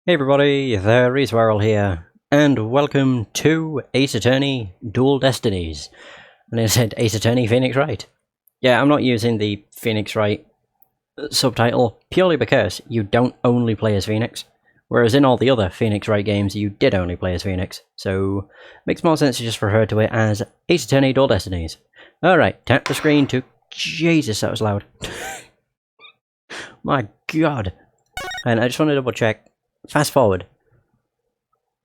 Hey everybody, the Reeswarrel here, and welcome to Ace Attorney Dual Destinies. And I said Ace Attorney Phoenix Wright. Yeah, I'm not using the Phoenix Wright subtitle purely because you don't only play as Phoenix, whereas in all the other Phoenix Wright games you did only play as Phoenix, so it makes more sense to just refer to it as Ace Attorney Dual Destinies. Alright, tap the screen to... Jesus, that was loud. My god. And I just want to double check. Fast forward.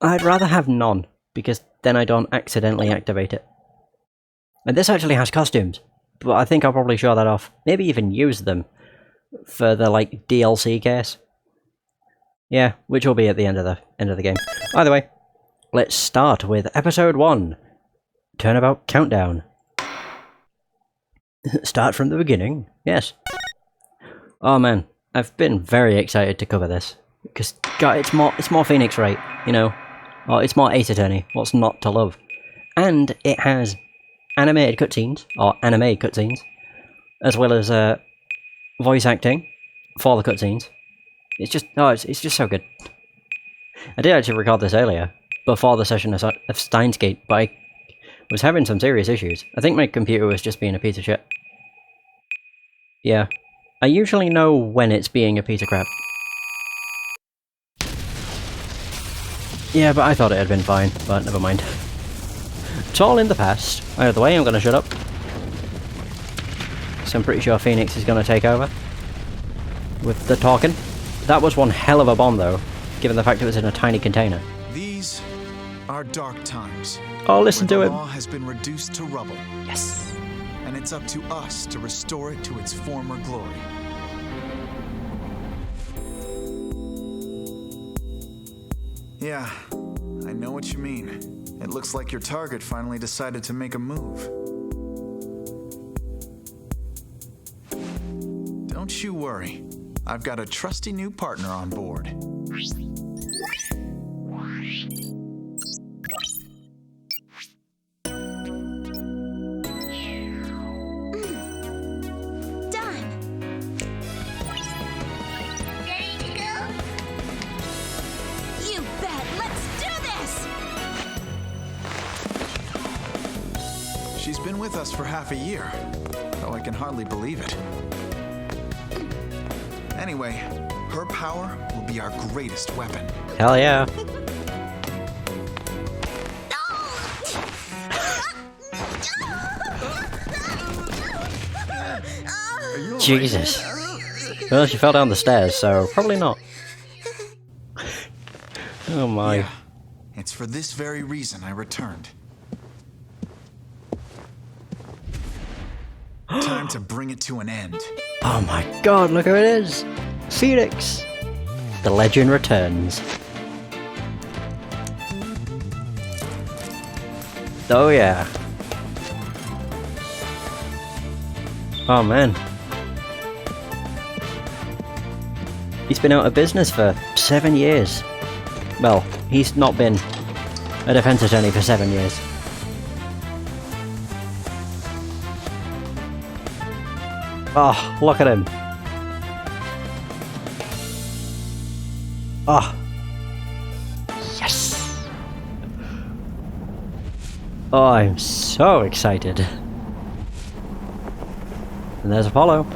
I'd rather have none, because then I don't accidentally activate it. And this actually has costumes, but I think I'll probably show that off. Maybe even use them for the like DLC case. Yeah, which will be at the end of the game. Either way, let's start with episode 1. Turnabout Countdown. Start from the beginning. Yes. Oh man, I've been very excited to cover this. Because, God, it's more Phoenix Wright, you know. Or it's more Ace Attorney. What's not to love? And it has animated cutscenes, or anime cutscenes, as well as voice acting for the cutscenes. It's just, it's just so good. I did actually record this earlier, before the session of Steins Gate, but I was having some serious issues. I think my computer was just being a piece of shit. Yeah. I usually know when it's being a piece of crap. Yeah, but I thought it had been fine, but never mind. It's all in the past. Either way, I'm gonna shut up. So I'm pretty sure Phoenix is gonna take over with the talking. That was one hell of a bomb, though, given the fact it was in a tiny container. These are dark times. Oh, listen to him. The law has been reduced to rubble. Yes. And it's up to us to restore it to its former glory. Yeah, I know what you mean. It looks like your target finally decided to make a move. Don't you worry. I've got a trusty new partner on board. She's been with us for half a year, though I can hardly believe it. Anyway, her power will be our greatest weapon. Hell yeah. Jesus. Well, she fell down the stairs, so probably not. Oh my. Yeah, it's for this very reason I returned. Time to bring it to an end. Oh my god, look who it is! Phoenix! The legend returns. Oh yeah. Oh man. He's been out of business for 7 years. Well, he's not been a defense attorney for 7 years. Oh, look at him. Oh. Yes! Oh, I'm so excited. And there's Apollo.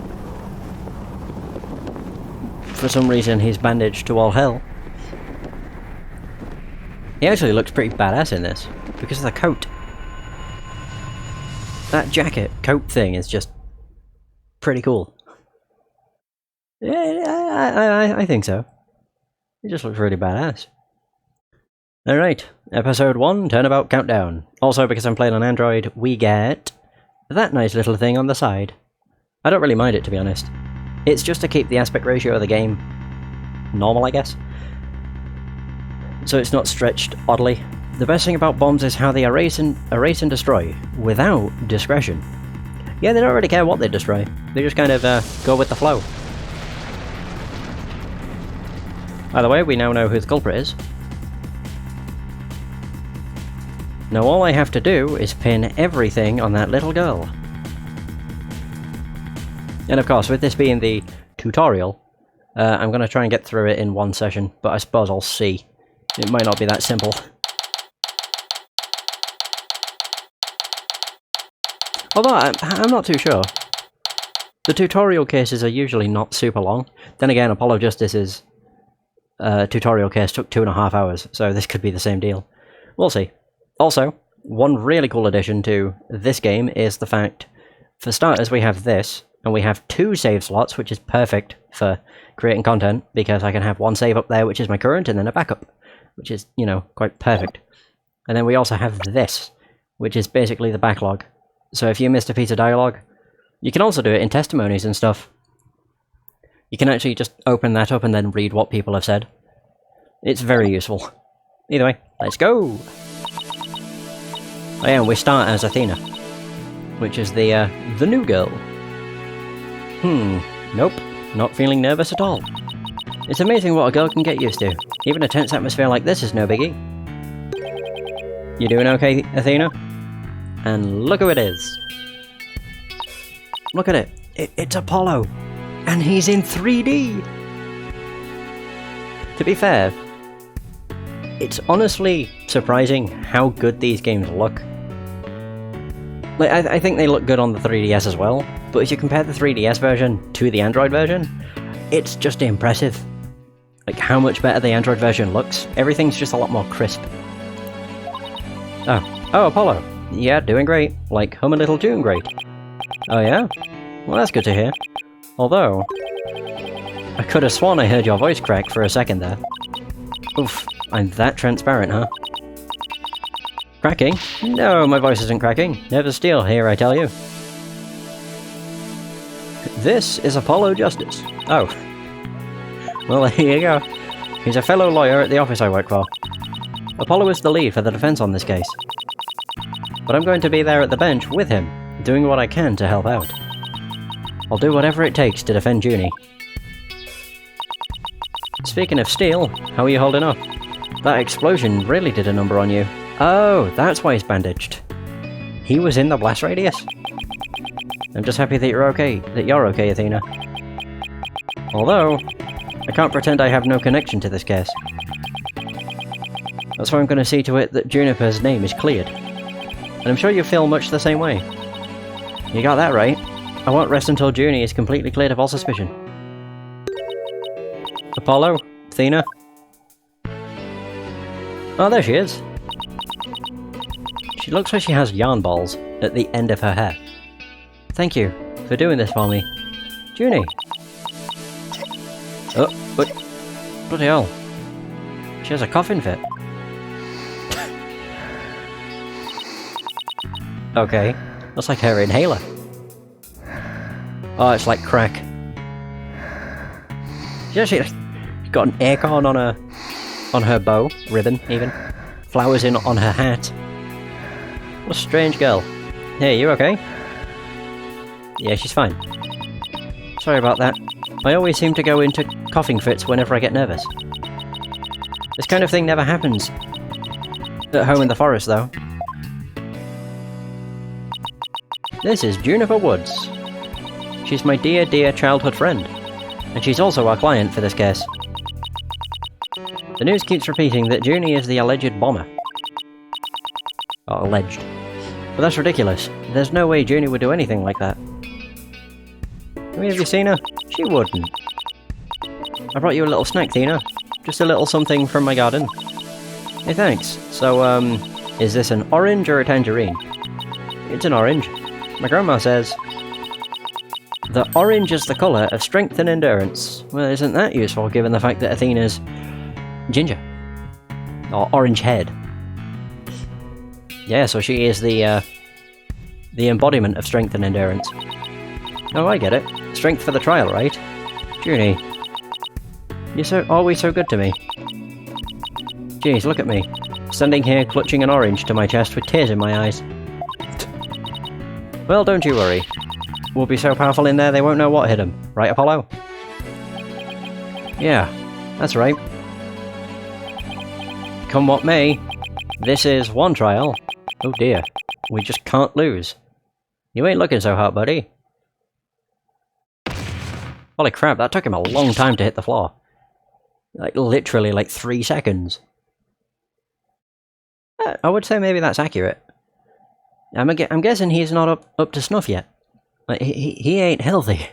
For some reason, he's bandaged to all hell. He actually looks pretty badass in this, because of the coat. That jacket, coat thing is just pretty cool. Yeah, I think so. It just looks really badass. Alright, episode 1, Turnabout Countdown. Also, because I'm playing on Android, we get that nice little thing on the side. I don't really mind it, to be honest. It's just to keep the aspect ratio of the game normal, I guess. So it's not stretched oddly. The best thing about bombs is how they erase and destroy, without discretion. Yeah, they don't really care what they destroy. They just kind of go with the flow. By the way, we now know who the culprit is. Now all I have to do is pin everything on that little girl. And of course, with this being the tutorial, I'm going to try and get through it in one session, but I suppose I'll see. It might not be that simple. Although, I'm not too sure. The tutorial cases are usually not super long. Then again, Apollo Justice's tutorial case took 2.5 hours, so this could be the same deal. We'll see. Also, one really cool addition to this game is the fact, for starters, we have this, and we have 2 save slots, which is perfect for creating content, because I can have one save up there, which is my current, and then a backup, which is, you know, quite perfect. And then we also have this, which is basically the backlog. So if you missed a piece of dialogue, you can also do it in testimonies and stuff. You can actually just open that up and then read what people have said. It's very useful. Either way, let's go! Oh yeah, we start as Athena, which is the new girl. Nope, not feeling nervous at all. It's amazing what a girl can get used to. Even a tense atmosphere like this is no biggie. You doing okay, Athena? And look who it is. Look at it. It's Apollo. And he's in 3D! To be fair, it's honestly surprising how good these games look. Like, I think they look good on the 3DS as well, but if you compare the 3DS version to the Android version, it's just impressive. Like, how much better the Android version looks. Everything's just a lot more crisp. Oh, Apollo. Yeah, doing great. Like, hum a little tune great. Oh yeah? Well, that's good to hear. Although, I could have sworn I heard your voice crack for a second there. Oof, I'm that transparent, huh? Cracking? No, my voice isn't cracking. Never steal here, I tell you. This is Apollo Justice. Oh. Well, here you go. He's a fellow lawyer at the office I work for. Apollo is the lead for the defense on this case. But I'm going to be there at the bench with him, doing what I can to help out. I'll do whatever it takes to defend Junie. Speaking of steel, how are you holding up? That explosion really did a number on you. Oh, that's why he's bandaged. He was in the blast radius? I'm just happy that you're okay, Athena. Although, I can't pretend I have no connection to this case. That's why I'm going to see to it that Juniper's name is cleared. And I'm sure you feel much the same way. You got that right. I won't rest until Junie is completely cleared of all suspicion. Apollo? Athena? Oh, there she is. She looks like she has yarn balls at the end of her hair. Thank you for doing this for me. Junie! Oh, what? Bloody hell. She has a coughing fit. Okay, looks like her inhaler. Oh, it's like crack. She's actually got an acorn on her bow, ribbon even. Flowers on her hat. What a strange girl. Hey, you okay? Yeah, she's fine. Sorry about that. I always seem to go into coughing fits whenever I get nervous. This kind of thing never happens at home in the forest, though. This is Juniper Woods. She's my dear, dear childhood friend, and she's also our client for this case. The news keeps repeating that Junie is the alleged bomber. Oh, alleged. But that's ridiculous. There's no way Junie would do anything like that. Have you seen her? She wouldn't. I brought you a little snack, Tina. Just a little something from my garden. Hey, thanks. So, is this an orange or a tangerine? It's an orange. My grandma says, the orange is the colour of strength and endurance. Well, isn't that useful given the fact that Athena's ginger? Or orange-haired. Yeah, so she is the embodiment of strength and endurance. Oh, I get it. Strength for the trial, right? Junie. You're always so good to me. Jeez, look at me. Standing here clutching an orange to my chest with tears in my eyes. Well, don't you worry. We'll be so powerful in there they won't know what hit them. Right, Apollo? Yeah, that's right. Come what may, this is one trial. Oh dear, we just can't lose. You ain't looking so hot, buddy. Holy crap, that took him a long time to hit the floor. Like, literally, like 3 seconds. I would say maybe that's accurate. I'm guessing he's not up to snuff yet. Like, he ain't healthy.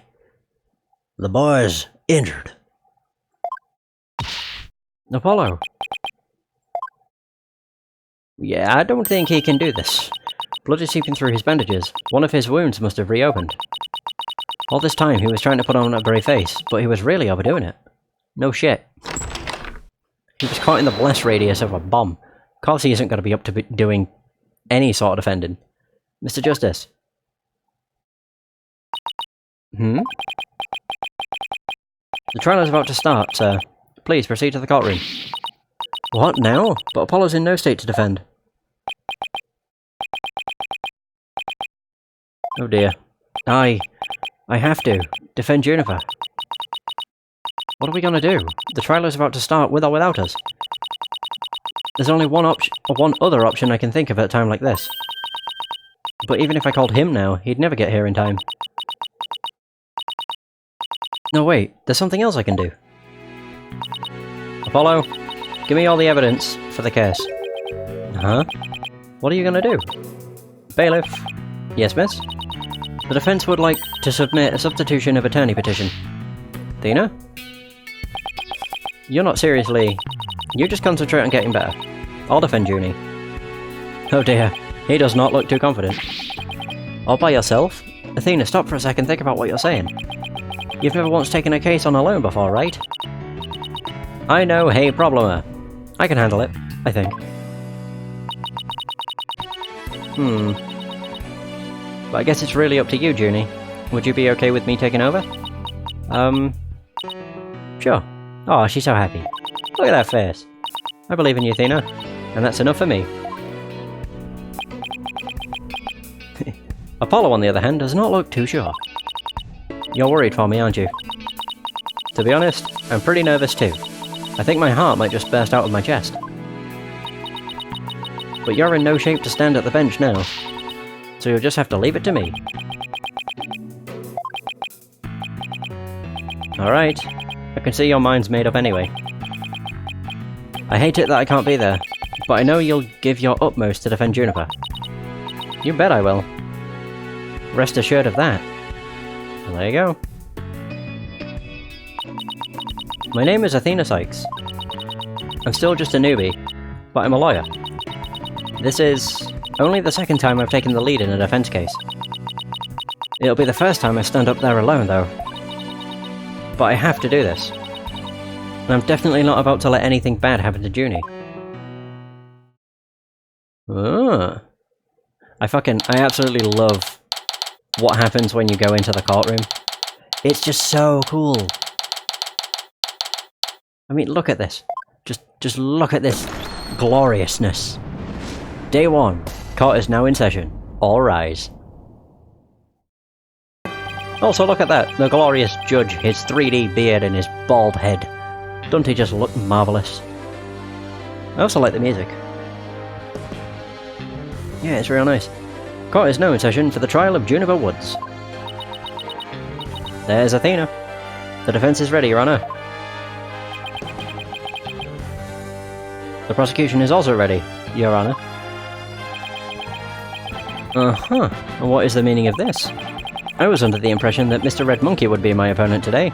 The boy's injured. Apollo. Yeah, I don't think he can do this. Blood is seeping through his bandages. One of his wounds must have reopened. All this time he was trying to put on a brave face, but he was really overdoing it. No shit. He was caught in the blast radius of a bomb. Of course he isn't going to be up to doing any sort of defending. Mr. Justice. The trial is about to start, sir. Please proceed to the courtroom. What, now? But Apollo's in no state to defend. Oh dear. I have to. Defend Juniper. What are we gonna do? The trial is about to start with or without us. There's only one other option I can think of at a time like this. But even if I called him now, he'd never get here in time. No wait, there's something else I can do. Apollo, give me all the evidence for the case. Huh? What are you gonna do? Bailiff. Yes, miss? The defense would like to submit a substitution of attorney petition. Athena? You're not seriously... You just concentrate on getting better. I'll defend Junie. Oh dear, he does not look too confident. All by yourself? Athena, stop for a second, think about what you're saying. You've never once taken a case on alone before, right? I know, hey problemer. I can handle it, I think. But I guess it's really up to you, Junie. Would you be okay with me taking over? Sure. Oh, she's so happy. Look at that face. I believe in you, Athena. And that's enough for me. Apollo, on the other hand, does not look too sure. You're worried for me, aren't you? To be honest, I'm pretty nervous too. I think my heart might just burst out of my chest. But you're in no shape to stand at the bench now. So you'll just have to leave it to me. Alright. I can see your mind's made up anyway. I hate it that I can't be there, but I know you'll give your utmost to defend Juniper. You bet I will. Rest assured of that. Well, there you go. My name is Athena Sykes. I'm still just a newbie, but I'm a lawyer. This is only the second time I've taken the lead in a defense case. It'll be the first time I stand up there alone, though. But I have to do this. And I'm definitely not about to let anything bad happen to Junie. I absolutely love what happens when you go into the courtroom. It's just so cool. I mean, look at this. Just look at this gloriousness. Day 1. Court is now in session. All rise. Also, look at that. The glorious judge, his 3D beard and his bald head. Doesn't he just look marvellous? I also like the music. Yeah, it's real nice. Court is now in session for the trial of Juniper Woods. There's Athena. The defense is ready, Your Honor. The prosecution is also ready, Your Honor. Uh-huh. And what is the meaning of this? I was under the impression that Mr. Red Monkey would be my opponent today.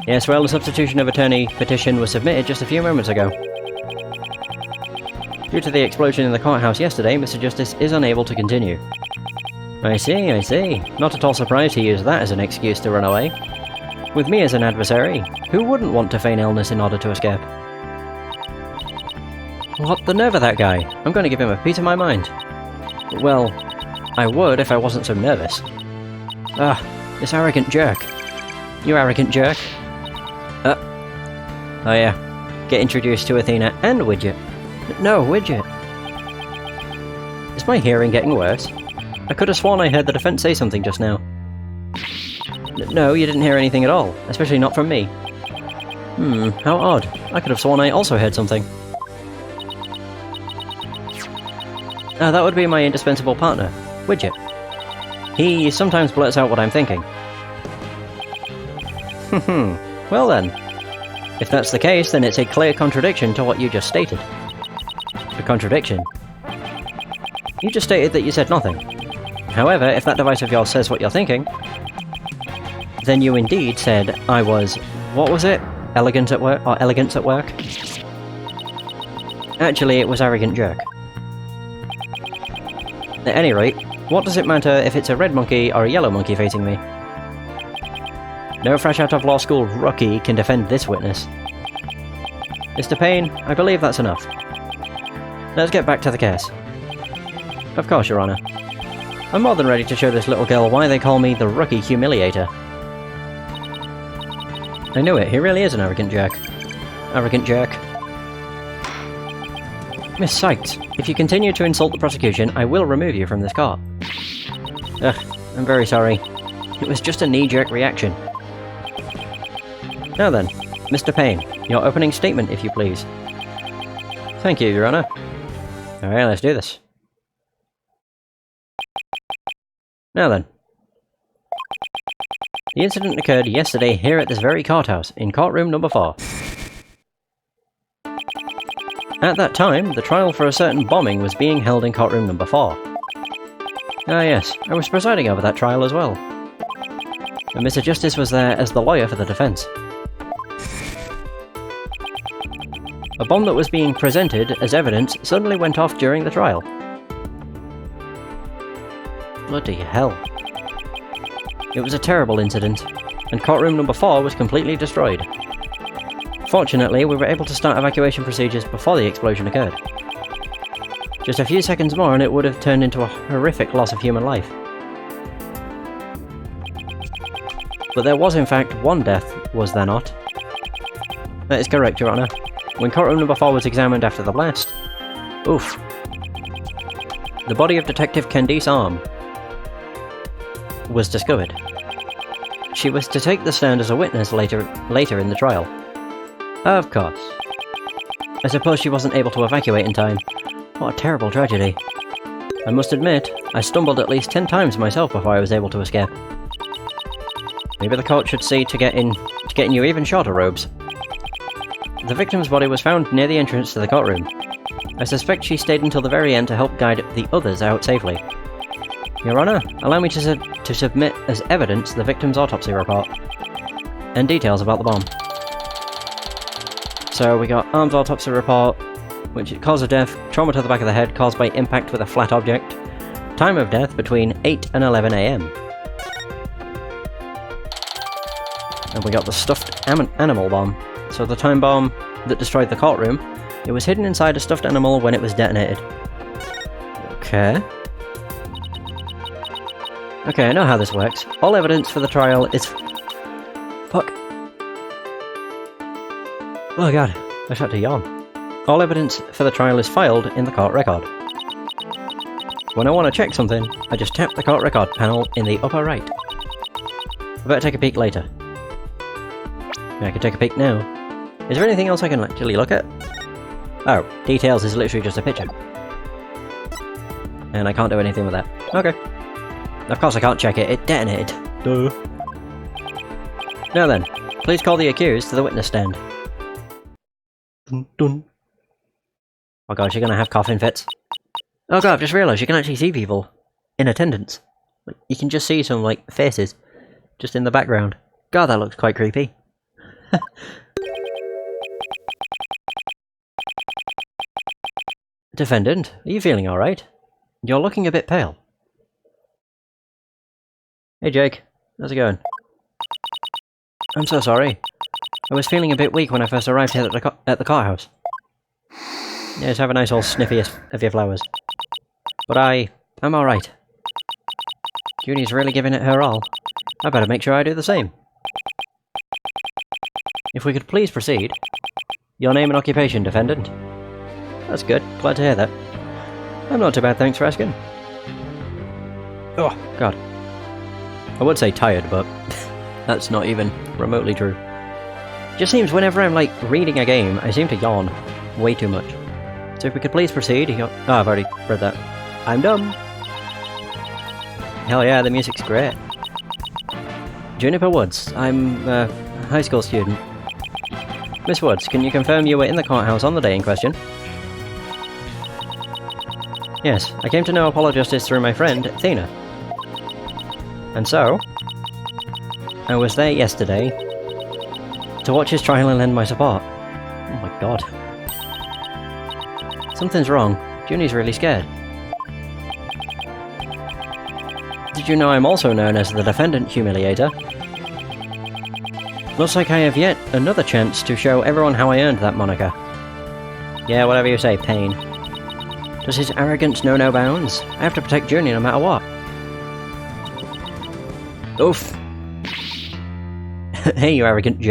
Yes, well, the substitution of attorney petition was submitted just a few moments ago. Due to the explosion in the courthouse yesterday, Mr. Justice is unable to continue. I see, I see. Not at all surprised he used that as an excuse to run away. With me as an adversary, who wouldn't want to feign illness in order to escape? What the nerve of that guy? I'm going to give him a piece of my mind. Well, I would if I wasn't so nervous. Ah, this arrogant jerk. You arrogant jerk. Oh yeah. Get introduced to Athena and Widget. No, Widget. Is my hearing getting worse? I could have sworn I heard the defense say something just now. No, you didn't hear anything at all, especially not from me. How odd. I could have sworn I also heard something. That would be my indispensable partner, Widget. He sometimes blurts out what I'm thinking. Well then. If that's the case, then it's a clear contradiction to what you just stated. A contradiction? You just stated that you said nothing. However, if that device of yours says what you're thinking, then you indeed said I was... what was it? Elegant at work? Or elegance at work? Actually, it was arrogant jerk. At any rate, what does it matter if it's a red monkey or a yellow monkey facing me? No fresh out of law school rookie can defend this witness. Mr. Payne, I believe that's enough. Let's get back to the case. Of course, Your Honor. I'm more than ready to show this little girl why they call me the Rookie Humiliator. I knew it, he really is an arrogant jerk. Arrogant jerk. Miss Sykes, if you continue to insult the prosecution, I will remove you from this court. Ugh, I'm very sorry. It was just a knee-jerk reaction. Now then, Mr. Payne, your opening statement, if you please. Thank you, Your Honor. Alright, let's do this. Now then. The incident occurred yesterday here at this very courthouse, in courtroom number 4. At that time, the trial for a certain bombing was being held in courtroom number 4. Ah yes, I was presiding over that trial as well. And Mr. Justice was there as the lawyer for the defense. A bomb that was being presented as evidence suddenly went off during the trial. Bloody hell. It was a terrible incident, and courtroom number 4 was completely destroyed. Fortunately, we were able to start evacuation procedures before the explosion occurred. Just a few seconds more and it would have turned into a horrific loss of human life. But there was in fact one death, was there not? That is correct, Your Honor. When courtroom number 4 was examined after the blast... oof. The body of Detective Candice Arm was discovered. She was to take the stand as a witness later in the trial. Of course. I suppose she wasn't able to evacuate in time. What a terrible tragedy. I must admit, I stumbled at least 10 times myself before I was able to escape. Maybe the court should see to getting you even shorter robes. The victim's body was found near the entrance to the courtroom. I suspect she stayed until the very end to help guide the others out safely. Your Honor, allow me to submit as evidence the victim's autopsy report and details about the bomb. So we got Arm's autopsy report, which is cause of death, trauma to the back of the head caused by impact with a flat object, time of death between 8 and 11 AM. And we got the stuffed animal bomb. So the time bomb that destroyed the courtroom, it was hidden inside a stuffed animal when it was detonated. Okay. Okay, I know how this works. All evidence for the trial is... Fuck. Oh god, I just had to yawn. All evidence for the trial is filed in the court record. When I want to check something, I just tap the court record panel in the upper right. I better take a peek later. I can take a peek now. Is there anything else I can actually look at? Oh, details is literally just a picture. And I can't do anything with that. Okay. Of course I can't check it, it detonated. Duh. Now then, please call the accused to the witness stand. Dun dun. Oh god, she's gonna have coughing fits. Oh god, I've just realised you can actually see people in attendance. Like, you can just see some, like, faces just in the background. God, that looks quite creepy. Defendant, are you feeling alright? You're looking a bit pale. Hey Jake, how's it going? I'm so sorry. I was feeling a bit weak when I first arrived here at the courthouse. Yeah, just have a nice old sniffy of your flowers. But I'm alright. Judy's really giving it her all. I better make sure I do the same. If we could please proceed. Your name and occupation, defendant. That's good, glad to hear that. I'm not too bad, thanks for asking. Oh, god. I would say tired, but that's not even remotely true. Just seems whenever I'm, like, reading a game, I seem to yawn way too much. So if we could please proceed, oh, I've already read that. I'm dumb. Hell yeah, the music's great. Juniper Woods. I'm high school student. Miss Woods, can you confirm you were in the courthouse on the day in question? Yes, I came to know Apollo Justice through my friend, Athena. And so, I was there yesterday to watch his trial and lend my support. Oh my god. Something's wrong. Junie's really scared. Did you know I'm also known as the Defendant Humiliator? Looks like I have yet another chance to show everyone how I earned that moniker. Yeah, whatever you say, Pain. Does his arrogance know no bounds? I have to protect Junie no matter what. Oof. Hey, you arrogant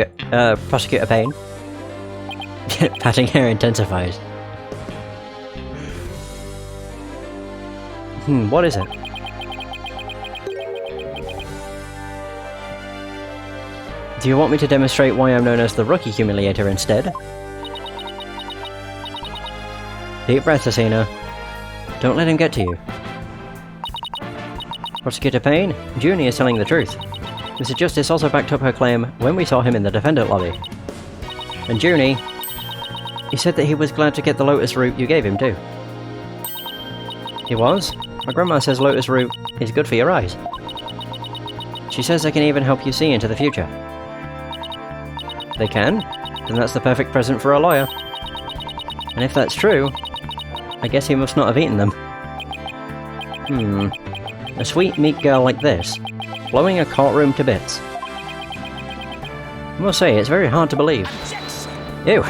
Prosecutor Payne. Patting hair intensifies. What is it? Do you want me to demonstrate why I'm known as the Rookie Humiliator instead? Deep breath, Athena. Don't let him get to you. Prosecutor Payne, Junie is telling the truth. Mr. Justice also backed up her claim when we saw him in the defendant lobby. And Junie, he said that he was glad to get the lotus root you gave him too. He was? My grandma says lotus root is good for your eyes. She says they can even help you see into the future. They can? Then that's the perfect present for a lawyer. And if that's true, I guess he must not have eaten them. A sweet, meek girl like this, blowing a courtroom to bits. I must say, it's very hard to believe. Ew!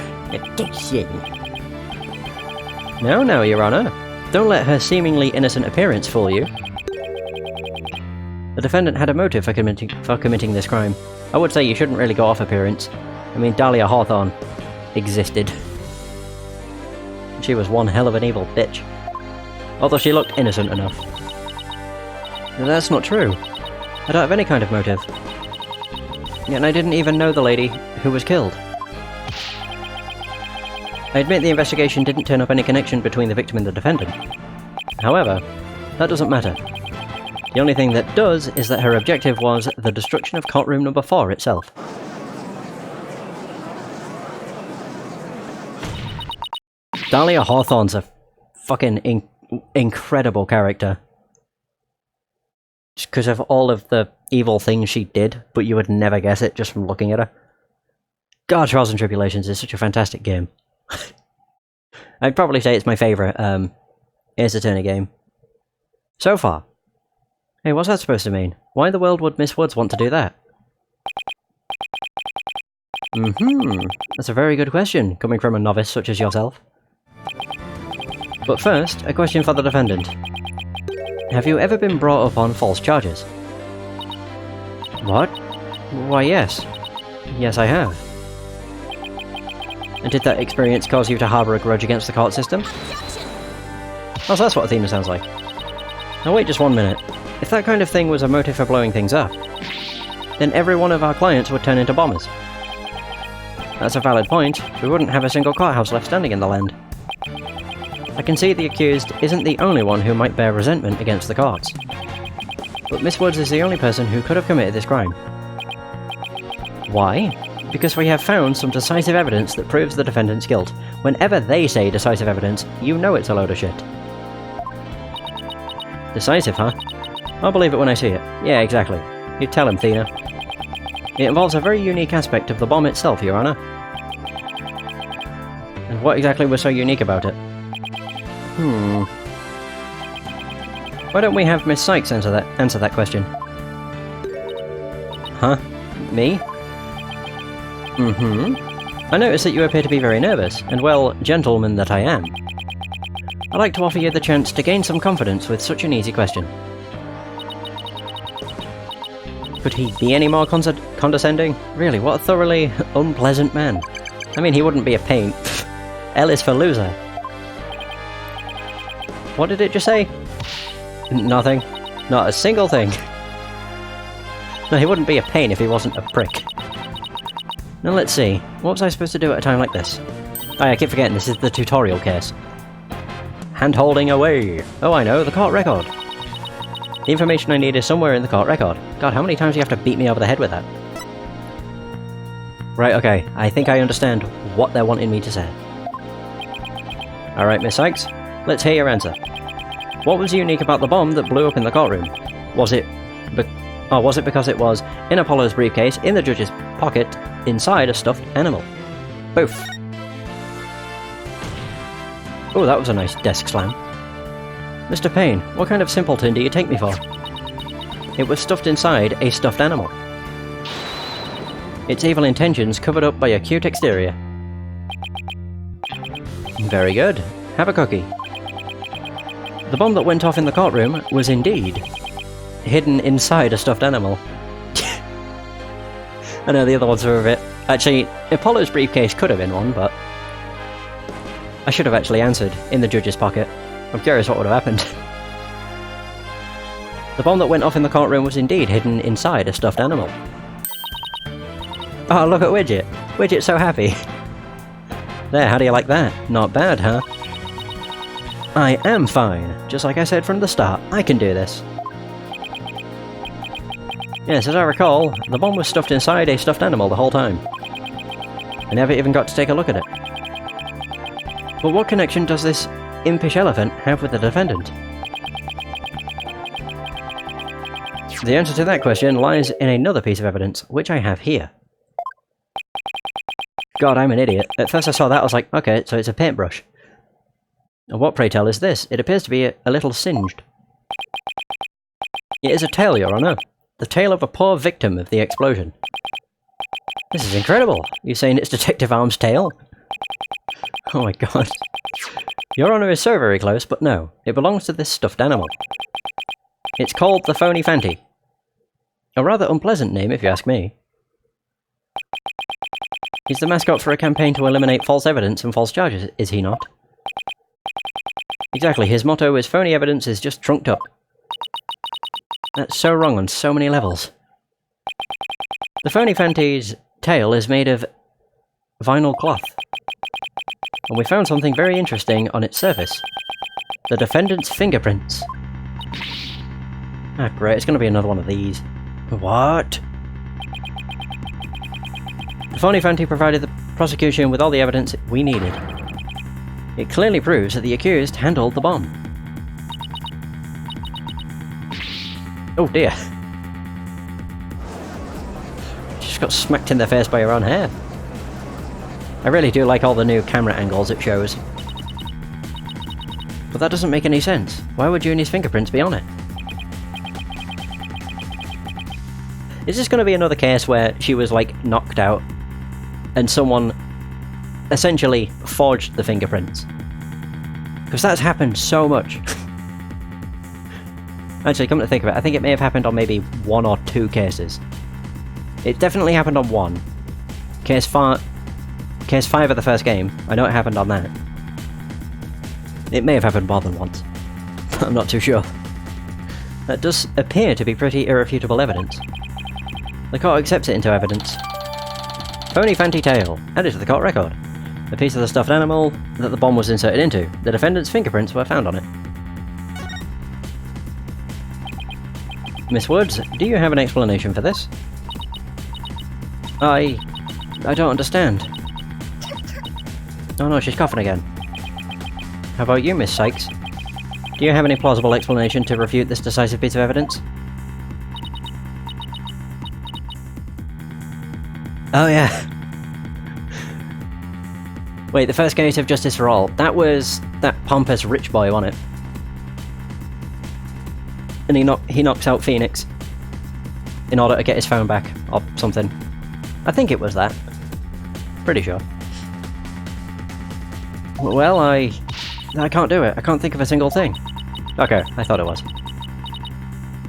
No, Your Honor. Don't let her seemingly innocent appearance fool you. The defendant had a motive for committing this crime. I would say you shouldn't really go off appearance. I mean, Dahlia Hawthorne existed. She was one hell of an evil bitch. Although she looked innocent enough. That's not true. I don't have any kind of motive. And I didn't even know the lady who was killed. I admit the investigation didn't turn up any connection between the victim and the defendant. However, that doesn't matter. The only thing that does is that her objective was the destruction of courtroom number 4 itself. Dahlia Hawthorne's a fucking incredible character. Just because of all of the evil things she did, but you would never guess it just from looking at her. God, Trials and Tribulations is such a fantastic game. I'd probably say it's my favourite Ace Attorney game. So far. Hey, what's that supposed to mean? Why in the world would Miss Woods want to do that? That's a very good question, coming from a novice such as yourself. But first, a question for the defendant. Have you ever been brought up on false charges? What? Why, yes. Yes, I have. And did that experience cause you to harbour a grudge against the court system? Oh, so that's what Athena sounds like. Now wait just 1 minute. If that kind of thing was a motive for blowing things up, then every one of our clients would turn into bombers. That's a valid point. We wouldn't have a single courthouse left standing in the land. I can see the accused isn't the only one who might bear resentment against the courts. But Miss Woods is the only person who could have committed this crime. Why? Because we have found some decisive evidence that proves the defendant's guilt. Whenever they say decisive evidence, you know it's a load of shit. Decisive, huh? I'll believe it when I see it. Yeah, exactly. You tell him, Athena. It involves a very unique aspect of the bomb itself, Your Honor. And what exactly was so unique about it? Why don't we have Miss Sykes answer that question? Huh? Me? I notice that you appear to be very nervous, and well, gentleman that I am. I'd like to offer you the chance to gain some confidence with such an easy question. Could he be any more condescending? Really, what a thoroughly unpleasant man. I mean, he wouldn't be a pain. L is for loser. What did it just say? Nothing. Not a single thing. No, he wouldn't be a pain if he wasn't a prick. Now let's see, what was I supposed to do at a time like this? Oh, I keep forgetting, this is the tutorial case. Hand-holding away! Oh, I know, the court record. The information I need is somewhere in the court record. God, how many times do you have to beat me over the head with that? Right, okay. I think I understand what they're wanting me to say. Alright, Miss Sykes. Let's hear your answer. What was unique about the bomb that blew up in the courtroom? Was it because it was in Apollo's briefcase, in the judge's pocket, inside a stuffed animal? Both. Oh, that was a nice desk slam. Mr. Payne, what kind of simpleton do you take me for? It was stuffed inside a stuffed animal. Its evil intentions covered up by a cute exterior. Very good. Have a cookie. The bomb that went off in the courtroom was indeed hidden inside a stuffed animal. I know the other ones were a bit... Actually, Apollo's briefcase could have been one, but... I should have actually answered in the judge's pocket. I'm curious what would have happened. The bomb that went off in the courtroom was indeed hidden inside a stuffed animal. Oh, look at Widget! Widget's so happy! There, how do you like that? Not bad, huh? I am fine. Just like I said from the start, I can do this. Yes, as I recall, the bomb was stuffed inside a stuffed animal the whole time. I never even got to take a look at it. But what connection does this impish elephant have with the defendant? The answer to that question lies in another piece of evidence, which I have here. God, I'm an idiot. At first I saw that, I was like, okay, so it's a paintbrush. And what, pray tell, is this? It appears to be a little singed. It is a tail, Your Honour. The tail of a poor victim of the explosion. This is incredible! You saying it's Detective Arm's tail? Oh my god. Your Honour is so very close, but no. It belongs to this stuffed animal. It's called the Phony Fanty. A rather unpleasant name, if you ask me. He's the mascot for a campaign to eliminate false evidence and false charges, is he not? Exactly, his motto is phony evidence is just trunked up. That's so wrong on so many levels. The Phony Fanty's tail is made of vinyl cloth. And we found something very interesting on its surface. The defendant's fingerprints. Ah, great, it's going to be another one of these. What? The Phony Fanty provided the prosecution with all the evidence we needed. It clearly proves that the accused handled the bomb. Oh dear. Just got smacked in the face by your own hair. I really do like all the new camera angles it shows. But that doesn't make any sense. Why would Junie's fingerprints be on it? Is this going to be another case where she was, like, knocked out and someone essentially forged the fingerprints? Because that's happened so much. Actually, come to think of it, I think it may have happened on maybe 1 or 2 cases. It definitely happened on 1. Case 5 of the first game, I know it happened on that. It may have happened more than once. I'm not too sure. That does appear to be pretty irrefutable evidence. The court accepts it into evidence. Phony Fanty tail, added to the court record. The piece of the stuffed animal that the bomb was inserted into. The defendant's fingerprints were found on it. Miss Woods, do you have an explanation for this? I don't understand. Oh no, she's coughing again. How about you, Miss Sykes? Do you have any plausible explanation to refute this decisive piece of evidence? Oh yeah. Wait, the first case of Justice for All. That was that pompous rich boy, wasn't it? And he knocks out Phoenix in order to get his phone back, or something. I think it was that. Pretty sure. Well, I can't do it. I can't think of a single thing. Okay, I thought it was.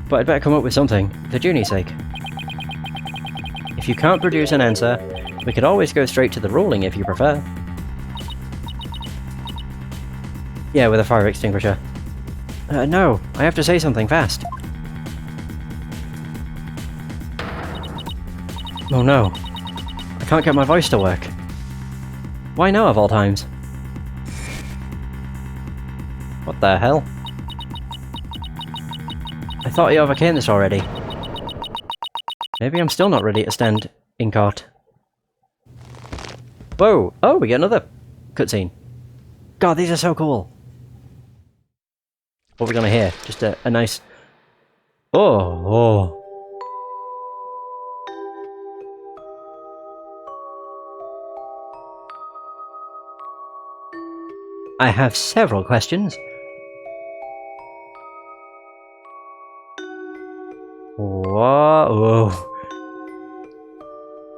But I'd better come up with something, for Junie's sake. If you can't produce an answer, we could always go straight to the ruling if you prefer. Yeah, with a fire extinguisher. No, I have to say something fast. Oh no. I can't get my voice to work. Why now of all times? What the hell? I thought he overcame this already. Maybe I'm still not ready to stand in court. Whoa! Oh, we get another cutscene. God, these are so cool. What are we gonna hear? Just a nice... Oh, oh. I have several questions. Whoa.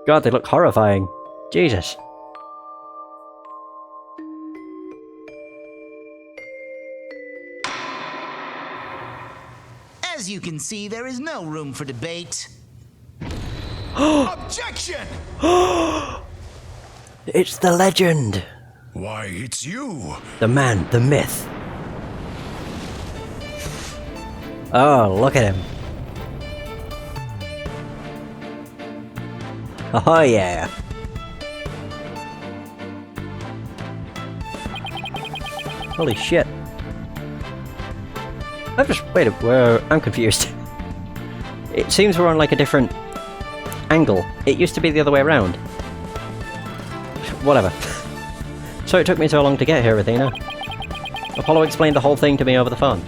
God, they look horrifying. Jesus. As you can see, there is no room for debate. Objection! It's the legend. Why, it's you! The man, the myth. Oh, look at him. Oh yeah. Holy shit. I've just... wait a... whoa, I'm confused. It seems we're on like a different angle. It used to be the other way around. Whatever. So it took me so long to get here, Athena. Apollo explained the whole thing to me over the phone.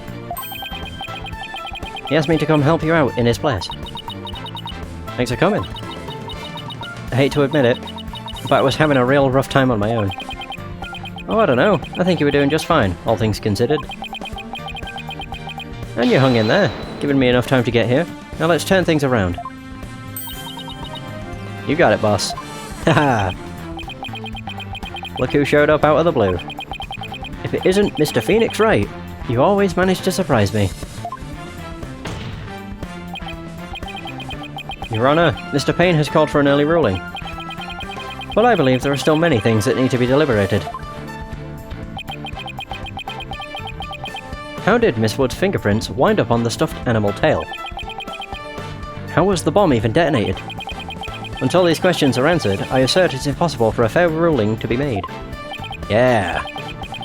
He asked me to come help you out in his place. Thanks for coming. I hate to admit it, but I was having a real rough time on my own. Oh, I don't know. I think you were doing just fine, all things considered. And you hung in there, giving me enough time to get here. Now let's turn things around. You got it, boss. Haha! Look who showed up out of the blue. If it isn't Mr. Phoenix Wright, you always manage to surprise me. Your Honor, Mr. Payne has called for an early ruling. But I believe there are still many things that need to be deliberated. How did Miss Wood's fingerprints wind up on the stuffed animal tail? How was the bomb even detonated? Until these questions are answered, I assert it's impossible for a fair ruling to be made. Yeah.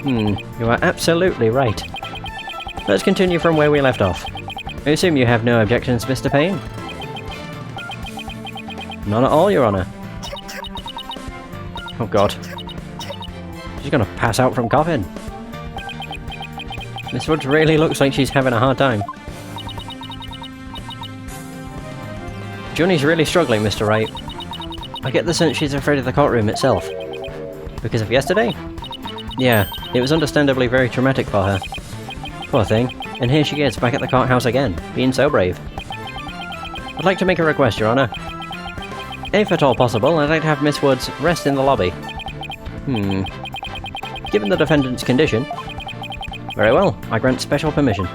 You are absolutely right. Let's continue from where we left off. I assume you have no objections, Mr. Payne? None at all, Your Honor. Oh god. She's gonna pass out from coughing. Miss Woods really looks like she's having a hard time. Johnny's really struggling, Mr. Wright. I get the sense she's afraid of the courtroom itself. Because of yesterday? Yeah, it was understandably very traumatic for her. Poor thing. And here she is, back at the courthouse again, being so brave. I'd like to make a request, Your Honor. If at all possible, I'd like to have Miss Woods rest in the lobby. Given the defendant's condition... Very well, I grant special permission.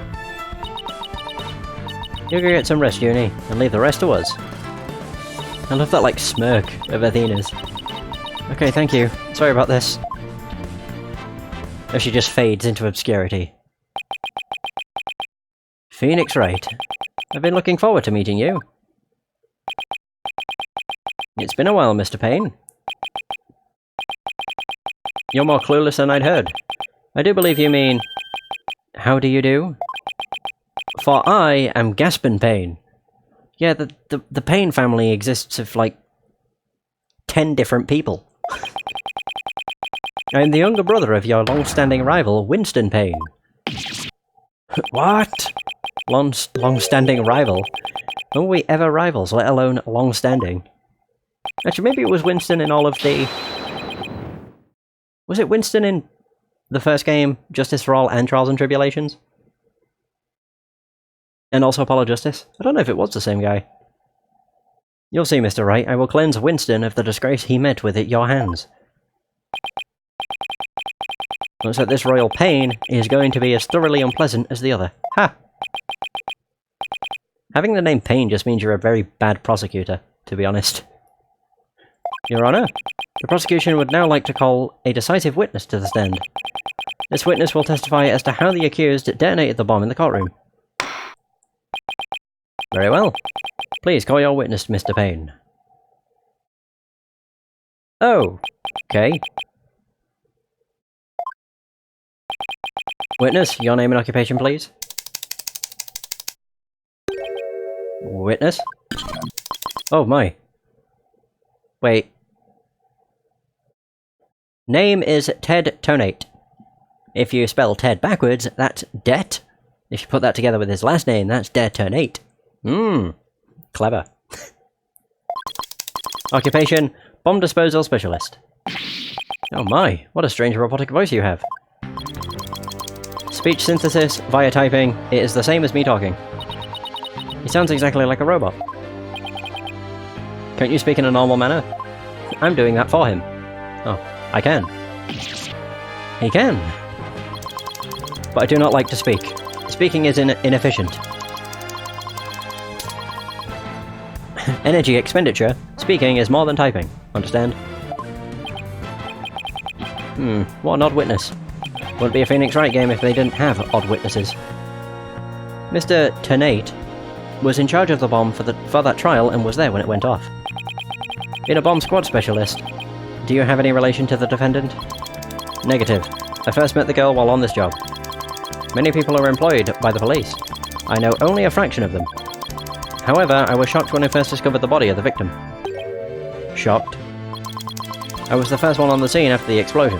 You go get some rest, Junie, and leave the rest to us. I love that, like, smirk of Athena's. Okay, thank you. Sorry about this. As she just fades into obscurity. Phoenix Wright. I've been looking forward to meeting you. It's been a while, Mr. Payne. You're more clueless than I'd heard. I do believe you mean... How do you do? For I am Gaspin Payne. Yeah, the Payne family exists of, like, 10 different people. I am the younger brother of your long-standing rival, Winston Payne. What? Long-standing rival? Were we ever rivals, let alone long-standing? Actually, maybe it was Winston in all of the... Was it Winston in the first game, Justice for All and Trials and Tribulations? And also Apollo Justice? I don't know if it was the same guy. You'll see, Mr. Wright, I will cleanse Winston of the disgrace he met with at your hands. Looks like this royal Payne is going to be as thoroughly unpleasant as the other. Ha! Having the name Payne just means you're a very bad prosecutor, to be honest. Your Honor, the prosecution would now like to call a decisive witness to the stand. This witness will testify as to how the accused detonated the bomb in the courtroom. Very well. Please call your witness, Mr. Payne. Oh, okay. Witness, your name and occupation, please. Witness? Oh my. Wait. Name is Ted Tonate. If you spell Ted backwards, that's Det. If you put that together with his last name, that's Detonate. Clever. Occupation, bomb disposal specialist. Oh my, what a strange robotic voice you have. Speech synthesis via typing, it is the same as me talking. He sounds exactly like a robot. Can't you speak in a normal manner? I'm doing that for him. Oh, I can. He can. But I do not like to speak. Speaking is inefficient. Energy expenditure. Speaking is more than typing. Understand? What an odd witness. Wouldn't be a Phoenix Wright game if they didn't have odd witnesses. Mr. Ternate was in charge of the bomb for that trial and was there when it went off. Being a bomb squad specialist, do you have any relation to the defendant? Negative. I first met the girl while on this job. Many people are employed by the police. I know only a fraction of them. However, I was shocked when I first discovered the body of the victim. Shocked. I was the first one on the scene after the explosion.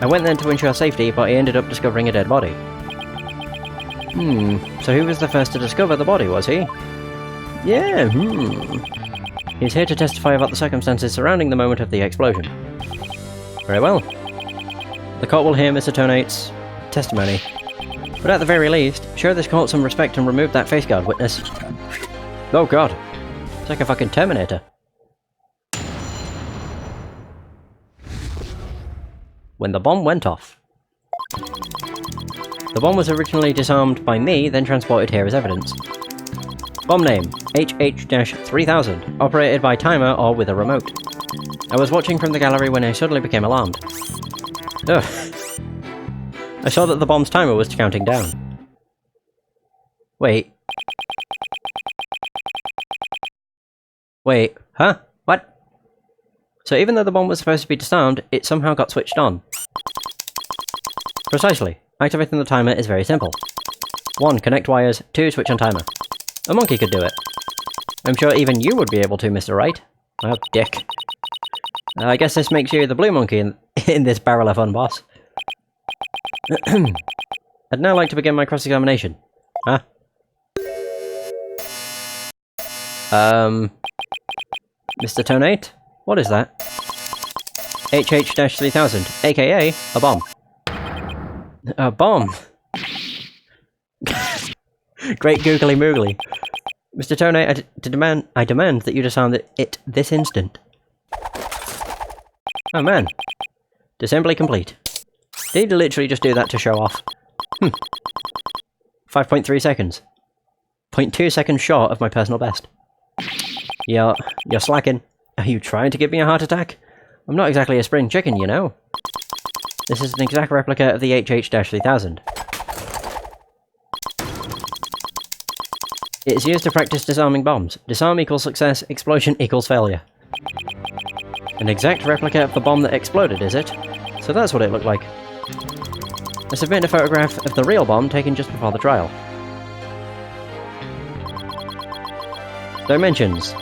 I went then to ensure safety, but I ended up discovering a dead body. So who was the first to discover the body, was he? Yeah, He's here to testify about the circumstances surrounding the moment of the explosion. Very well. The court will hear Mr. Tonate's testimony. But at the very least, show this court some respect and remove that face guard, witness. Oh god. It's like a fucking Terminator. When the bomb went off. The bomb was originally disarmed by me, then transported here as evidence. Bomb name, HH-3000, operated by timer or with a remote. I was watching from the gallery when I suddenly became alarmed. Ugh. I saw that the bomb's timer was counting down. Wait. Wait, huh? What? So even though the bomb was supposed to be disarmed, it somehow got switched on. Precisely. Activating the timer is very simple. 1. Connect wires. 2. Switch on timer. A monkey could do it. I'm sure even you would be able to, Mr. Wright. Oh, dick. I guess this makes you the blue monkey in this barrel of fun, boss. I'd now like to begin my cross-examination. Huh? Mr. Tonate? What is that? HH-3000, aka a bomb. A bomb? Great googly moogly. Mr. Tonate, I demand that you disarm it this instant. Oh man. Disassembly complete. Did he literally just do that to show off? 5.3 seconds. 0.2 seconds short of my personal best. You're slacking. Are you trying to give me a heart attack? I'm not exactly a spring chicken, you know. This is an exact replica of the HH-3000. It is used to practice disarming bombs. Disarm equals success, explosion equals failure. An exact replica of the bomb that exploded, is it? So that's what it looked like. I submit a photograph of the real bomb taken just before the trial. Dimensions.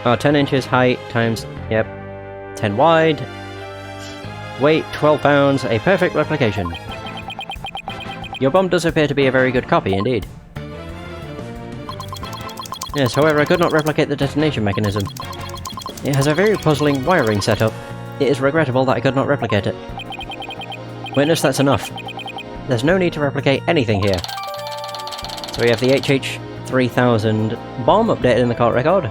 10 inches height times, 10 wide. Weight, 12 pounds, a perfect replication. Your bomb does appear to be a very good copy indeed. Yes, however, I could not replicate the detonation mechanism. It has a very puzzling wiring setup. It is regrettable that I could not replicate it. Witness, that's enough. There's no need to replicate anything here. So we have the HH-3000 bomb updated in the court record.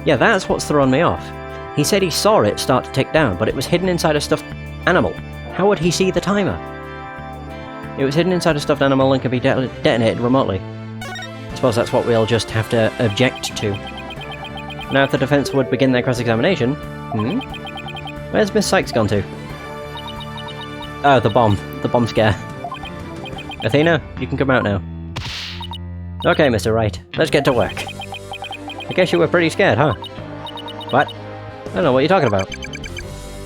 Yeah, that's what's thrown me off. He said he saw it start to tick down, but it was hidden inside a stuffed animal. How would he see the timer? It was hidden inside a stuffed animal and could be detonated remotely. I suppose that's what we'll just have to object to. Now if the defense would begin their cross-examination... Where's Miss Sykes gone to? Oh, the bomb. The bomb scare. Athena, you can come out now. Okay, Mr. Wright. Let's get to work. I guess you were pretty scared, huh? What? I don't know what you're talking about.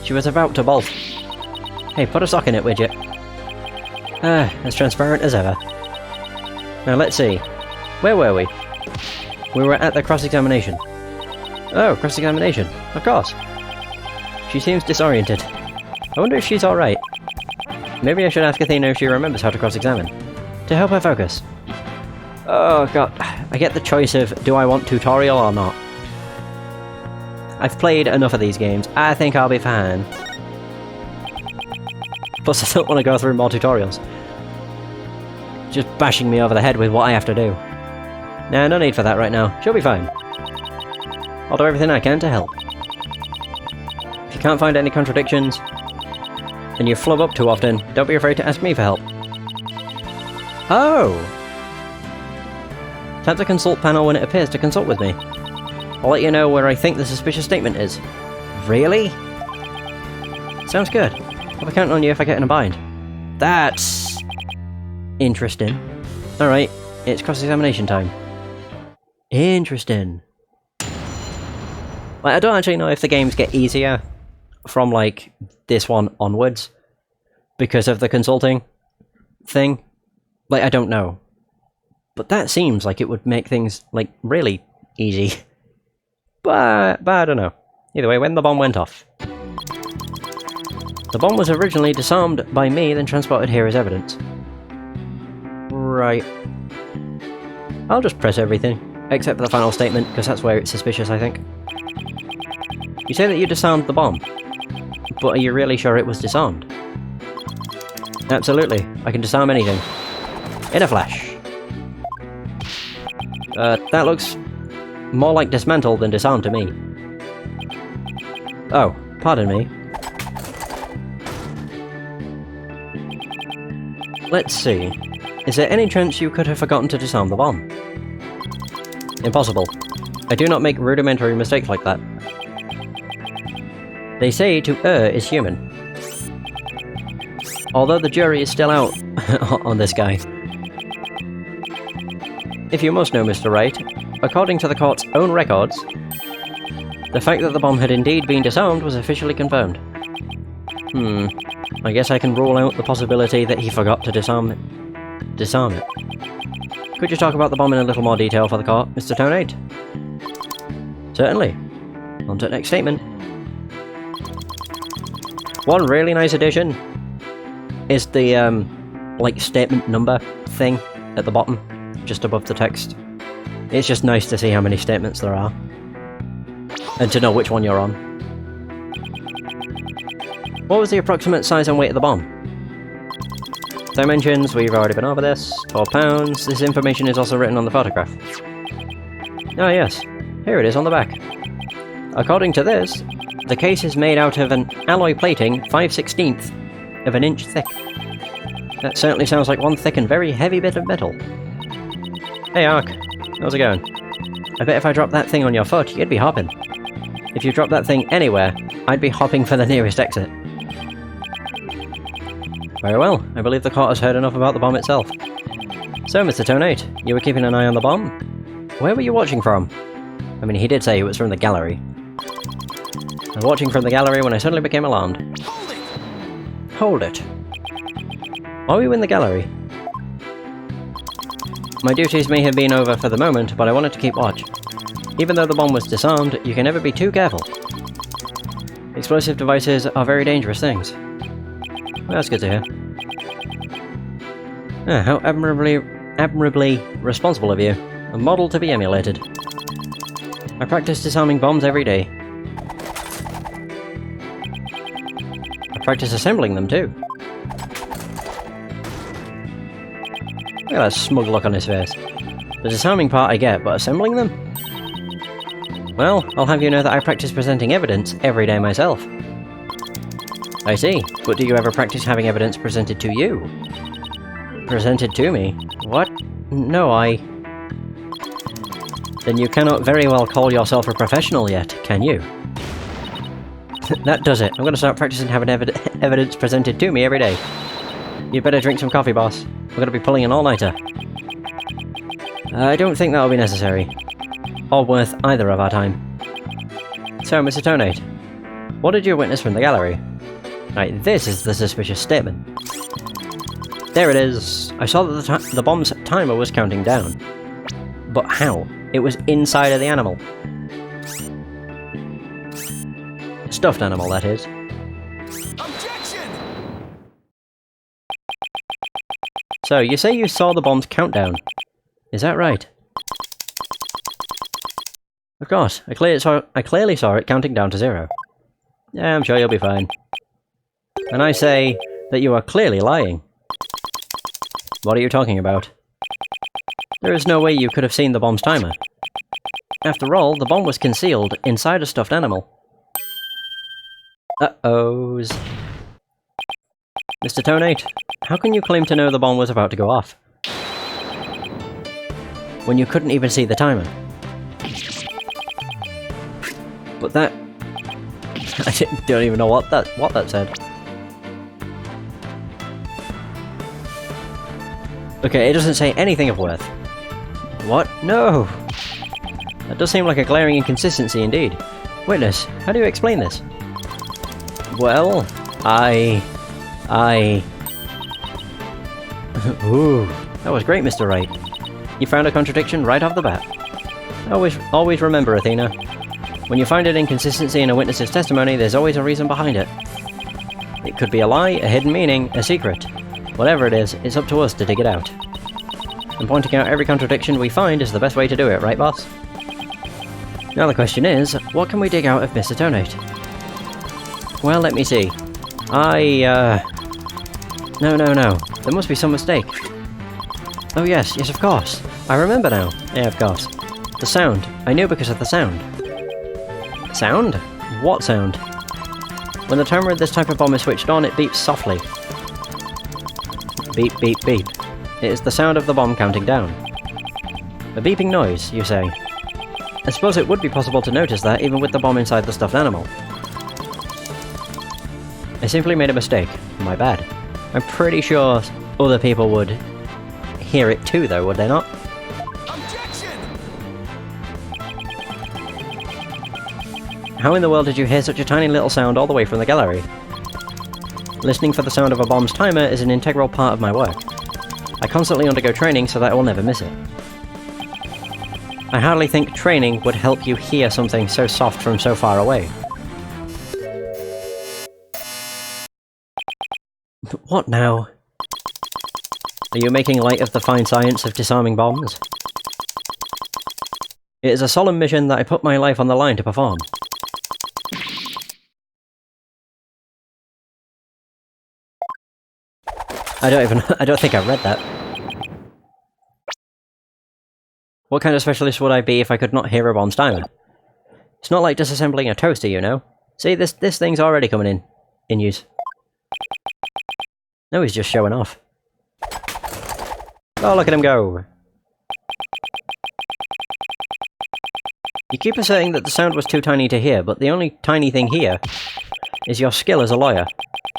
She was about to bolt. Hey, put a sock in it, widget. As transparent as ever. Now let's see. Where were we? We were at the cross-examination. Oh, cross-examination. Of course. She seems disoriented. I wonder if she's alright. Maybe I should ask Athena if she remembers how to cross-examine. To help her focus. Oh god, I get the choice of do I want tutorial or not. I've played enough of these games. I think I'll be fine. Plus I don't want to go through more tutorials. Just bashing me over the head with what I have to do. Nah, no need for that right now. She'll be fine. I'll do everything I can to help. If you can't find any contradictions, and you flub up too often, don't be afraid to ask me for help. Oh! Tap the consult panel when it appears to consult with me. I'll let you know where I think the suspicious statement is. Really? Sounds good. I'll be counting on you if I get in a bind. That's... interesting. Alright, it's cross-examination time. Interesting. Like, I don't actually know if the games get easier from, like, this one onwards because of the consulting thing. Like, I don't know. But that seems like it would make things, like, really easy. But I don't know. Either way, when the bomb went off. The bomb was originally disarmed by me, then transported here as evidence. Right. I'll just press everything, except for the final statement, because that's where it's suspicious, I think. You say that you disarmed the bomb, but are you really sure it was disarmed? Absolutely. I can disarm anything. In a flash. That looks more like dismantle than disarm to me. Oh, pardon me. Let's see. Is there any chance you could have forgotten to disarm the bomb? Impossible. I do not make rudimentary mistakes like that. They say to err is human. Although the jury is still out on this guy. If you must know, Mr. Wright, according to the court's own records, the fact that the bomb had indeed been disarmed was officially confirmed. I guess I can rule out the possibility that he forgot to disarm it. Could you talk about the bomb in a little more detail for the court, Mr. Tonate? Certainly. On to the next statement. One really nice addition is the, like, statement number thing at the bottom, just above the text. It's just nice to see how many statements there are. And to know which one you're on. What was the approximate size and weight of the bomb? Dimensions, we've already been over this. 12 pounds. This information is also written on the photograph. Ah yes, here it is on the back. According to this, the case is made out of an alloy plating 5/16 of an inch thick. That certainly sounds like one thick and very heavy bit of metal. Hey Ark, how's it going? I bet if I dropped that thing on your foot, you'd be hopping. If you dropped that thing anywhere, I'd be hopping for the nearest exit. Very well, I believe the court has heard enough about the bomb itself. So, Mr. Tonate, you were keeping an eye on the bomb? Where were you watching from? I mean, he did say it was from the gallery. I was watching from the gallery when I suddenly became alarmed. Hold it. Are we in the gallery? My duties may have been over for the moment, but I wanted to keep watch. Even though the bomb was disarmed, you can never be too careful. Explosive devices are very dangerous things. Well, that's good to hear. Ah, how admirably responsible of you. A model to be emulated. I practice disarming bombs every day. I practice assembling them too. Look at that smug look on his face. The disarming part I get, but assembling them? Well, I'll have you know that I practice presenting evidence every day myself. I see, but do you ever practice having evidence presented to you? Presented to me? What? No, Then you cannot very well call yourself a professional yet, can you? That does it. I'm gonna start practicing having evidence presented to me every day. You'd better drink some coffee, boss. We're gonna be pulling an all-nighter. I don't think that'll be necessary. Or worth either of our time. So, Mr. Tonate, what did you witness from the gallery? Right, this is the suspicious statement. There it is. I saw that the bomb's timer was counting down. But how? It was inside of the animal. stuffed animal, that is. Objection! So, you say you saw the bomb's countdown. Is that right? Of course, I clearly saw it counting down to 0. Yeah, I'm sure you'll be fine. And I say that you are clearly lying. What are you talking about? There is no way you could have seen the bomb's timer. After all, the bomb was concealed inside a stuffed animal. Uh-ohs. Mr. Tonate, how can you claim to know the bomb was about to go off? When you couldn't even see the timer. But that... I don't even know what that said. Okay, it doesn't say anything of worth. What? No! That does seem like a glaring inconsistency indeed. Witness, how do you explain this? Well, Ooh, that was great, Mr. Wright. You found a contradiction right off the bat. Always remember, Athena. When you find an inconsistency in a witness's testimony, there's always a reason behind it. It could be a lie, a hidden meaning, a secret. Whatever it is, it's up to us to dig it out. And pointing out every contradiction we find is the best way to do it, right, boss? Now the question is, what can we dig out of Mr. Tonate? Well, let me see. No. There must be some mistake. Oh yes, of course. I remember now. Yeah, of course. The sound. I knew because of the sound. Sound? What sound? When the timer of this type of bomb is switched on, it beeps softly. Beep, beep, beep. It is the sound of the bomb counting down. A beeping noise, you say? I suppose it would be possible to notice that even with the bomb inside the stuffed animal. I simply made a mistake. My bad. I'm pretty sure other people would hear it too, though, would they not? Objection! How in the world did you hear such a tiny little sound all the way from the gallery? Listening for the sound of a bomb's timer is an integral part of my work. I constantly undergo training so that I will never miss it. I hardly think training would help you hear something so soft from so far away. But what now? Are you making light of the fine science of disarming bombs? It is a solemn mission that I put my life on the line to perform. I don't think I read that. What kind of specialist would I be if I could not hear a bomb's timer? It's not like disassembling a toaster, you know. See, this thing's already coming in use. No, he's just showing off. Oh, look at him go! You keep asserting that the sound was too tiny to hear, but the only tiny thing here is your skill as a lawyer.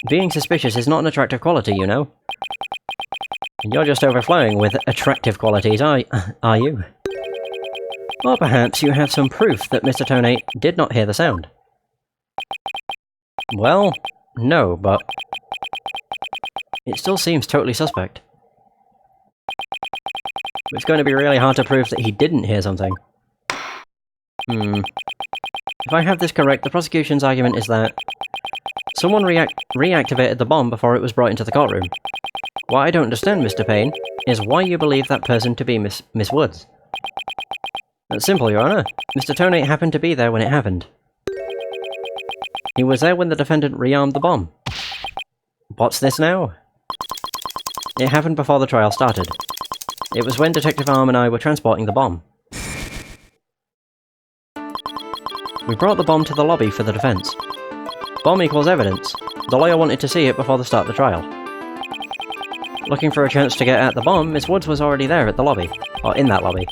Being suspicious is not an attractive quality, you know. And you're just overflowing with attractive qualities, are you? Or perhaps you have some proof that Mr. Tonate did not hear the sound. Well, no, but it still seems totally suspect. It's going to be really hard to prove that he didn't hear something. If I have this correct, the prosecution's argument is that someone reactivated the bomb before it was brought into the courtroom. What I don't understand, Mr. Payne, is why you believe that person to be Miss Woods. That's simple, Your Honor. Mr. Tonate happened to be there when it happened. He was there when the defendant rearmed the bomb. What's this now? It happened before the trial started. It was when Detective Arm and I were transporting the bomb. We brought the bomb to the lobby for the defense. Bomb equals evidence. The lawyer wanted to see it before the start of the trial. Looking for a chance to get at the bomb, Miss Woods was already there at the lobby. Or in that lobby.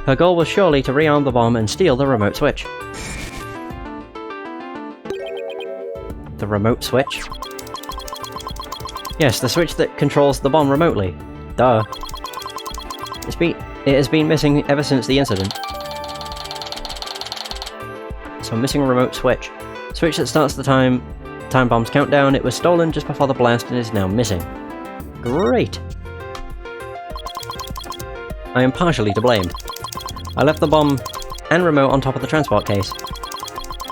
Her goal was surely to rearm the bomb and steal the remote switch. The remote switch? Yes, the switch that controls the bomb remotely. Duh. It has been missing ever since the incident. So missing a remote switch. Switch that starts the time bomb's countdown. It was stolen just before the blast and is now missing. Great! I am partially to blame. I left the bomb and remote on top of the transport case.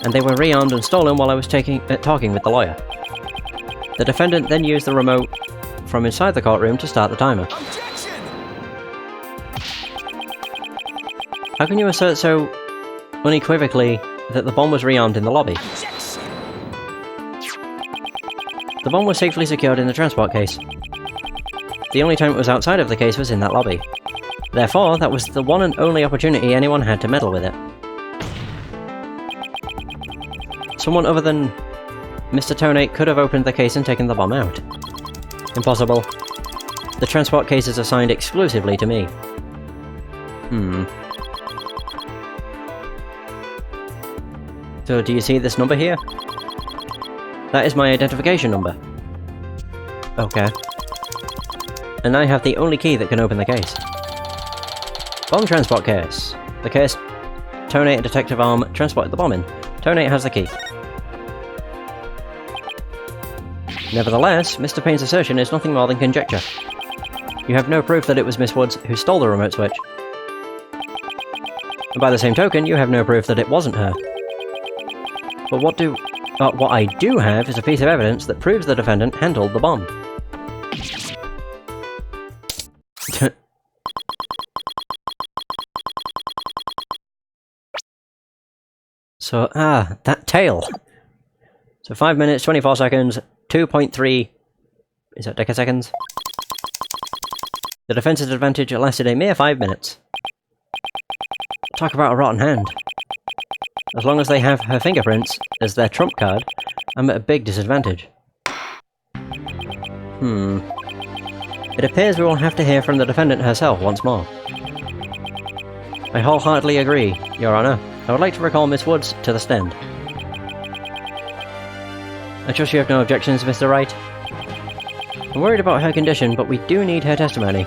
and they were rearmed and stolen while I was talking with the lawyer. The defendant then used the remote from inside the courtroom to start the timer. How can you assert so unequivocally that the bomb was rearmed in the lobby? The bomb was safely secured in the transport case. The only time it was outside of the case was in that lobby. Therefore, that was the one and only opportunity anyone had to meddle with it. Someone other than Mr. Tonate could have opened the case and taken the bomb out. Impossible. The transport case is assigned exclusively to me. So do you see this number here? That is my identification number. Okay. And I have the only key that can open the case. Bomb transport case. The case Tonate and Detective Arm transported the bomb in. Tonate has the key. Nevertheless, Mr. Payne's assertion is nothing more than conjecture. You have no proof that it was Miss Woods who stole the remote switch. And by the same token, you have no proof that it wasn't her. But what I do have is a piece of evidence that proves the defendant handled the bomb. So, that tail. So 5 minutes, 24 seconds, 2.3... is that decaseconds? The defense's advantage lasted a mere 5 minutes. Talk about a rotten hand. As long as they have her fingerprints as their trump card, I'm at a big disadvantage. It appears we will have to hear from the defendant herself once more. I wholeheartedly agree, Your Honor. I would like to recall Miss Woods to the stand. I trust you have no objections, Mr. Wright. I'm worried about her condition, but we do need her testimony.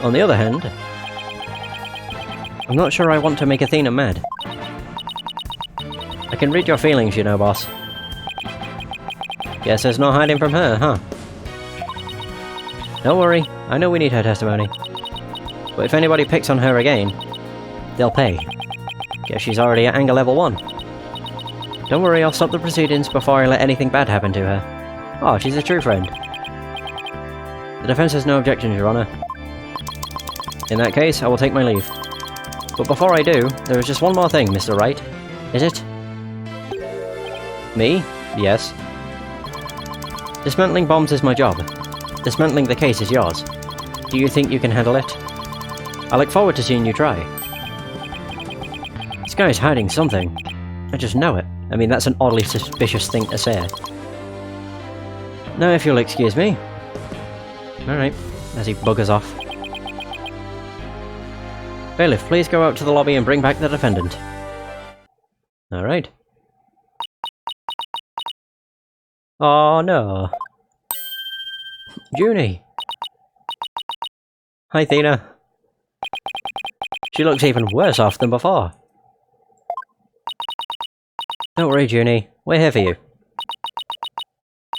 On the other hand, I'm not sure I want to make Athena mad. I can read your feelings, you know, boss. Guess there's no hiding from her, huh? Don't worry, I know we need her testimony. But if anybody picks on her again, they'll pay. Guess she's already at anger level 1. Don't worry, I'll stop the proceedings before I let anything bad happen to her. Oh, she's a true friend. The defense has no objections, Your Honor. In that case, I will take my leave. But before I do, there is just one more thing, Mr. Wright. Is it? Me? Yes. Dismantling bombs is my job. Dismantling the case is yours. Do you think you can handle it? I look forward to seeing you try. This guy's hiding something. I just know it. I mean, that's an oddly suspicious thing to say. Now, if you'll excuse me. Alright, as he buggers off. Bailiff, please go out to the lobby and bring back the defendant. Alright. Oh no. Junie. Hi, Athena. She looks even worse off than before. Don't worry, Junie. We're here for you.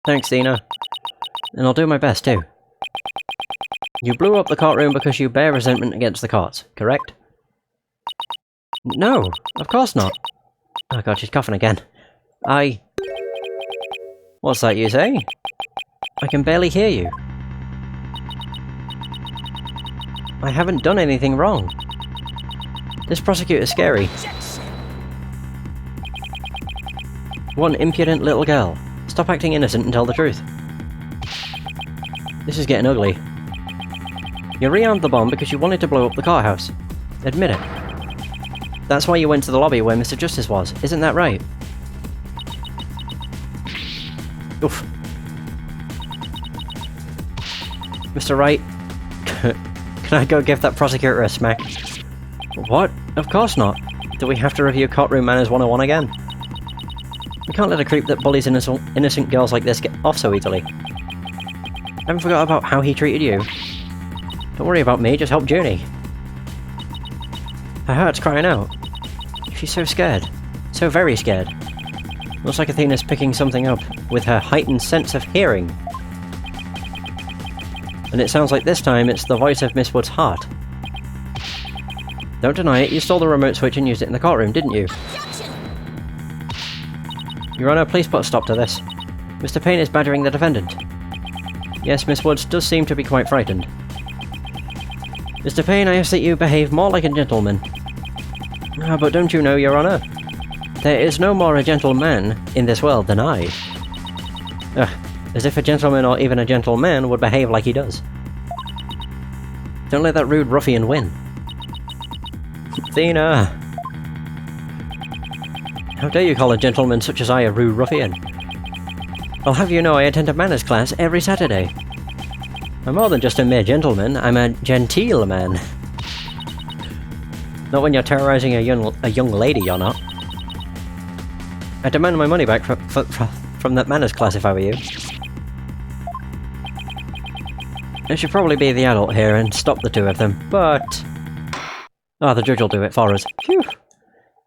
Thanks, Athena. And I'll do my best, too. You blew up the courtroom because you bear resentment against the courts, correct? No, of course not. Oh god, she's coughing again. What's that you say? I can barely hear you. I haven't done anything wrong. This prosecutor's scary. One impudent little girl. Stop acting innocent and tell the truth. This is getting ugly. You rearmed the bomb because you wanted to blow up the courthouse. Admit it. That's why you went to the lobby where Mr. Justice was, isn't that right? Oof. Mr. Wright, can I go give that prosecutor a smack? What? Of course not. Do we have to review Courtroom Manners 101 again? We can't let a creep that bullies innocent girls like this get off so easily. Haven't forgot about how he treated you. Don't worry about me, just help Junie. Her heart's crying out. She's so scared. So very scared. Looks like Athena's picking something up with her heightened sense of hearing. And it sounds like this time it's the voice of Miss Wood's heart. Don't deny it, you stole the remote switch and used it in the courtroom, didn't you? Your Honour, please put a stop to this. Mr. Payne is badgering the defendant. Yes, Miss Woods does seem to be quite frightened. Mr. Payne, I ask that you behave more like a gentleman. Ah, but don't you know, Your Honour? There is no more a gentleman in this world than I. Ugh, as if a gentleman or even a gentleman would behave like he does. Don't let that rude ruffian win. Athena! How dare you call a gentleman such as I a rude ruffian? I'll have you know I attend a manners class every Saturday. I'm more than just a mere gentleman, I'm a genteel man. Not when you're terrorizing a young lady, you're not. I demand my money back from that manners class if I were you. I should probably be the adult here and stop the two of them, but... Oh, the judge will do it for us. Phew!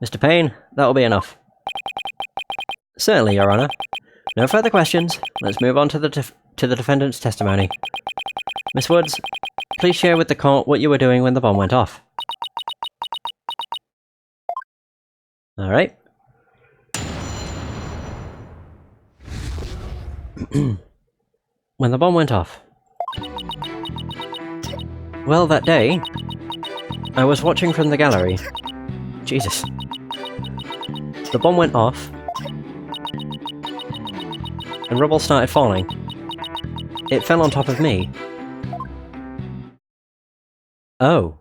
Mr. Payne, that'll be enough. Certainly, Your Honour. No further questions. Let's move on to the defendant's testimony. Miss Woods, please share with the court what you were doing when the bomb went off. Alright. When the bomb went off. Well, that day, I was watching from the gallery. Jesus. The bomb went off, and rubble started falling. It fell on top of me. Oh.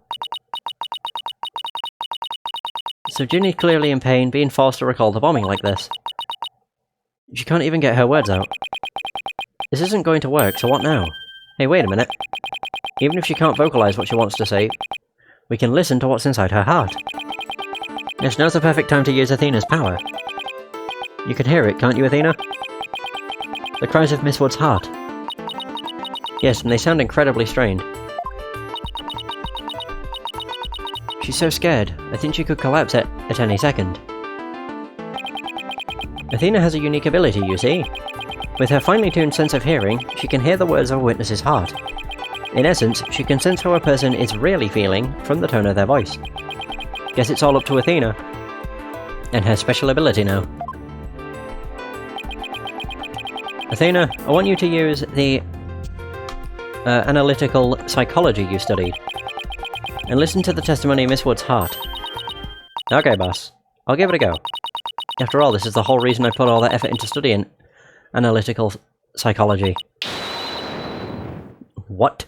So Ginny's clearly in pain, being forced to recall the bombing like this. She can't even get her words out. This isn't going to work, so what now? Hey, wait a minute. Even if she can't vocalize what she wants to say, we can listen to what's inside her heart. Yes, now's the perfect time to use Athena's power. You can hear it, can't you, Athena? The cries of Miss Wood's heart. Yes, and they sound incredibly strained. She's so scared, I think she could collapse at any second. Athena has a unique ability, you see. With her finely tuned sense of hearing, she can hear the words of a witness's heart. In essence, she can sense how a person is really feeling from the tone of their voice. Guess it's all up to Athena. And her special ability now. Athena, I want you to use the analytical psychology you studied. And listen to the testimony of Miss Wood's heart. Okay, boss. I'll give it a go. After all, this is the whole reason I put all that effort into studying analytical psychology. What?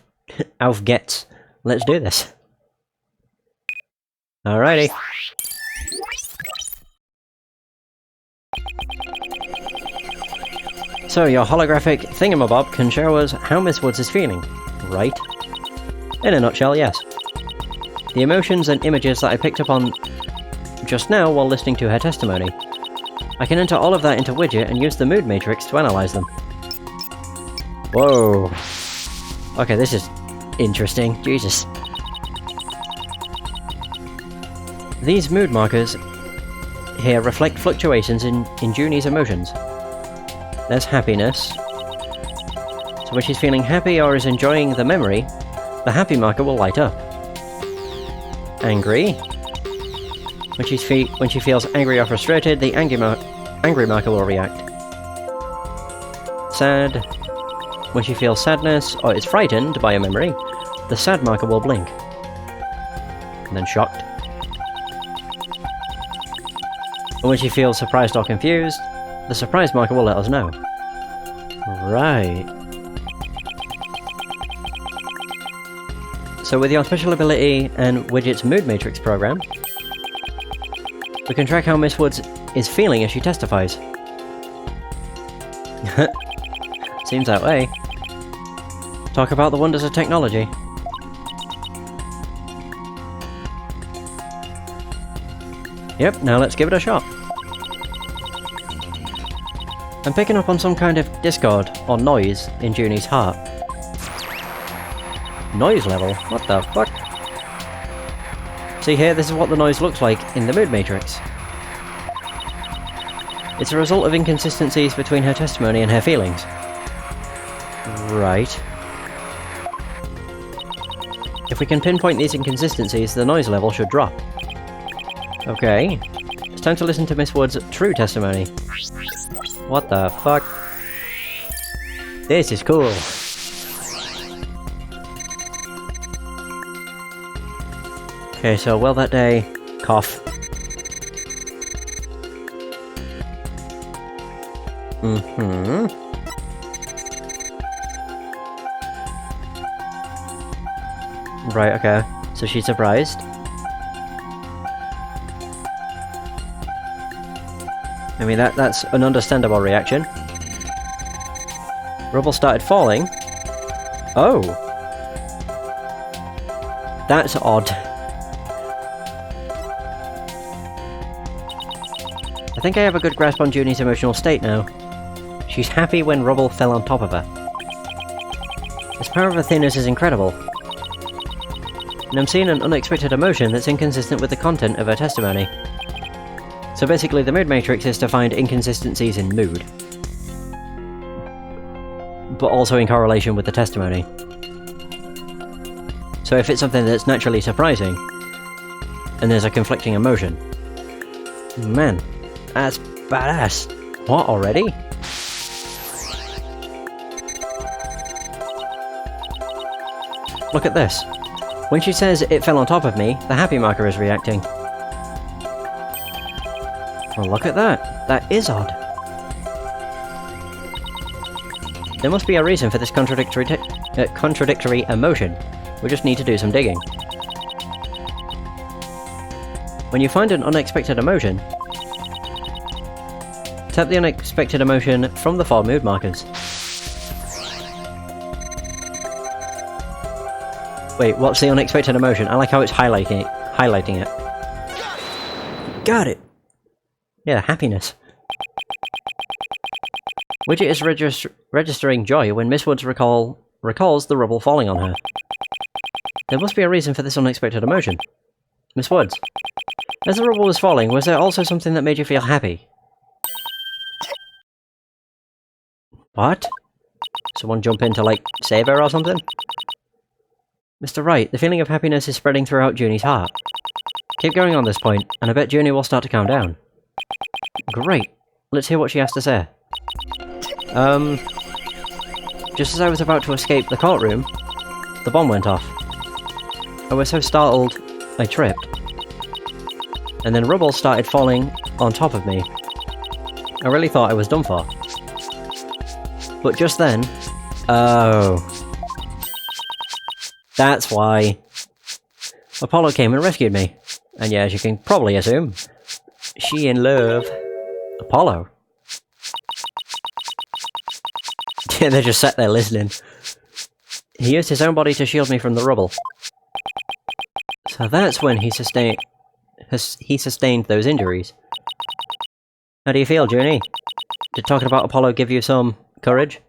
Auf geht's. Let's do this. Alrighty. So your holographic thingamabob can show us how Miss Woods is feeling, right? In a nutshell, yes. The emotions and images that I picked up on just now while listening to her testimony. I can enter all of that into Widget and use the mood matrix to analyze them. Whoa. Okay, this is interesting. Jesus. These mood markers here reflect fluctuations in Junie's emotions. There's happiness. So when she's feeling happy or is enjoying the memory, the happy marker will light up. Angry. When she feels angry or frustrated, the angry marker will react. Sad. When she feels sadness or is frightened by a memory, the sad marker will blink. And then shocked. And when she feels surprised or confused, the surprise marker will let us know. Right. So with your special ability and Widget's mood matrix program, we can track how Miss Woods is feeling as she testifies. Seems that way. Talk about the wonders of technology. Yep, now let's give it a shot. I'm picking up on some kind of discord or noise in Junie's heart. Noise level? What the fuck? See here, this is what the noise looks like in the mood matrix. It's a result of inconsistencies between her testimony and her feelings. Right. If we can pinpoint these inconsistencies, the noise level should drop. Okay. It's time to listen to Miss Wood's true testimony. What the fuck? This is cool. Okay, so well that day, cough. Right, okay. So she's surprised. I mean, that's an understandable reaction. Rubble started falling. Oh! That's odd. I think I have a good grasp on Junie's emotional state now. She's happy when rubble fell on top of her. This power of Athena's is incredible. And I'm seeing an unexpected emotion that's inconsistent with the content of her testimony. So basically the mood matrix is to find inconsistencies in mood. But also in correlation with the testimony. So if it's something that's naturally surprising, and there's a conflicting emotion, man, that's badass. What, already? Look at this. When she says it fell on top of me, the happy marker is reacting. Well, look at that. That is odd. There must be a reason for this contradictory emotion. We just need to do some digging. When you find an unexpected emotion, tap the unexpected emotion from the 4 mood markers. Wait, what's the unexpected emotion? I like how it's highlighting it. Got it! Yeah, happiness. Widget is registering joy when Miss Woods recalls the rubble falling on her. There must be a reason for this unexpected emotion. Miss Woods, as the rubble was falling, was there also something that made you feel happy? What? Someone jump in to, like, save her or something? Mr. Wright, the feeling of happiness is spreading throughout Junie's heart. Keep going on this point, and I bet Junie will start to calm down. Great. Let's hear what she has to say. Just as I was about to escape the courtroom, the bomb went off. I was so startled, I tripped. And then rubble started falling on top of me. I really thought I was done for. But just then... Oh... That's why. Apollo came and rescued me. And yeah, as you can probably assume, she in love. Apollo. Yeah, they just sat there listening. He used his own body to shield me from the rubble. So that's when he sustained those injuries. How do you feel, Junie? Did talking about Apollo give you some courage?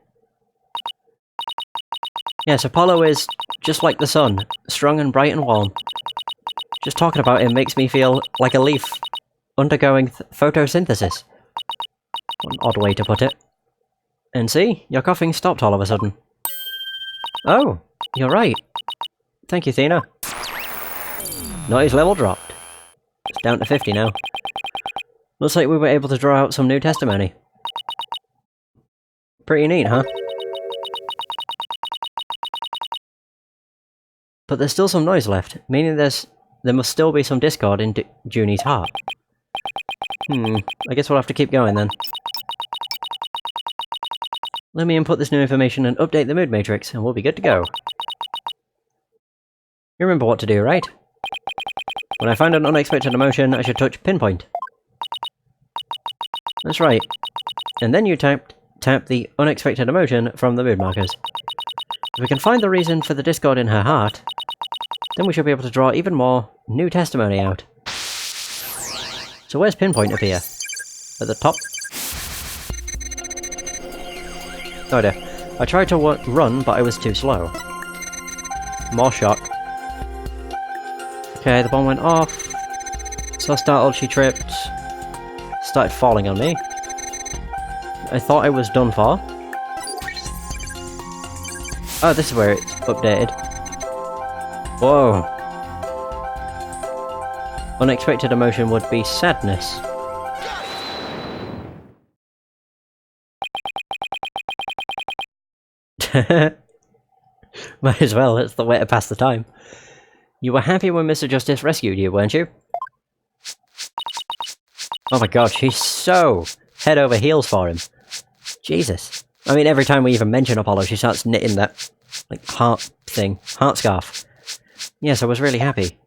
Yes, Apollo is just like the sun, strong and bright and warm. Just talking about him makes me feel like a leaf undergoing photosynthesis. What an odd way to put it. And see, your coughing stopped all of a sudden. Oh, you're right. Thank you, Athena. Noise level dropped. It's down to 50 now. Looks like we were able to draw out some new testimony. Pretty neat, huh? But there's still some noise left, meaning there must still be some discord in Junie's heart. I guess we'll have to keep going then. Let me input this new information and update the mood matrix, and we'll be good to go. You remember what to do, right? When I find an unexpected emotion, I should touch pinpoint. That's right. And then you tap the unexpected emotion from the mood markers. If we can find the reason for the discord in her heart, then we should be able to draw even more new testimony out. So where's pinpoint appear? At the top? Oh dear. I tried to run, but I was too slow. More shock. Okay, the bomb went off. So startled, she tripped. Started falling on me. I thought I was done for. Oh, this is where it's updated. Whoa. Unexpected emotion would be sadness. Might as well, it's the way to pass the time. You were happy when Mr. Justice rescued you, weren't you? Oh my god, she's so head over heels for him. Jesus. I mean, every time we even mention Apollo, she starts knitting that, like, heart thing. Heart scarf. Yes, I was really happy.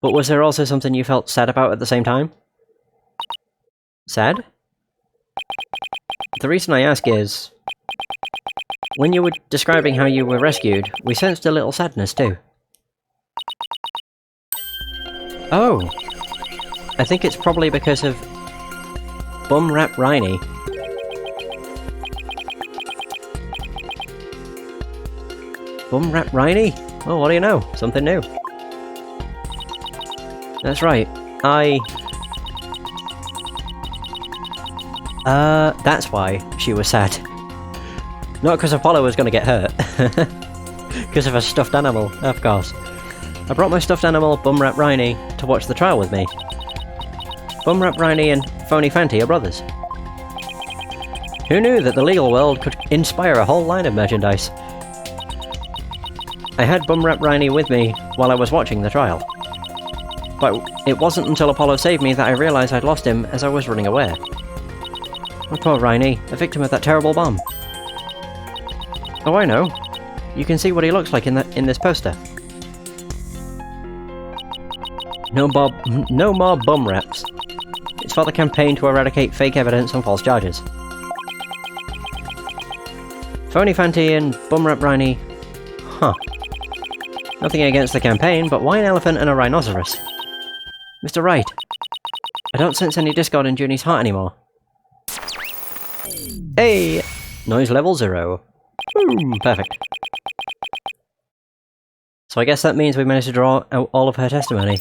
But was there also something you felt sad about at the same time? Sad? The reason I ask is... when you were describing how you were rescued, we sensed a little sadness too. Oh! I think it's probably because of... Bum Rap Riney. Bum Rap Riney? Oh, what do you know? Something new. That's right. That's why she was sad. Not because Apollo was going to get hurt. Because of a stuffed animal, of course. I brought my stuffed animal, Bum Rap Riney, to watch the trial with me. Bum Rap Riney and Phony Fanty are brothers. Who knew that the legal world could inspire a whole line of merchandise? I had Bum Rap Riney with me while I was watching the trial. But it wasn't until Apollo saved me that I realised I'd lost him as I was running away. My poor Riney, a victim of that terrible bomb. Oh, I know. You can see what he looks like in this poster. No more bum reps. It's for the campaign to eradicate fake evidence and false charges. Phony Fanty and Bum Rap Riney. Huh. Nothing against the campaign, but why an elephant and a rhinoceros? Mr. Wright, I don't sense any discord in Junie's heart anymore. Hey! Noise level 0. Perfect. So I guess that means we managed to draw out all of her testimony.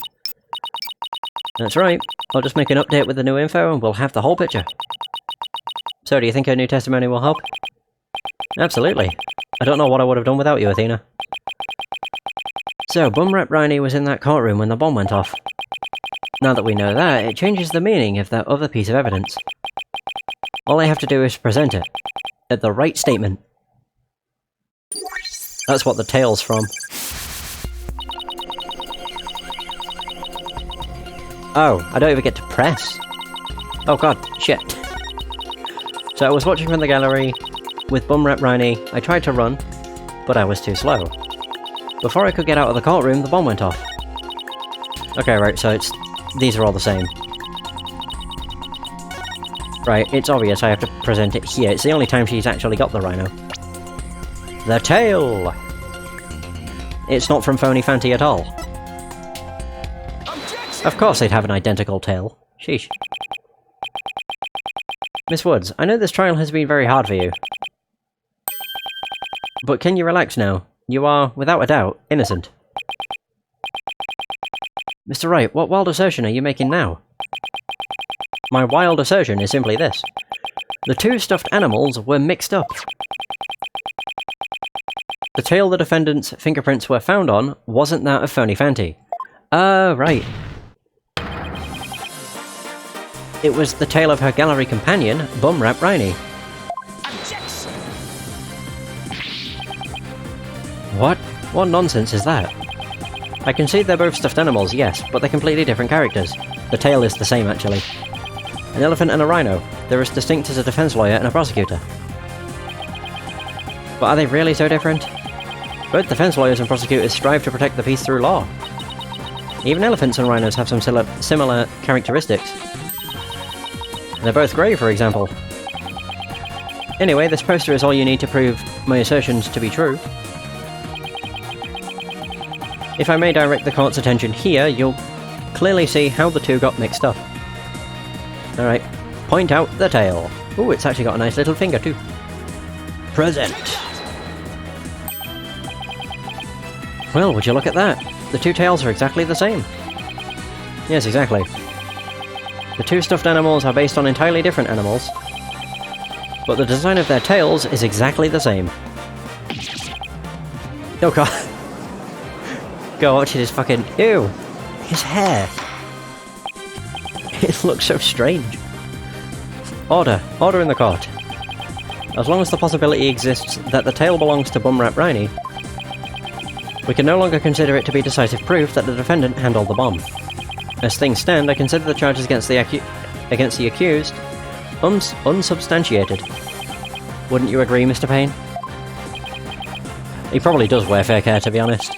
That's right. I'll just make an update with the new info and we'll have the whole picture. So, do you think her new testimony will help? Absolutely. I don't know what I would have done without you, Athena. So, Bum Rap Riney was in that courtroom when the bomb went off. Now that we know that, it changes the meaning of that other piece of evidence. All I have to do is present it. At the right statement. That's what the tail's from. Oh, I don't even get to press. Oh god, shit. So I was watching from the gallery with Bum Rap Riney. I tried to run, but I was too slow. Before I could get out of the courtroom, the bomb went off. Okay, right, so these are all the same. Right, it's obvious I have to present it here. It's the only time she's actually got the rhino. The tail! It's not from Phony Fanty at all. Of course they'd have an identical tail. Sheesh. Miss Woods, I know this trial has been very hard for you. But can you relax now? You are, without a doubt, innocent. Mr. Wright, what wild assertion are you making now? My wild assertion is simply this. The two stuffed animals were mixed up. The tail the defendant's fingerprints were found on wasn't that of Phony Fanty. Right. It was the tail of her gallery companion, Bum Rap Riney. What? What nonsense is that? I can see they're both stuffed animals, yes, but they're completely different characters. The tail is the same, actually. An elephant and a rhino. They're as distinct as a defense lawyer and a prosecutor. But are they really so different? Both defense lawyers and prosecutors strive to protect the peace through law. Even elephants and rhinos have some similar characteristics. They're both grey, for example. Anyway, this poster is all you need to prove my assertions to be true. If I may direct the court's attention here, you'll clearly see how the two got mixed up. Alright, point out the tail. Ooh, it's actually got a nice little finger too. Present! Well, would you look at that? The two tails are exactly the same. Yes, exactly. The two stuffed animals are based on entirely different animals, but the design of their tails is exactly the same. Oh god. Go watch his fucking... Ew! His hair! It looks so strange. Order! Order in the court! As long as the possibility exists that the tail belongs to Bumrap Riney, we can no longer consider it to be decisive proof that the defendant handled the bomb. As things stand, I consider the charges against the accused unsubstantiated. Wouldn't you agree, Mr. Payne? He probably does wear fake hair, to be honest.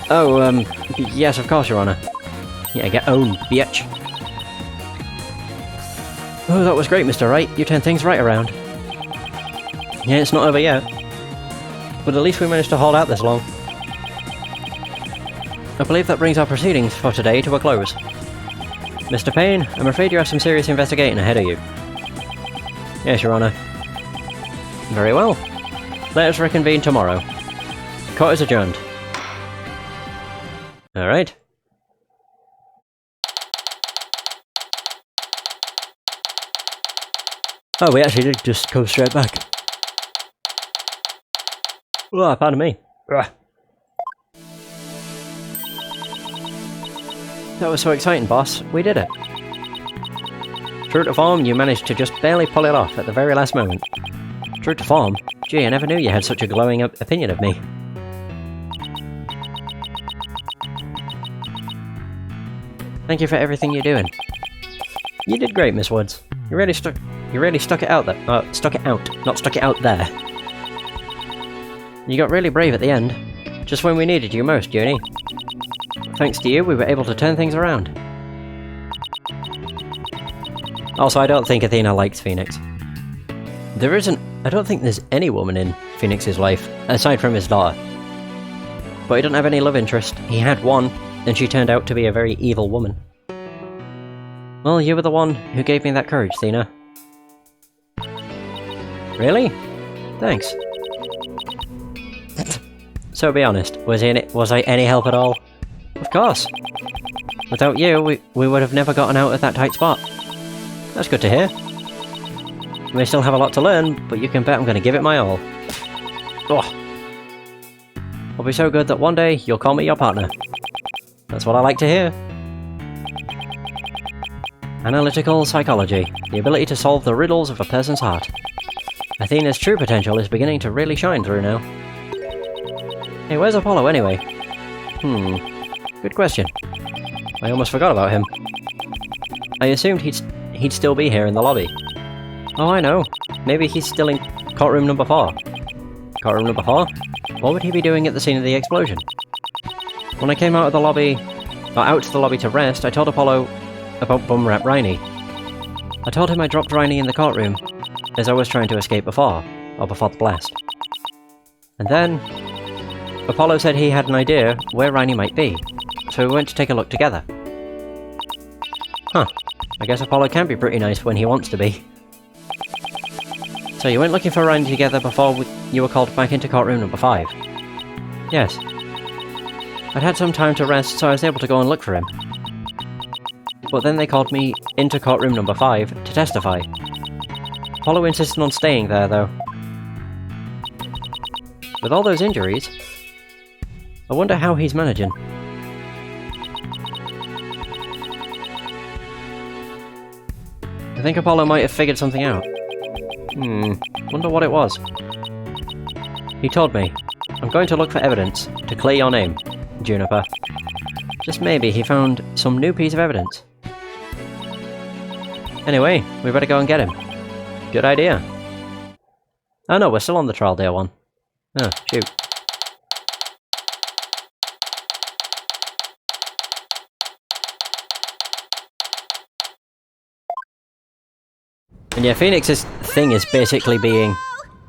Oh, yes, of course, Your Honor. Yeah, get owned, bitch. Oh, that was great, Mr. Wright. You turned things right around. Yeah, it's not over yet. But at least we managed to hold out this long. I believe that brings our proceedings for today to a close. Mr. Payne, I'm afraid you have some serious investigating ahead of you. Yes, Your Honor. Very well. Let us reconvene tomorrow. Court is adjourned. Alright. Oh, we actually did just go straight back. Oh, pardon me. Ugh. That was so exciting, boss. We did it. True to form, you managed to just barely pull it off at the very last moment. True to form? Gee, I never knew you had such a glowing opinion of me. Thank you for everything you're doing. You did great, Miss Woods. You really stuck it out there. Stuck it out, not stuck it out there. You got really brave at the end. Just when we needed you most, Junie. Thanks to you, we were able to turn things around. Also, I don't think Athena likes Phoenix. I don't think there's any woman in Phoenix's life, aside from his daughter. But he doesn't have any love interest. He had one, and she turned out to be a very evil woman. Well, you were the one who gave me that courage, Athena. Really? Thanks. So be honest, was I any help at all? Of course. Without you, we would have never gotten out of that tight spot. That's good to hear. We may still have a lot to learn, but you can bet I'm going to give it my all. Oh. It'll be so good that one day you'll call me your partner. That's what I like to hear. Analytical psychology. The ability to solve the riddles of a person's heart. Athena's true potential is beginning to really shine through now. Hey, where's Apollo anyway? Good question. I almost forgot about him. I assumed he'd still be here in the lobby. Oh, I know. Maybe he's still in courtroom number 4. Courtroom number 4? What would he be doing at the scene of the explosion? When I came out to the lobby to rest, I told Apollo about Bumrap Riney. I told him I dropped Riney in the courtroom, as I was trying to escape before the blast. And then, Apollo said he had an idea where Riney might be, so we went to take a look together. Huh, I guess Apollo can be pretty nice when he wants to be. So you went looking for Riney together before you were called back into courtroom number 5? Yes. I'd had some time to rest, so I was able to go and look for him. But then they called me into courtroom number 5 to testify. Apollo insisted on staying there, though. With all those injuries, I wonder how he's managing. I think Apollo might have figured something out. Wonder what it was. He told me, I'm going to look for evidence to clear your name, Juniper. Just maybe he found some new piece of evidence. Anyway, we better go and get him. Good idea. Oh no, we're still on the trial day 1. Oh, shoot. And yeah, Phoenix's thing is basically being...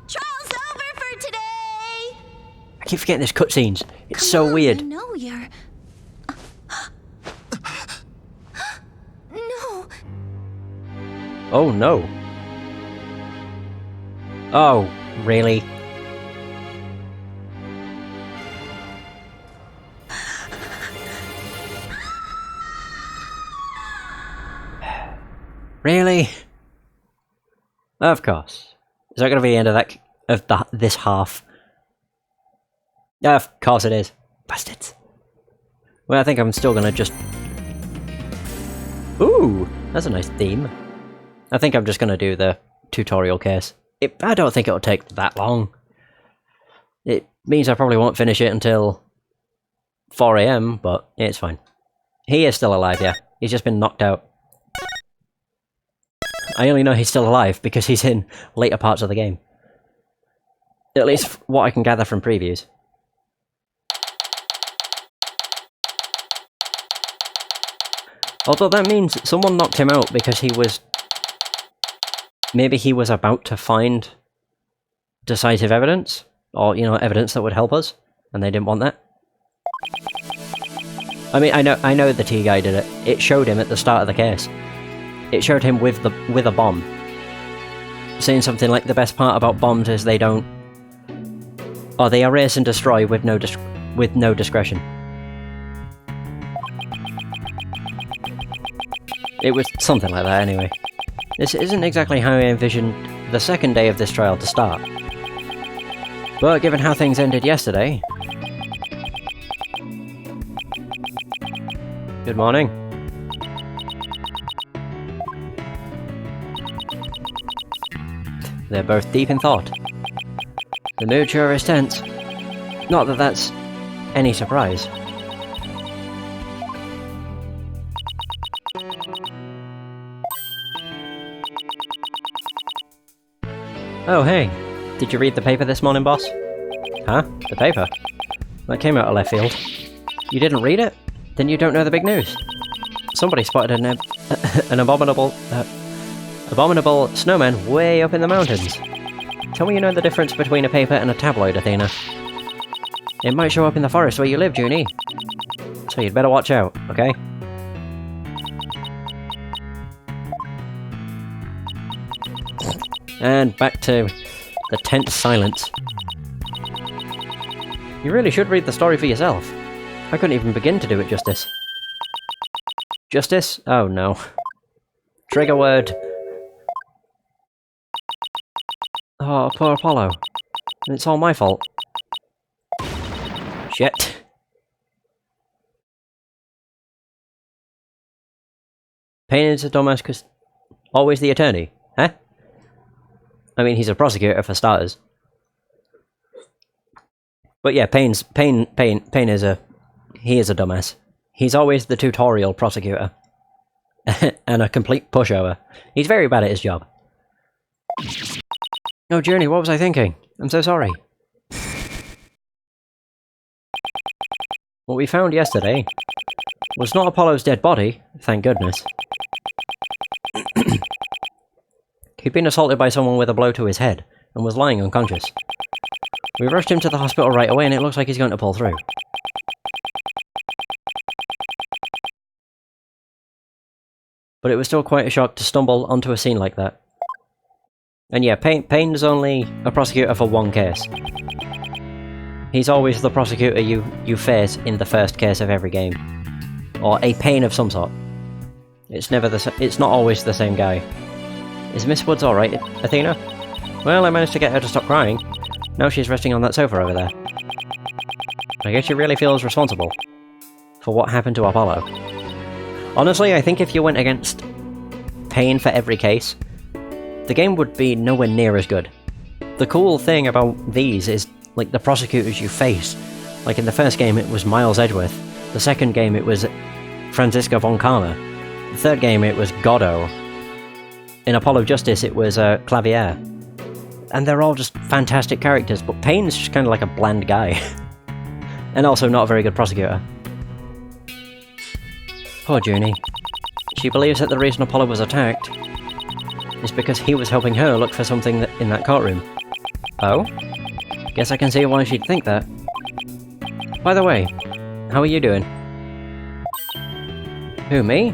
Trial's over for today! I keep forgetting there's cutscenes. It's so weird. I know you're... No. Oh no. Oh, really? Really? Of course. Is that going to be the end of this half? Of course it is. Bastards. Well, I think I'm still going to just... Ooh, that's a nice theme. I think I'm just going to do the tutorial case. I don't think it'll take that long. It means I probably won't finish it until 4 AM, but it's fine. He is still alive, yeah. He's just been knocked out. I only know he's still alive because he's in later parts of the game. At least what I can gather from previews. Although that means someone knocked him out because he was... Maybe he was about to find decisive evidence, or, you know, evidence that would help us, and they didn't want that. I mean, I know the T guy did it. It showed him at the start of the case. It showed him with a bomb, saying something like, the best part about bombs is they don't... or they erase and destroy with no discretion. It was something like that anyway. This isn't exactly how I envisioned the second day of this trial to start. But given how things ended yesterday... Good morning. They're both deep in thought. The mood sure is tense. Not that that's any surprise. Oh, hey. Did you read the paper this morning, boss? Huh? The paper? That came out of left field. You didn't read it? Then you don't know the big news. Somebody spotted an abominable snowman way up in the mountains. Tell me you know the difference between a paper and a tabloid, Athena. It might show up in the forest where you live, Junie. So you'd better watch out, okay? And back to the tense silence. You really should read the story for yourself. I couldn't even begin to do it justice. Justice? Oh no. Trigger word. Oh, poor Apollo. And it's all my fault. Shit. Payne is a dumbass because... always the attorney, huh? I mean, he's a prosecutor for starters. But yeah, Payne is a... he is a dumbass. He's always the tutorial prosecutor. And a complete pushover. He's very bad at his job. Oh, Journey, what was I thinking? I'm so sorry. What we found yesterday was not Apollo's dead body, thank goodness. He'd been assaulted by someone with a blow to his head, and was lying unconscious. We rushed him to the hospital right away, and it looks like he's going to pull through. But it was still quite a shock to stumble onto a scene like that. And yeah, Payne's only a prosecutor for one case. He's always the prosecutor you face in the first case of every game. Or a Payne of some sort. It's not always the same guy. Is Miss Woods alright, Athena? Well, I managed to get her to stop crying. Now she's resting on that sofa over there. I guess she really feels responsible for what happened to Apollo. Honestly, I think if you went against Payne for every case, the game would be nowhere near as good. The cool thing about these is, like, the prosecutors you face. Like, in the first game it was Miles Edgeworth. The second game it was Franziska von Karma. The third game it was Godot. In Apollo Justice it was Clavier. And they're all just fantastic characters, but Payne's just kind of like a bland guy. And also not a very good prosecutor. Poor Junie. She believes that the reason Apollo was attacked is because he was helping her look for something in that courtroom. Oh? Guess I can see why she'd think that. By the way, how are you doing? Who, me?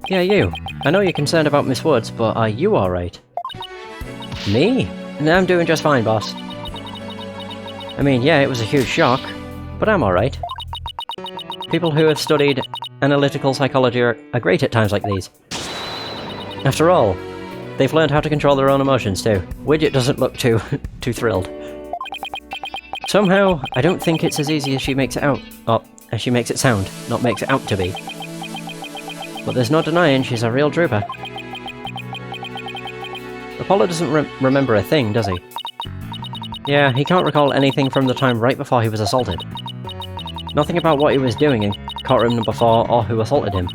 Yeah, you. I know you're concerned about Miss Woods, but are you alright? Me? No, I'm doing just fine, boss. I mean, yeah, it was a huge shock, but I'm alright. People who have studied analytical psychology are great at times like these. After all, they've learned how to control their own emotions too. Widget doesn't look too thrilled. Somehow, I don't think it's as easy as she makes it out. Or, as she makes it sound, not makes it out to be. But there's no denying she's a real trooper. Apollo doesn't remember a thing, does he? Yeah, he can't recall anything from the time right before he was assaulted. Nothing about what he was doing in courtroom number 4 or who assaulted him.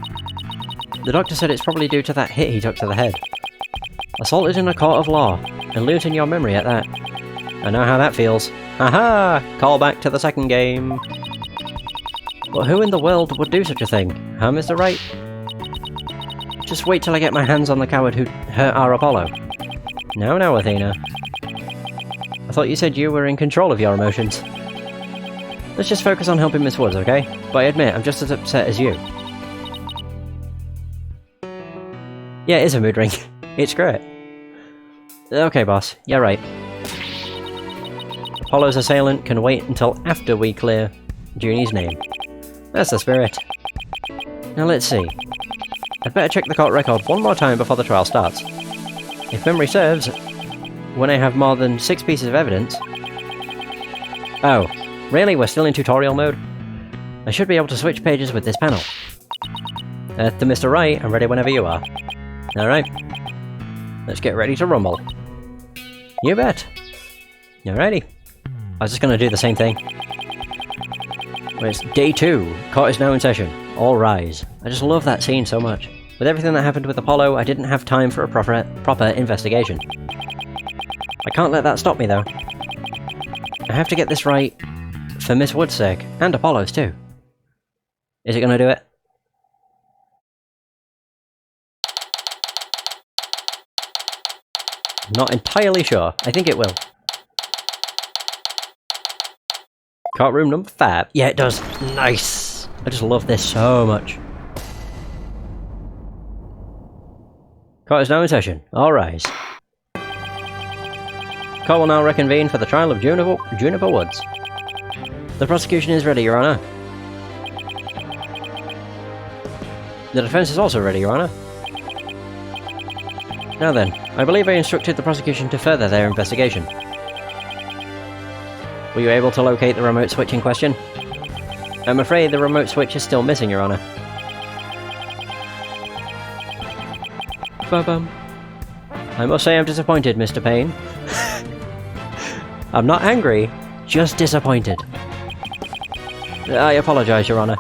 The doctor said it's probably due to that hit he took to the head. Assaulted in a court of law, and losing your memory at that. I know how that feels. Haha! Call back to the second game. But who in the world would do such a thing? Huh, Mr. Wright? Just wait till I get my hands on the coward who hurt our Apollo. No, Athena. I thought you said you were in control of your emotions. Let's just focus on helping Miss Woods, okay? But I admit, I'm just as upset as you. Yeah, it is a mood ring. It's great. Okay, boss. Yeah, right. Apollo's assailant can wait until after we clear Junie's name. That's the spirit. Now let's see. I'd better check the court record one more time before the trial starts. If memory serves, when I have more than 6 pieces of evidence... Oh, really? We're still in tutorial mode? I should be able to switch pages with this panel. To Mr. Wright, I'm ready whenever you are. Alright. Let's get ready to rumble. You bet. Alrighty. I was just gonna do the same thing. Well, it's day 2. Court is now in session. All rise. I just love that scene so much. With everything that happened with Apollo, I didn't have time for a proper investigation. I can't let that stop me, though. I have to get this right for Miss Wood's sake, and Apollo's too. Is it gonna do it? Not entirely sure. I think it will. Courtroom number 5. Yeah, it does. Nice! I just love this so much. Court is now in session. All rise. Court will now reconvene for the trial of Juniper Woods. The prosecution is ready, Your Honor. The defense is also ready, Your Honor. Now then, I believe I instructed the prosecution to further their investigation. Were you able to locate the remote switch in question? I'm afraid the remote switch is still missing, Your Honor. Ba-bum. I must say I'm disappointed, Mr. Payne. I'm not angry, just disappointed. I apologize, Your Honor.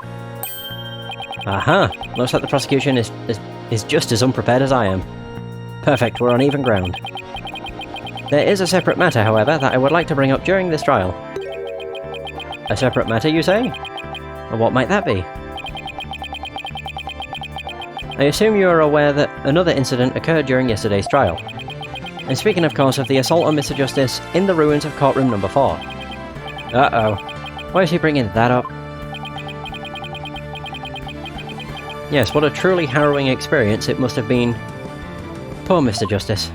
Aha! Looks like the prosecution is just as unprepared as I am. Perfect, we're on even ground. There is a separate matter, however, that I would like to bring up during this trial. A separate matter, you say? And what might that be? I assume you are aware that another incident occurred during yesterday's trial. And speaking, of course, of the assault on Mr. Justice in the ruins of courtroom number 4. Uh-oh. Why is he bringing that up? Yes, what a truly harrowing experience it must have been. Poor Mr. Justice.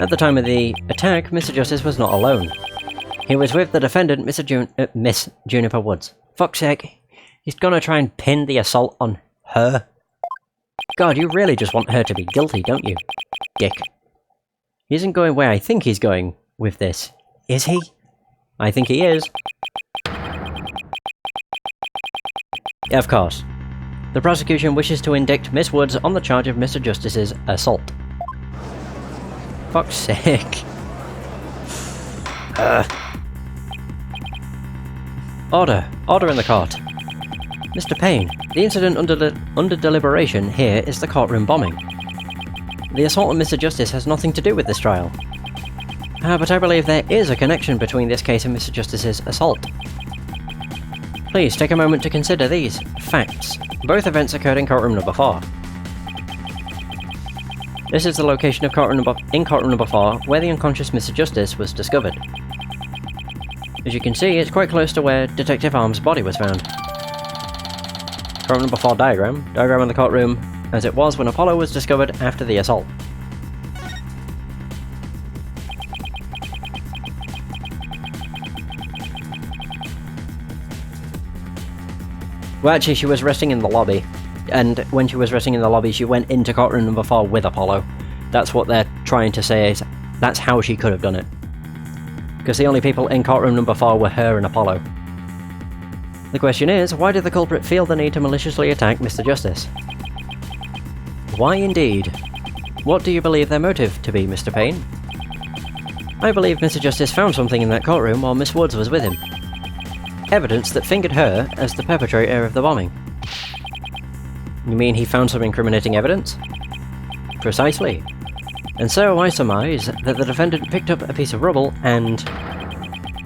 At the time of the attack, Mr. Justice was not alone. He was with the defendant, Miss Juniper Woods. Fuck's sake. He's gonna try and pin the assault on her. God, you really just want her to be guilty, don't you? Dick. He isn't going where I think he's going with this, is he? I think he is. Of course. The prosecution wishes to indict Miss Woods on the charge of Mr. Justice's assault. Fuck's sake. Order. Order in the court. Mr. Payne, the incident under deliberation here is the courtroom bombing. The assault on Mr. Justice has nothing to do with this trial. But I believe there is a connection between this case and Mr. Justice's assault. Please take a moment to consider these facts. Both events occurred in courtroom number 4. This is the location of courtroom number 4, where the unconscious Mr. Justice was discovered. As you can see, it's quite close to where Detective Arm's body was found. Courtroom number 4 diagram of the courtroom as it was when Apollo was discovered after the assault. Well, actually, she was resting in the lobby, and when she was resting in the lobby, she went into courtroom number 4 with Apollo. That's what they're trying to say, is that's how she could have done it. Because the only people in courtroom number 4 were her and Apollo. The question is, why did the culprit feel the need to maliciously attack Mr. Justice? Why indeed? What do you believe their motive to be, Mr. Payne? I believe Mr. Justice found something in that courtroom while Miss Woods was with him. Evidence that fingered her as the perpetrator of the bombing. You mean he found some incriminating evidence? Precisely. And so I surmise that the defendant picked up a piece of rubble and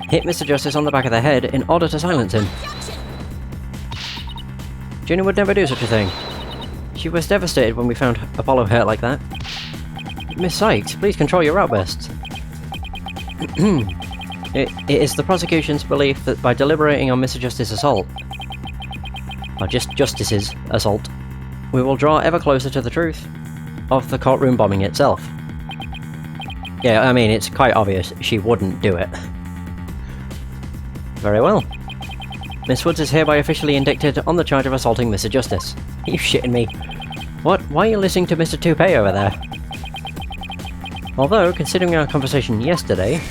hit Mr. Justice on the back of the head in order to silence him. Ginny would never do such a thing. She was devastated when we found Apollo hurt like that. Miss Sykes, please control your outbursts. It is the prosecution's belief that by deliberating on Mr. Justice's assault, or just Justice's assault, we will draw ever closer to the truth of the courtroom bombing itself. Yeah, I mean, it's quite obvious she wouldn't do it. Very well. Miss Woods is hereby officially indicted on the charge of assaulting Mr. Justice. Are you shitting me? What? Why are you listening to Mr. Toupee over there? Although, considering our conversation yesterday,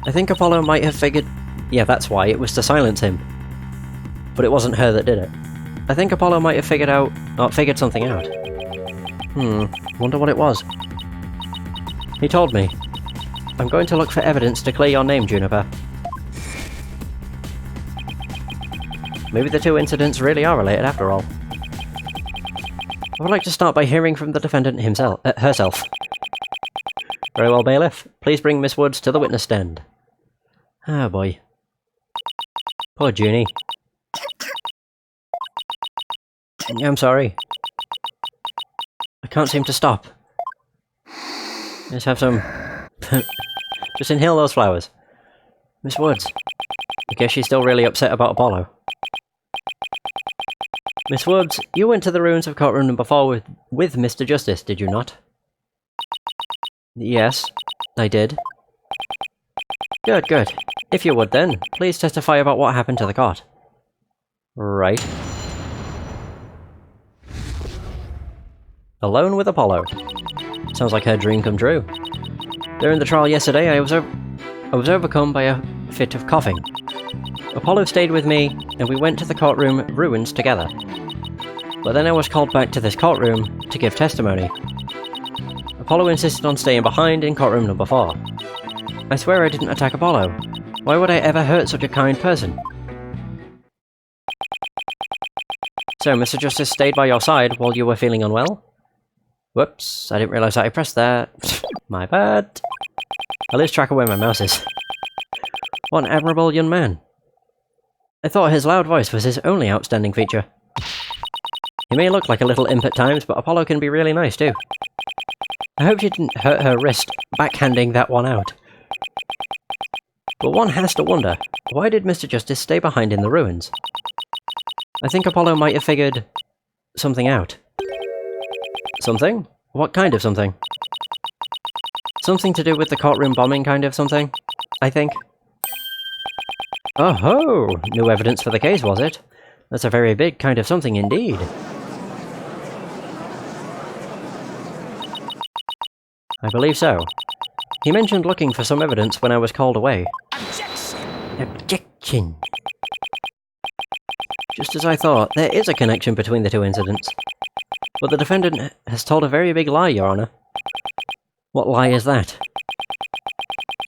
I think Apollo might have figured... Yeah, that's why, it was to silence him. But it wasn't her that did it. I think Apollo might have figured something out. Wonder what it was. He told me. I'm going to look for evidence to clear your name, Juniper. Maybe the two incidents really are related after all. I would like to start by hearing from the defendant herself. Very well, bailiff. Please bring Miss Woods to the witness stand. Ah, boy. Poor Junie. I'm sorry. I can't seem to stop. Let's have some... Just inhale those flowers. Miss Woods. I guess she's still really upset about Apollo. Miss Woods, you went to the ruins of courtroom number 4 with Mr. Justice, did you not? Yes, I did. Good, good. If you would then, please testify about what happened to the court. Right. Alone with Apollo. Sounds like her dream come true. During the trial yesterday, I was overcome by a fit of coughing. Apollo stayed with me, and we went to the courtroom ruins together. But then I was called back to this courtroom to give testimony. Apollo insisted on staying behind in courtroom number 4. I swear I didn't attack Apollo. Why would I ever hurt such a kind person? So, Mr. Justice stayed by your side while you were feeling unwell? Whoops, I didn't realise that I pressed that. My bad. I lose track of where my mouse is. What an admirable young man. I thought his loud voice was his only outstanding feature. He may look like a little imp at times, but Apollo can be really nice too. I hope she didn't hurt her wrist backhanding that one out. But one has to wonder, why did Mr. Justice stay behind in the ruins? I think Apollo might have figured something out. Something? What kind of something? Something to do with the courtroom bombing kind of something, I think. Oh ho! New evidence for the case, was it? That's a very big kind of something indeed. I believe so. He mentioned looking for some evidence when I was called away. Objection! Just as I thought, there is a connection between the two incidents. But the defendant has told a very big lie, Your Honour. What lie is that?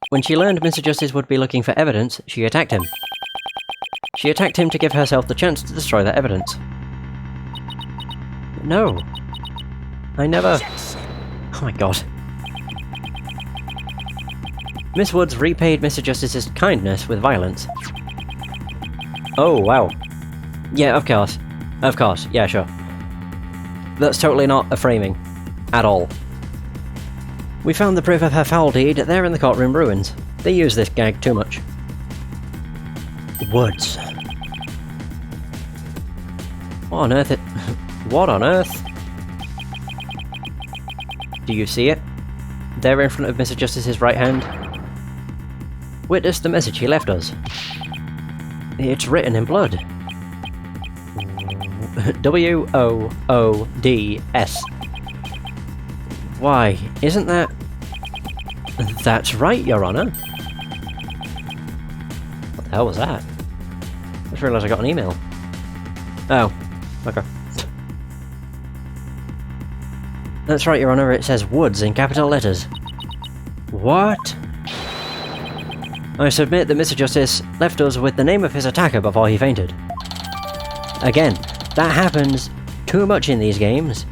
When she learned Mr. Justice would be looking for evidence, she attacked him. She attacked him to give herself the chance to destroy that evidence. No. I never... Oh my god. Miss Woods repaid Mr. Justice's kindness with violence. Oh, wow. Yeah, of course. Of course, yeah, sure. That's totally not a framing. At all. We found the proof of her foul deed there in the courtroom ruins. They use this gag too much. Woods. What on earth What on earth? Do you see it? There in front of Mr. Justice's right hand. Witness the message he left us. It's written in blood. W-O-O-D-S. Why, isn't that... That's right, Your Honour. What the hell was that? I just realised I got an email. Oh, okay. That's right, Your Honor, it says Woods in capital letters. What? I submit that Mr. Justice left us with the name of his attacker before he fainted. Again, that happens too much in these games.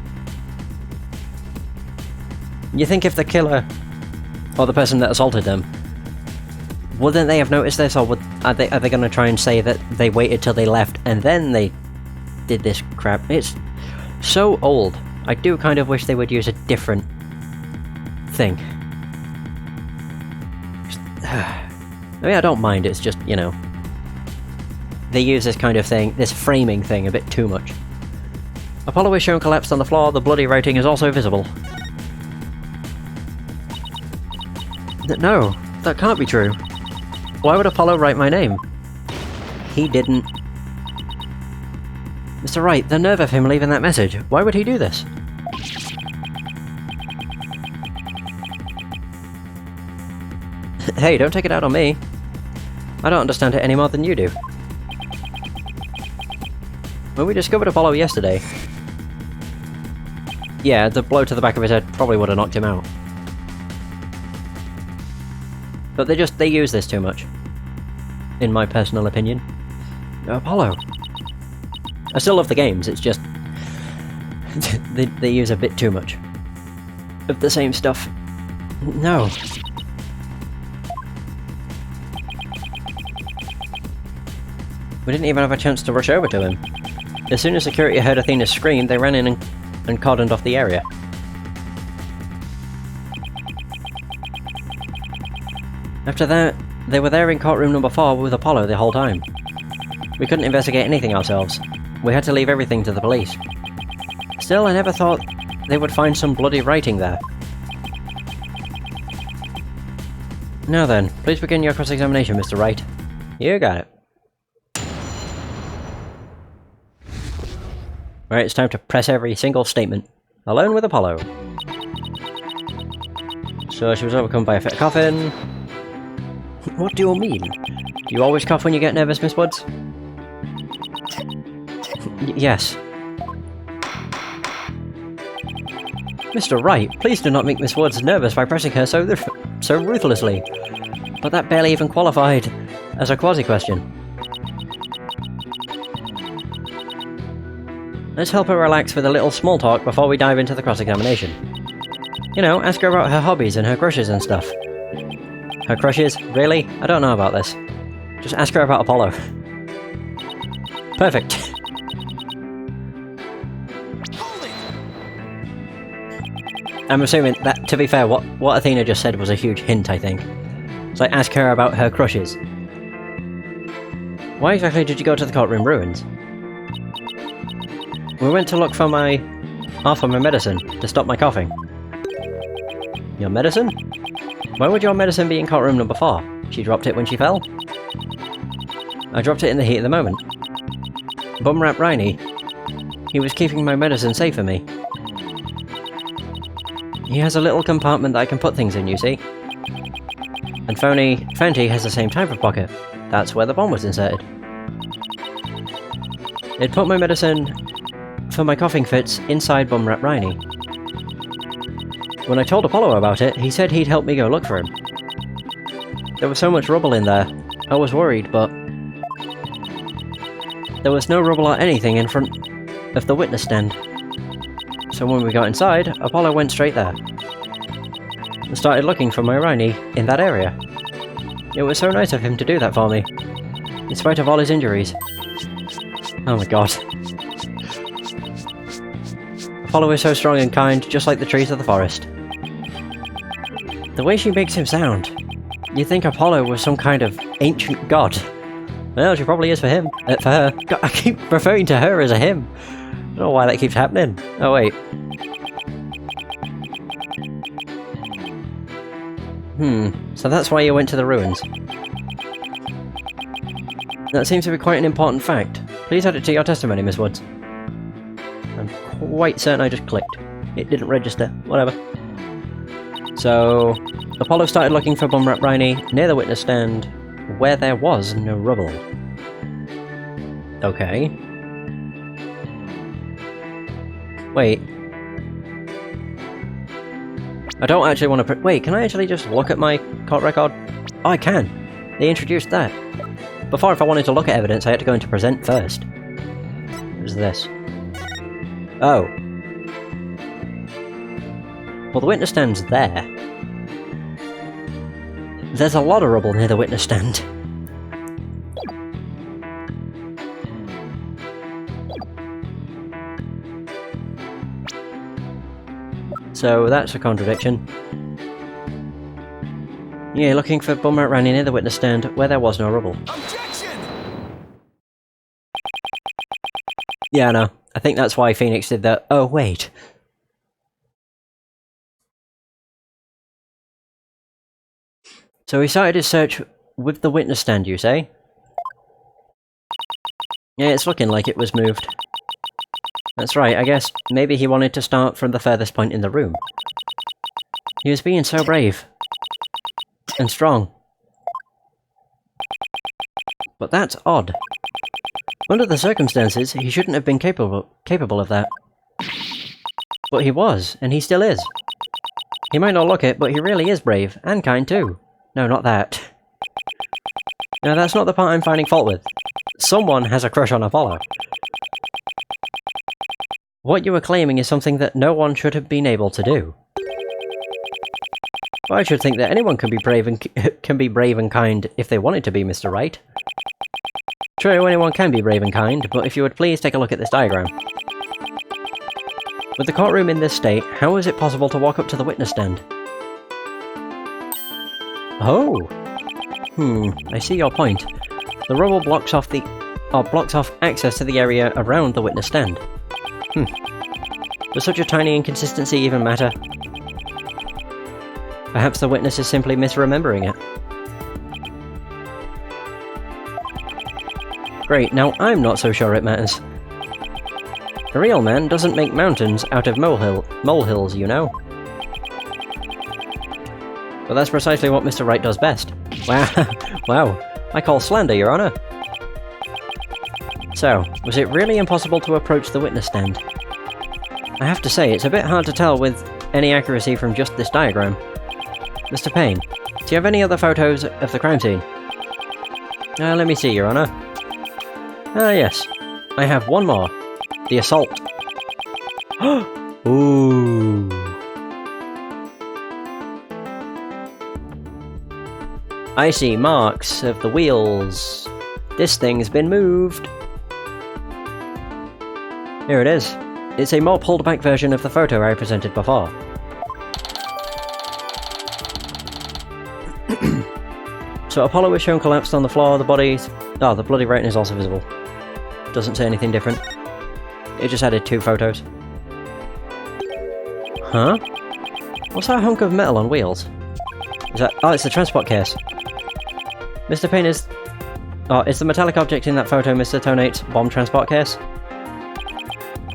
You think if the killer, or the person that assaulted them, wouldn't they have noticed this, or are they going to try and say that they waited till they left and then they did this crap? It's so old. I do kind of wish they would use a different thing. I mean, I don't mind, it's just, you know, they use this kind of thing, this framing thing, a bit too much. Apollo is shown collapsed on the floor, the bloody writing is also visible. No, that can't be true. Why would Apollo write my name? He didn't. Mr. Wright, the nerve of him leaving that message. Why would he do this? Hey, don't take it out on me. I don't understand it any more than you do. When we discovered Apollo yesterday... Yeah, the blow to the back of his head probably would have knocked him out. But they use this too much. In my personal opinion. Apollo. I still love the games, it's just... they use a bit too much. Of the same stuff. No. We didn't even have a chance to rush over to him. As soon as security heard Athena's scream, they ran in and cordoned off the area. After that, they were there in courtroom number 4 with Apollo the whole time. We couldn't investigate anything ourselves. We had to leave everything to the police. Still, I never thought they would find some bloody writing there. Now then, please begin your cross-examination, Mr. Wright. You got it. Right, it's time to press every single statement. Alone with Apollo. So she was overcome by a fit coughing. What do you mean? Do you always cough when you get nervous, Miss Woods? Yes. Mr. Wright, please do not make Miss Woods nervous by pressing her so ruthlessly. But that barely even qualified as a quasi-question. Let's help her relax with a little small talk before we dive into the cross-examination. You know, ask her about her hobbies and her crushes and stuff. Her crushes? Really? I don't know about this. Just ask her about Apollo. Perfect. I'm assuming that, to be fair, what Athena just said was a huge hint, I think. So ask her about her crushes. Why exactly did you go to the courtroom ruins? We went to look for my medicine to stop my coughing. Your medicine? Why would your medicine be in courtroom number 4? She dropped it when she fell? I dropped it in the heat of the moment. Bumrap Riney. He was keeping my medicine safe for me. He has a little compartment that I can put things in, you see. And Fenty has the same type of pocket. That's where the bomb was inserted. It put my medicine for my coughing fits inside Bumrap Riney. When I told Apollo about it, he said he'd help me go look for him. There was so much rubble in there, I was worried, but... there was no rubble or anything in front of the witness stand. So when we got inside, Apollo went straight there. And started looking for my Riney in that area. It was so nice of him to do that for me, in spite of all his injuries. Oh my god. Apollo is so strong and kind, just like the trees of the forest. The way she makes him sound. You'd think Apollo was some kind of ancient god. Well, she probably is for him. For her. God, I keep referring to her as a him. I don't know why that keeps happening. Oh wait. So that's why you went to the ruins. That seems to be quite an important fact. Please add it to your testimony, Miss Woods. I'm quite certain I just clicked. It didn't register. Whatever. So, Apollo started looking for Bumrap Riney near the witness stand, where there was no rubble. Okay. Wait. I don't actually want to... Wait, can I actually just look at my court record? Oh, I can. They introduced that. Before, if I wanted to look at evidence, I had to go into present first. What is this? Oh. Well, the witness stand's there. There's a lot of rubble near the witness stand. So that's a contradiction. Yeah, looking for bum rat running near the witness stand where there was no rubble. Objection! Yeah, no. I think that's why Phoenix did that. Oh, wait. So he started his search with the witness stand, you say? Yeah, it's looking like it was moved. That's right, I guess maybe he wanted to start from the furthest point in the room. He was being so brave. And strong. But that's odd. Under the circumstances, he shouldn't have been capable of that. But he was, and he still is. He might not look it, but he really is brave, and kind too. No, not that. No, that's not the part I'm finding fault with. Someone has a crush on Apollo. What you are claiming is something that no one should have been able to do. Well, I should think that anyone can be brave and kind if they wanted to be, Mr. Wright. True, anyone can be brave and kind, but if you would please take a look at this diagram. With the courtroom in this state, how is it possible to walk up to the witness stand? Oh! I see your point. The rubble blocks off access to the area around the witness stand. Does such a tiny inconsistency even matter? Perhaps the witness is simply misremembering it. Great, now I'm not so sure it matters. A real man doesn't make mountains out of molehills, you know. But that's precisely what Mr. Wright does best. Wow, wow, I call slander, Your Honor. So, was it really impossible to approach the witness stand? I have to say, it's a bit hard to tell with any accuracy from just this diagram. Mr. Payne, do you have any other photos of the crime scene? Let me see, Your Honor. Yes. I have one more. The assault. Ooh. I see marks of the wheels. This thing's been moved. Here it is. It's a more pulled back version of the photo I presented before. So Apollo was shown collapsed on the floor, the bloody writing is also visible. Doesn't say anything different. It just added 2 photos. Huh? What's that hunk of metal on wheels? Is that... Oh, it's the transport case. Mr. Payne is... Oh, is the metallic object in that photo Mr. Tonate's bomb transport case?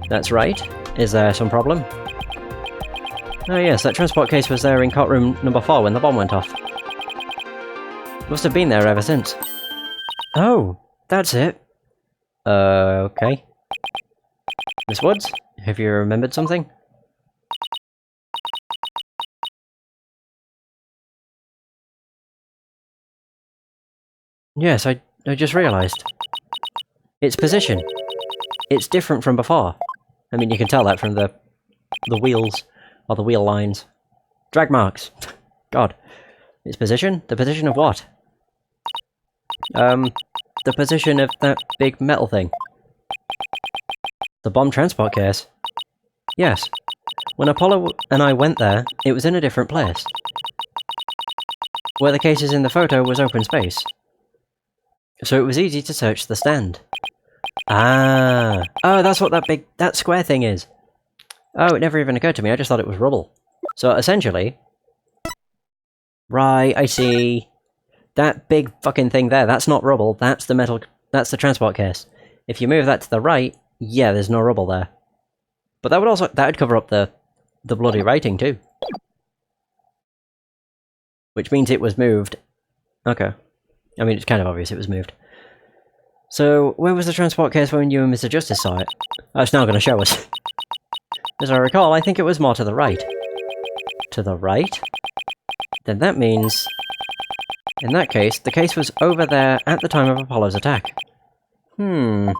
That's right. Is there some problem? Oh yes, that transport case was there in courtroom number 4 when the bomb went off. Must have been there ever since. Oh, that's it. Okay. Miss Woods, have you remembered something? Yes, I just realised. Its position. It's different from before. I mean, you can tell that from the wheels, or the wheel lines. Drag marks. God. Its position? The position of what? The position of that big metal thing. The bomb transport case? Yes. When Apollo and I went there, it was in a different place. Where the cases in the photo was open space. So it was easy to search the stand. Ah! Oh, that's what that square thing is! Oh, it never even occurred to me, I just thought it was rubble. So essentially... Right, I see. That big fucking thing there, that's not rubble, that's the metal... That's the transport case. If you move that to the right, yeah, there's no rubble there. But that would also... That would cover up the bloody writing too. Which means it was moved. Okay. I mean, it's kind of obvious it was moved. So, where was the transport case when you and Mr. Justice saw it? Oh, it's now going to show us. As I recall, I think it was more to the right. to the right? Then that means... in that case, the case was over there at the time of Apollo's attack. Who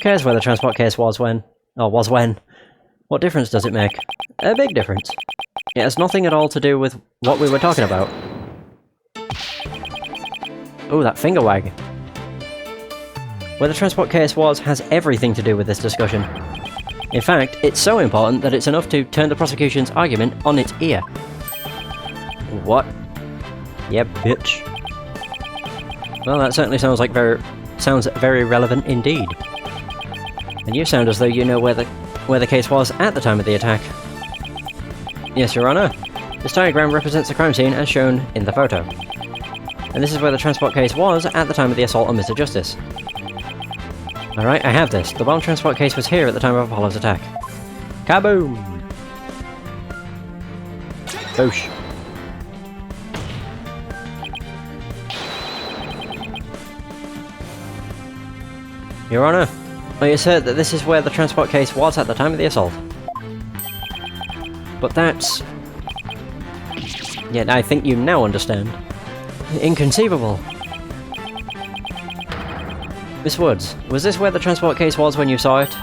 cares where the transport case was when? Or was when? What difference does it make? A big difference. It has nothing at all to do with what we were talking about. Oh, that finger wag. Where the transport case was has everything to do with this discussion. In fact, it's so important that it's enough to turn the prosecution's argument on its ear. What? Yeah, bitch. Well, that certainly sounds very relevant indeed. And you sound as though you know where the case was at the time of the attack. Yes, Your Honor. This diagram represents the crime scene as shown in the photo. And this is where the transport case was at the time of the assault on Mr. Justice. Alright, I have this. The bomb transport case was here at the time of Apollo's attack. Kaboom! Boosh. Your Honor, I assert that this is where the transport case was at the time of the assault. But that's... yet I think you now understand. Inconceivable. Miss Woods, was this where the transport case was when you saw it?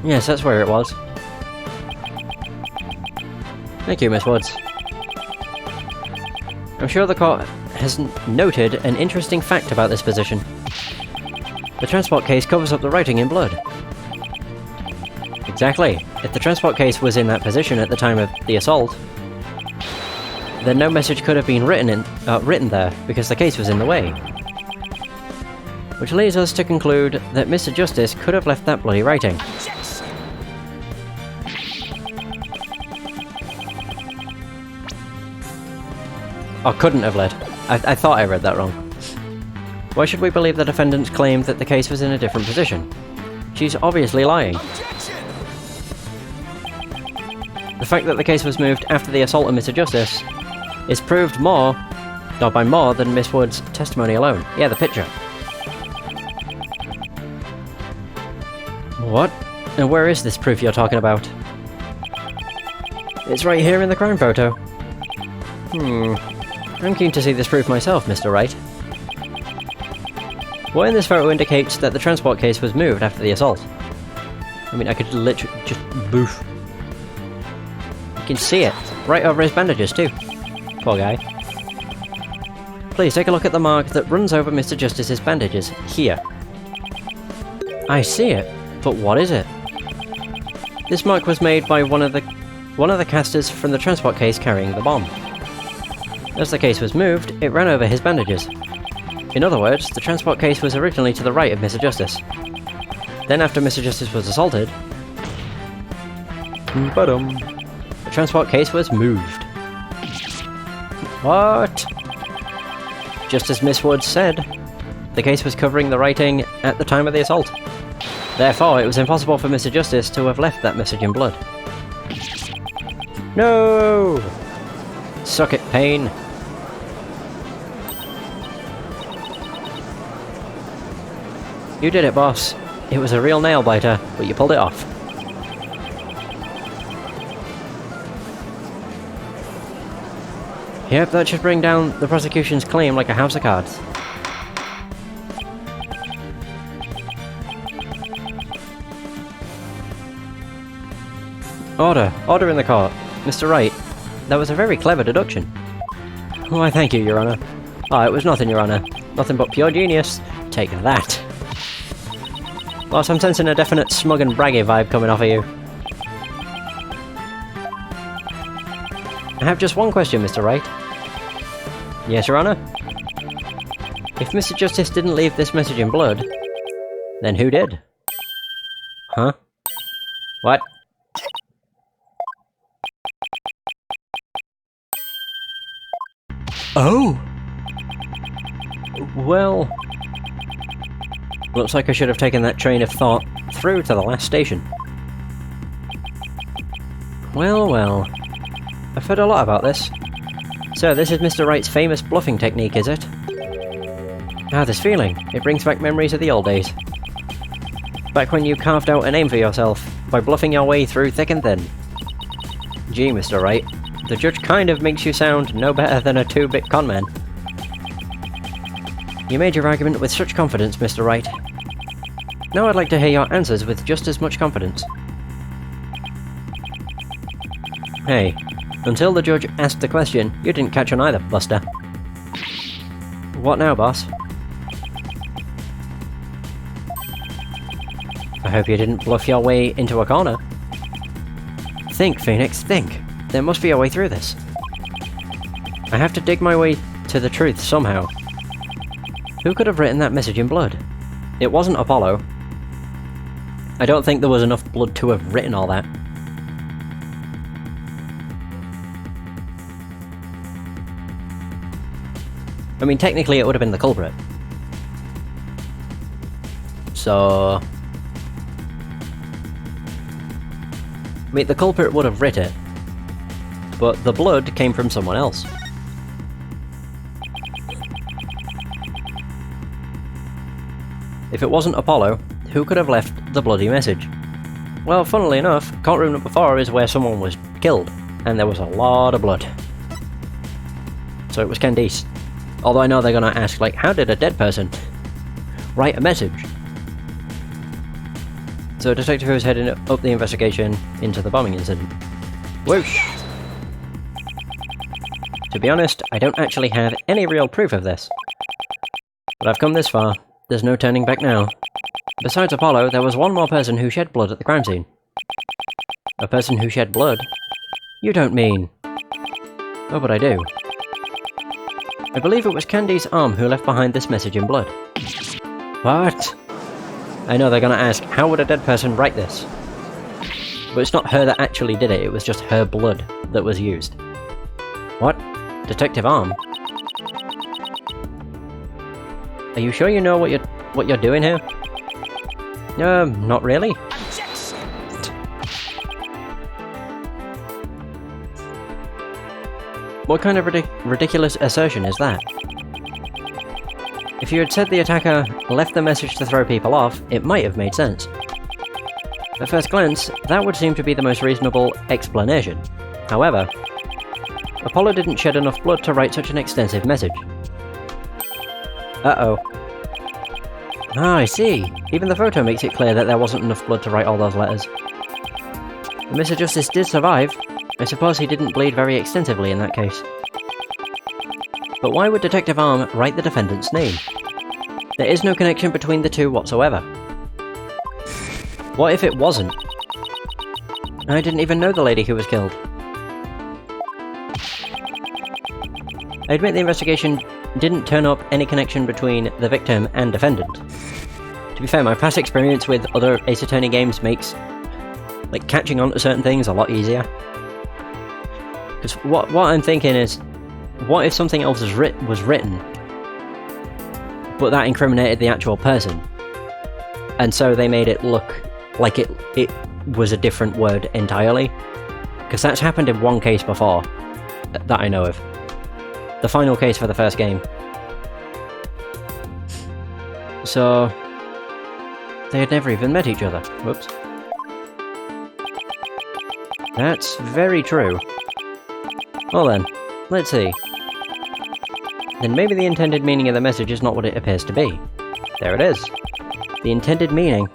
Yes, that's where it was. Thank you, Miss Woods. I'm sure the court has noted an interesting fact about this position. The transport case covers up the writing in blood. Exactly. If the transport case was in that position at the time of the assault, then no message could have been written there, because the case was in the way. Which leads us to conclude that Mr. Justice could have left that bloody writing. Or couldn't have led. I thought I read that wrong. Why should we believe the defendant's claim that the case was in a different position? She's obviously lying. The fact that the case was moved after the assault on Mr. Justice is proved more, not by more than Miss Wood's testimony alone. Yeah, the picture. What? And where is this proof you're talking about? It's right here in the crime photo. I'm keen to see this proof myself, Mr. Wright. What in this photo indicates that the transport case was moved after the assault? I mean, I could literally just boof. You can see it, right over his bandages too. Poor guy. Please take a look at the mark that runs over Mr. Justice's bandages, here. I see it, but what is it? This mark was made by one of the casters from the transport case carrying the bomb. As the case was moved, it ran over his bandages. In other words, the transport case was originally to the right of Mr. Justice. Then after Mr. Justice was assaulted, the transport case was moved. What? Just as Miss Woods said, the case was covering the writing at the time of the assault. Therefore, it was impossible for Mr. Justice to have left that message in blood. No! Suck it, Pain. You did it, boss. It was a real nail-biter, but you pulled it off. Yep, that should bring down the prosecution's claim like a house of cards. Order! Order in the court! Mr. Wright, that was a very clever deduction. Why, thank you, Your Honor. Oh, it was nothing, Your Honor. Nothing but pure genius. Take that. Boss, I'm sensing a definite smug and braggy vibe coming off of you. I have just one question, Mr. Wright. Yes, Your Honor? If Mr. Justice didn't leave this message in blood, then who did? Huh? What? Oh! Well... looks like I should have taken that train of thought through to the last station. Well, well. I've heard a lot about this. So, this is Mr. Wright's famous bluffing technique, is it? Ah, this feeling. It brings back memories of the old days. Back when you carved out a name for yourself by bluffing your way through thick and thin. Gee, Mr. Wright, the judge kind of makes you sound no better than a 2-bit conman. You made your argument with such confidence, Mr. Wright. Now I'd like to hear your answers with just as much confidence. Hey, until the judge asked the question, you didn't catch on either, Buster. What now, boss? I hope you didn't bluff your way into a corner. Think, Phoenix, think. There must be a way through this. I have to dig my way to the truth somehow. Who could have written that message in blood? It wasn't Apollo. I don't think there was enough blood to have written all that. I mean, technically it would have been the culprit. So... I mean, the culprit would have writ it, but the blood came from someone else. If it wasn't Apollo, who could have left the bloody message? Well, funnily enough, courtroom number 4 is where someone was killed, and there was a lot of blood. So it was Candice. Although I know they're gonna ask, like, how did a dead person write a message? So a detective who's heading up the investigation into the bombing incident. Whoosh! To be honest, I don't actually have any real proof of this. But I've come this far. There's no turning back now. Besides Apollo, there was one more person who shed blood at the crime scene. A person who shed blood? You don't mean... Oh, but I do. I believe it was Candy's arm who left behind this message in blood. What? I know they're gonna ask, how would a dead person write this? But it's not her that actually did it, it was just her blood that was used. What? Detective Arm? Are you sure you know what you're doing here? Not really. What kind of ridiculous assertion is that? If you had said the attacker left the message to throw people off, it might have made sense. At first glance, that would seem to be the most reasonable explanation. However, Apollo didn't shed enough blood to write such an extensive message. Uh-oh. Ah, I see. Even the photo makes it clear that there wasn't enough blood to write all those letters. The Mr. Justice did survive. I suppose he didn't bleed very extensively in that case. But why would Detective Arm write the defendant's name? There is no connection between the two whatsoever. What if it wasn't? I didn't even know the lady who was killed. I admit the investigation didn't turn up any connection between the victim and defendant. To be fair, my past experience with other Ace Attorney games makes, like, catching on to certain things a lot easier. Because what I'm thinking is, what if something else was written, but that incriminated the actual person? And so they made it look like it was a different word entirely? Because that's happened in one case before, that I know of. The final case for the first game. So... they had never even met each other. Whoops. That's very true. Well then, let's see. Then maybe the intended meaning of the message is not what it appears to be. There it is. The intended meaning.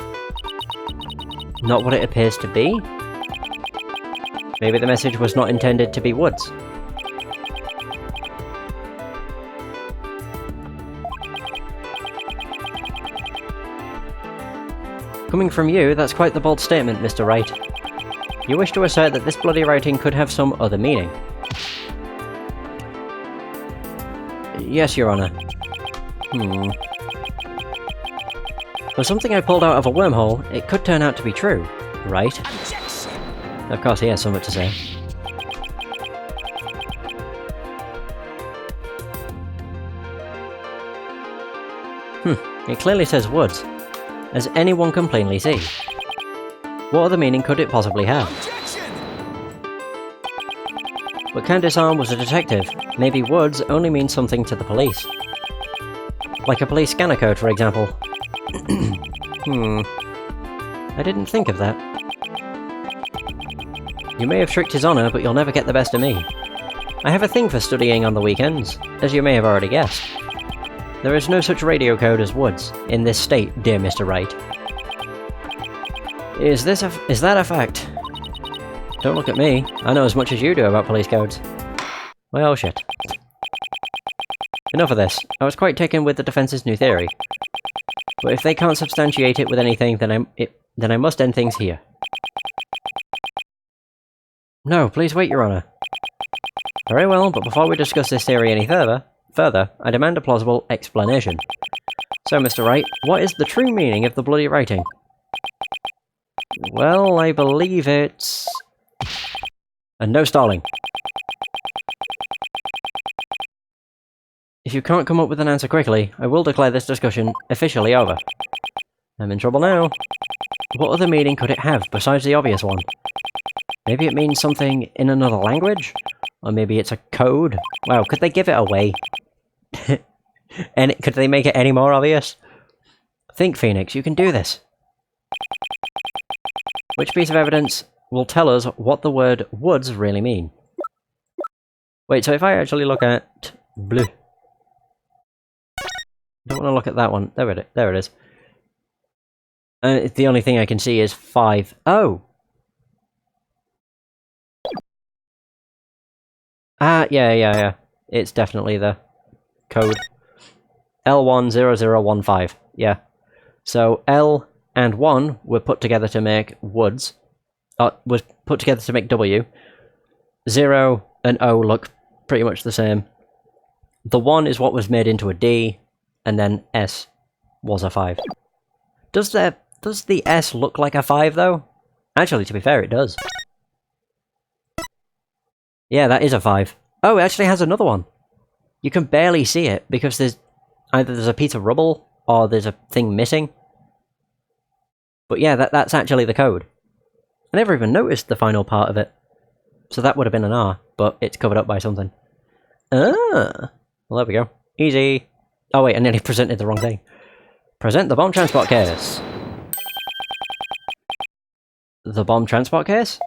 Not what it appears to be? Maybe the message was not intended to be Woods. Coming from you, that's quite the bold statement, Mr. Wright. You wish to assert that this bloody writing could have some other meaning. Yes, Your Honor. For something I pulled out of a wormhole, it could turn out to be true, right? Of course he has something to say. It clearly says Woods, as anyone can plainly see. What other meaning could it possibly have? But Candace Arm was a detective. Maybe Woods only means something to the police. Like a police scanner code, for example. I didn't think of that. You may have tricked his honor, but you'll never get the best of me. I have a thing for studying on the weekends, as you may have already guessed. There is no such radio code as Woods in this state, dear Mr. Wright. Is that a fact? Don't look at me. I know as much as you do about police codes. Well, shit. Enough of this. I was quite taken with the defense's new theory. But if they can't substantiate it with anything, then I must end things here. No, please wait, Your Honor. Very well, but before we discuss this theory any further, I demand a plausible explanation. So, Mr. Wright, what is the true meaning of the bloody writing? Well, I believe it's... And no stalling. If you can't come up with an answer quickly, I will declare this discussion officially over. I'm in trouble now. What other meaning could it have besides the obvious one? Maybe it means something in another language? Or maybe it's a code? Wow, could they give it away? And could they make it any more obvious? Think, Phoenix, you can do this. Which piece of evidence will tell us what the word woods really mean? Wait, so if I actually look at blue. I don't want to look at that one. There it is. The only thing I can see is 5. Oh! Ah, yeah. It's definitely the code. L10015. Yeah. So L and 1 were put together to make woods. Was put together to make W. 0 and O look pretty much the same. The 1 is what was made into a D, and then S was a 5. Does the S look like a 5 though? Actually, to be fair, it does. Yeah, that is a 5. Oh, it actually has another one. You can barely see it because there's a piece of rubble or there's a thing missing. But yeah, that's actually the code. I never even noticed the final part of it. So that would have been an R, but it's covered up by something. Ah! Well, there we go. Easy. Oh wait, I nearly presented the wrong thing. Present the bomb transport case. The bomb transport case?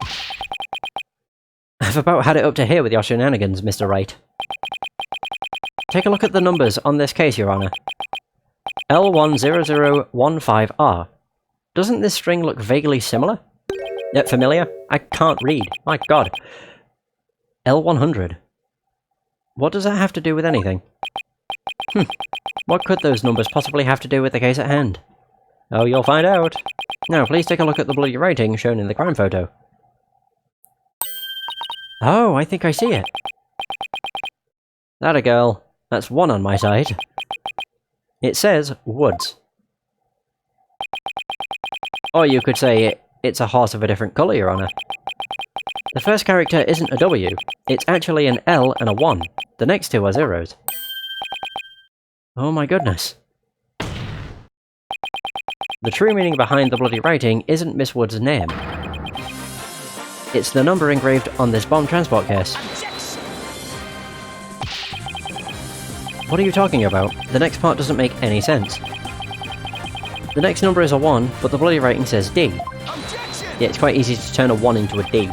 I've about had it up to here with your shenanigans, Mr. Wright. Take a look at the numbers on this case, Your Honor. L10015R. Doesn't this string look vaguely similar? Familiar? I can't read. My god. L100. What does that have to do with anything? What could those numbers possibly have to do with the case at hand? Oh, you'll find out. Now, please take a look at the bloody writing shown in the crime photo. Oh, I think I see it. That a girl. That's 1 on my side. It says woods. Or you could say it's a horse of a different colour, Your Honour. The first character isn't a W. It's actually an L and a 1. The next two are zeros. Oh my goodness. The true meaning behind the bloody writing isn't Miss Wood's name. It's the number engraved on this bomb transport case. What are you talking about? The next part doesn't make any sense. The next number is a 1, but the bloody writing says D. Yeah, it's quite easy to turn a 1 into a D.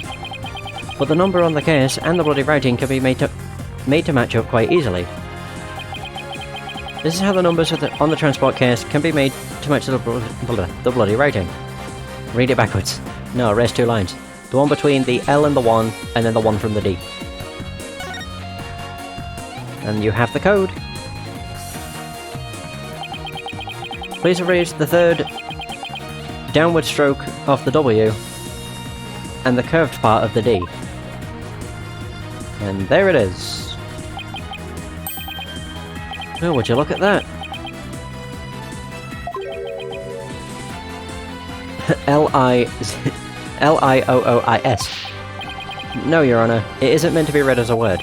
But the number on the case and the bloody writing can be made to match up quite easily. This is how the numbers on the transport case can be made to match the bloody writing. Read it backwards. No, erase 2 lines. The one between the L and the 1, and then the 1 from the D. And you have the code. Please erase the third downward stroke of the W and the curved part of the D. And there it is. Oh, would you look at that? L-I-O-O-I-S. No, Your Honor, it isn't meant to be read as a word.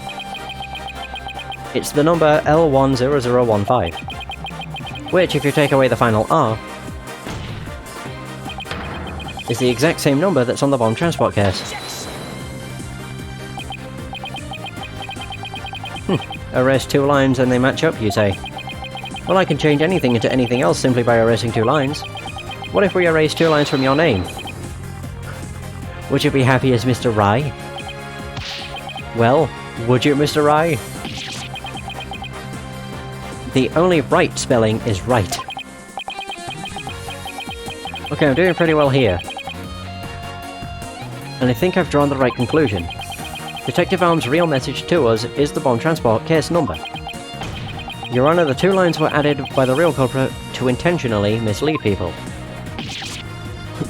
It's the number L10015, which, if you take away the final R, is the exact same number that's on the bomb transport case. Erase 2 lines and they match up, you say? Well, I can change anything into anything else simply by erasing 2 lines. What if we erase 2 lines from your name? Would you be happy as Mr. Rye? Well, would you, Mr. Rye? The only right spelling is right. Okay, I'm doing pretty well here. And I think I've drawn the right conclusion. Detective Arm's real message to us is the bomb transport case number. Your Honor, the 2 lines were added by the real culprit to intentionally mislead people.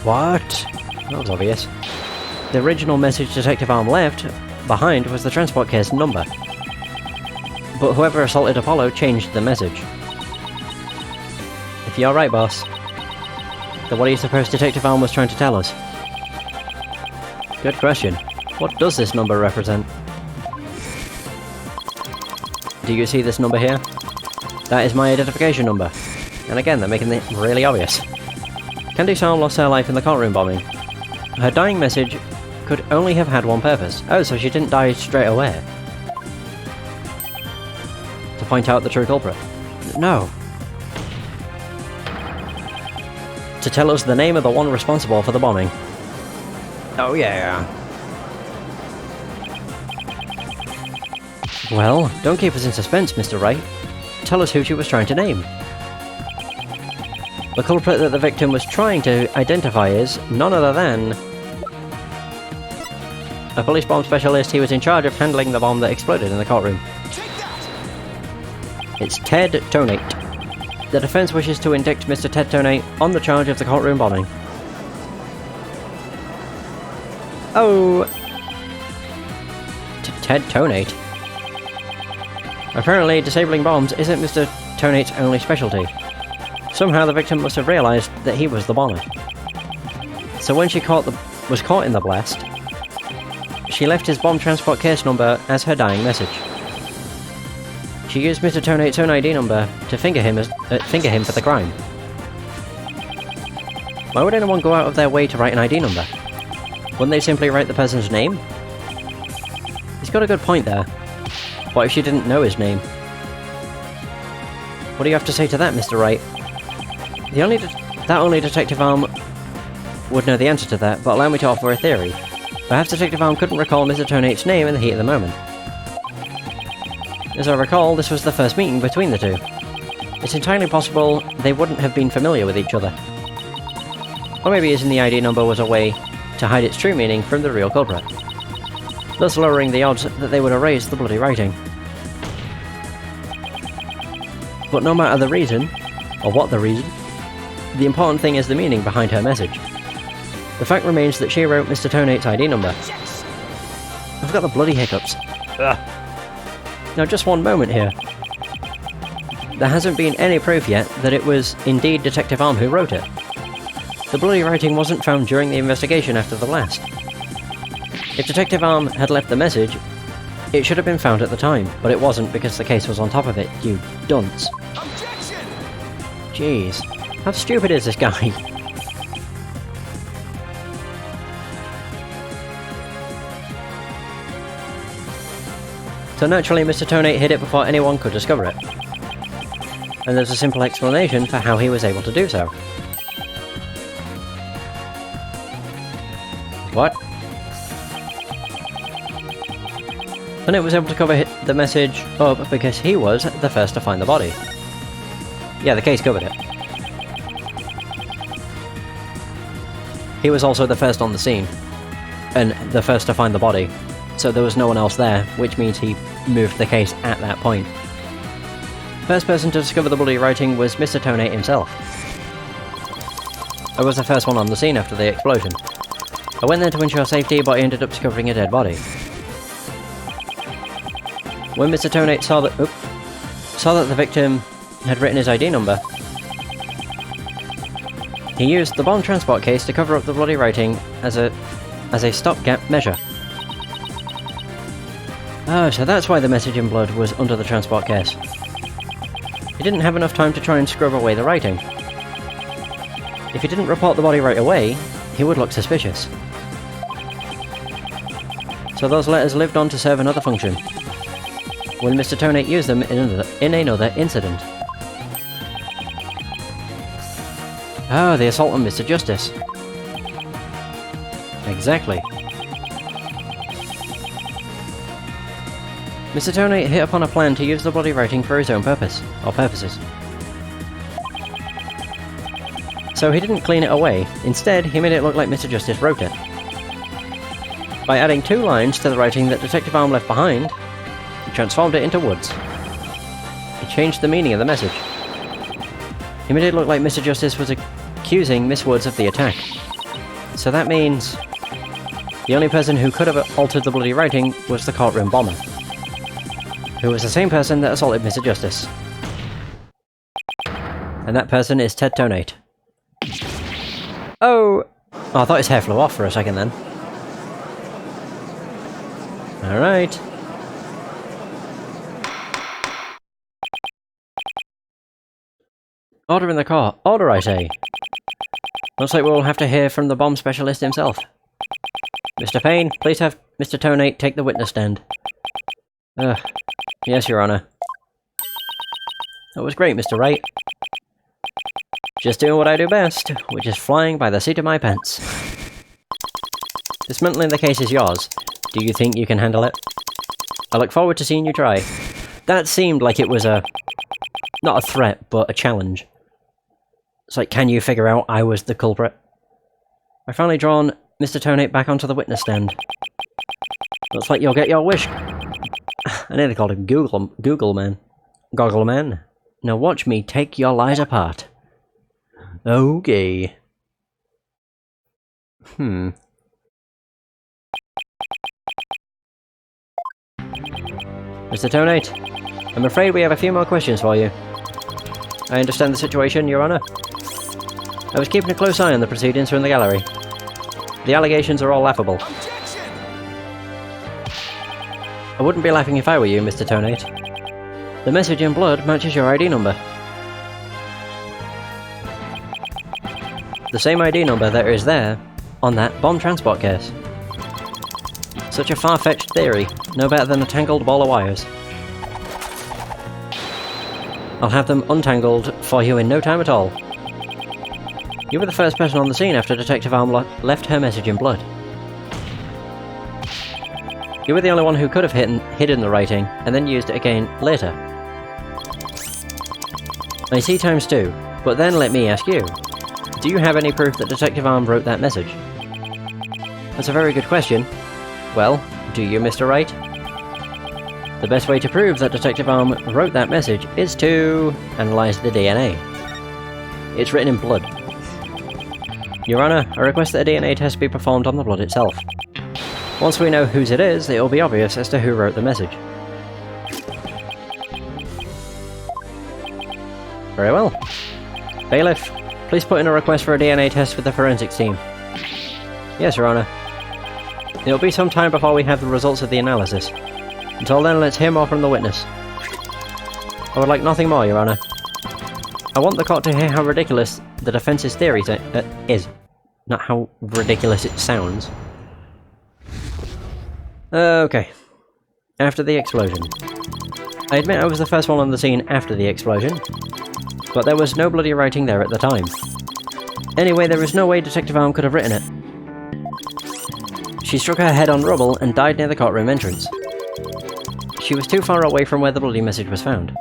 What? That was obvious. The original message Detective Arm left behind was the transport case number. But whoever assaulted Apollo changed the message. If you're right, boss, then what do you suppose Detective Arm was trying to tell us? Good question. What does this number represent? Do you see this number here? That is my identification number. And again, they're making it really obvious. Candy Sal lost her life in the courtroom bombing. Her dying message could only have had one purpose. Oh, so she didn't die straight away. To point out the true culprit. No. To tell us the name of the one responsible for the bombing. Oh yeah. Well, don't keep us in suspense, Mr. Wright. Tell us who she was trying to name. The culprit that the victim was trying to identify is none other than a police bomb specialist. He was in charge of handling the bomb that exploded in the courtroom. It's Ted Tonate. The defense wishes to indict Mr. Ted Tonate on the charge of the courtroom bombing. Oh! Ted Tonate? Apparently, disabling bombs isn't Mr. Tonate's only specialty. Somehow the victim must have realised that he was the bomber. So when she was caught in the blast, she left his bomb transport case number as her dying message. She used Mr. Tonate's own ID number to finger him for the crime. Why would anyone go out of their way to write an ID number? Wouldn't they simply write the person's name? He's got a good point there. What if she didn't know his name? What do you have to say to that, Mr. Wright? Only Detective Arm would know the answer to that, but allow me to offer a theory. Perhaps Detective Arm couldn't recall Mr. Tonate's name in the heat of the moment. As I recall, this was the first meeting between the two. It's entirely possible they wouldn't have been familiar with each other. Or maybe using the ID number was a way to hide its true meaning from the real culprit, thus lowering the odds that they would erase the bloody writing. But no matter the reason, or what the reason, the important thing is the meaning behind her message. The fact remains that she wrote Mr. Tonate's ID number. I've got the bloody hiccups. Ugh. Now just one moment here. There hasn't been any proof yet that it was indeed Detective Arm who wrote it. The bloody writing wasn't found during the investigation after the blast. If Detective Arm had left the message, it should have been found at the time, but it wasn't because the case was on top of it, you dunce. Objection! Jeez, how stupid is this guy? So naturally Mr. Tonate hid it before anyone could discover it. And there's a simple explanation for how he was able to do so. What? And it was able to cover the message up because he was the first to find the body. Yeah, the case covered it. He was also the first on the scene, and the first to find the body, so there was no one else there, which means he moved the case at that point. First person to discover the bloody writing was Mr. Tonate himself. I was the first one on the scene after the explosion. I went there to ensure safety, but I ended up discovering a dead body. When Mr. Tonate saw that the victim had written his ID number, he used the bomb transport case to cover up the bloody writing as a stopgap measure. Oh, so that's why the message in blood was under the transport case. He didn't have enough time to try and scrub away the writing. If he didn't report the body right away, he would look suspicious. So those letters lived on to serve another function, when Mr. Tonate used them in another incident. Oh, the assault on Mr. Justice. Exactly. Mr. Tony hit upon a plan to use the bloody writing for his own purpose, or purposes. So he didn't clean it away. Instead, he made it look like Mr. Justice wrote it. By adding 2 lines to the writing that Detective Arm left behind, he transformed it into words. He changed the meaning of the message. He made it look like Mr. Justice was accusing Miss Woods of the attack. So that means the only person who could have altered the bloody writing was the courtroom bomber, who was the same person that assaulted Mr. Justice. And that person is Ted Tonate. Oh! I thought his hair flew off for a second then. Alright. Order in the court. Order, I say. Looks like we'll have to hear from the bomb specialist himself. Mr. Payne, please have Mr. Tonate take the witness stand. Yes, Your Honor. That was great, Mr. Wright. Just doing what I do best, which is flying by the seat of my pants. Dismantling the case is yours. Do you think you can handle it? I look forward to seeing you try. That seemed like it was not a threat, but a challenge. It's like, can you figure out I was the culprit? I finally drawn Mr. Tonate back onto the witness stand. Looks like you'll get your wish. I nearly called him Google Man. Goggle Man. Now watch me take your lies apart. Okay. Mr. Tonate, I'm afraid we have a few more questions for you. I understand the situation, Your Honor. I was keeping a close eye on the proceedings from the gallery. The allegations are all laughable. Objection! I wouldn't be laughing if I were you, Mr. Tonate. The message in blood matches your ID number. The same ID number that is there on that bomb transport case. Such a far-fetched theory, no better than a tangled ball of wires. I'll have them untangled for you in no time at all. You were the first person on the scene after Detective Arm left her message in blood. You were the only one who could have hidden the writing, and then used it again later. I see times 2, but then let me ask you. Do you have any proof that Detective Arm wrote that message? That's a very good question. Well, do you, Mr. Wright? The best way to prove that Detective Arm wrote that message is to analyze the DNA. It's written in blood. Your Honor, I request that a DNA test be performed on the blood itself. Once we know whose it is, it will be obvious as to who wrote the message. Very well. Bailiff, please put in a request for a DNA test with the forensics team. Yes, Your Honor. It'll be some time before we have the results of the analysis. Until then, let's hear more from the witness. I would like nothing more, Your Honor. I want the court to hear how ridiculous the defense's theory is, not how ridiculous it sounds. Okay. After the explosion. I admit I was the first one on the scene after the explosion, but there was no bloody writing there at the time. Anyway, there is no way Detective Arm could have written it. She struck her head on rubble and died near the courtroom entrance. She was too far away from where the bloody message was found.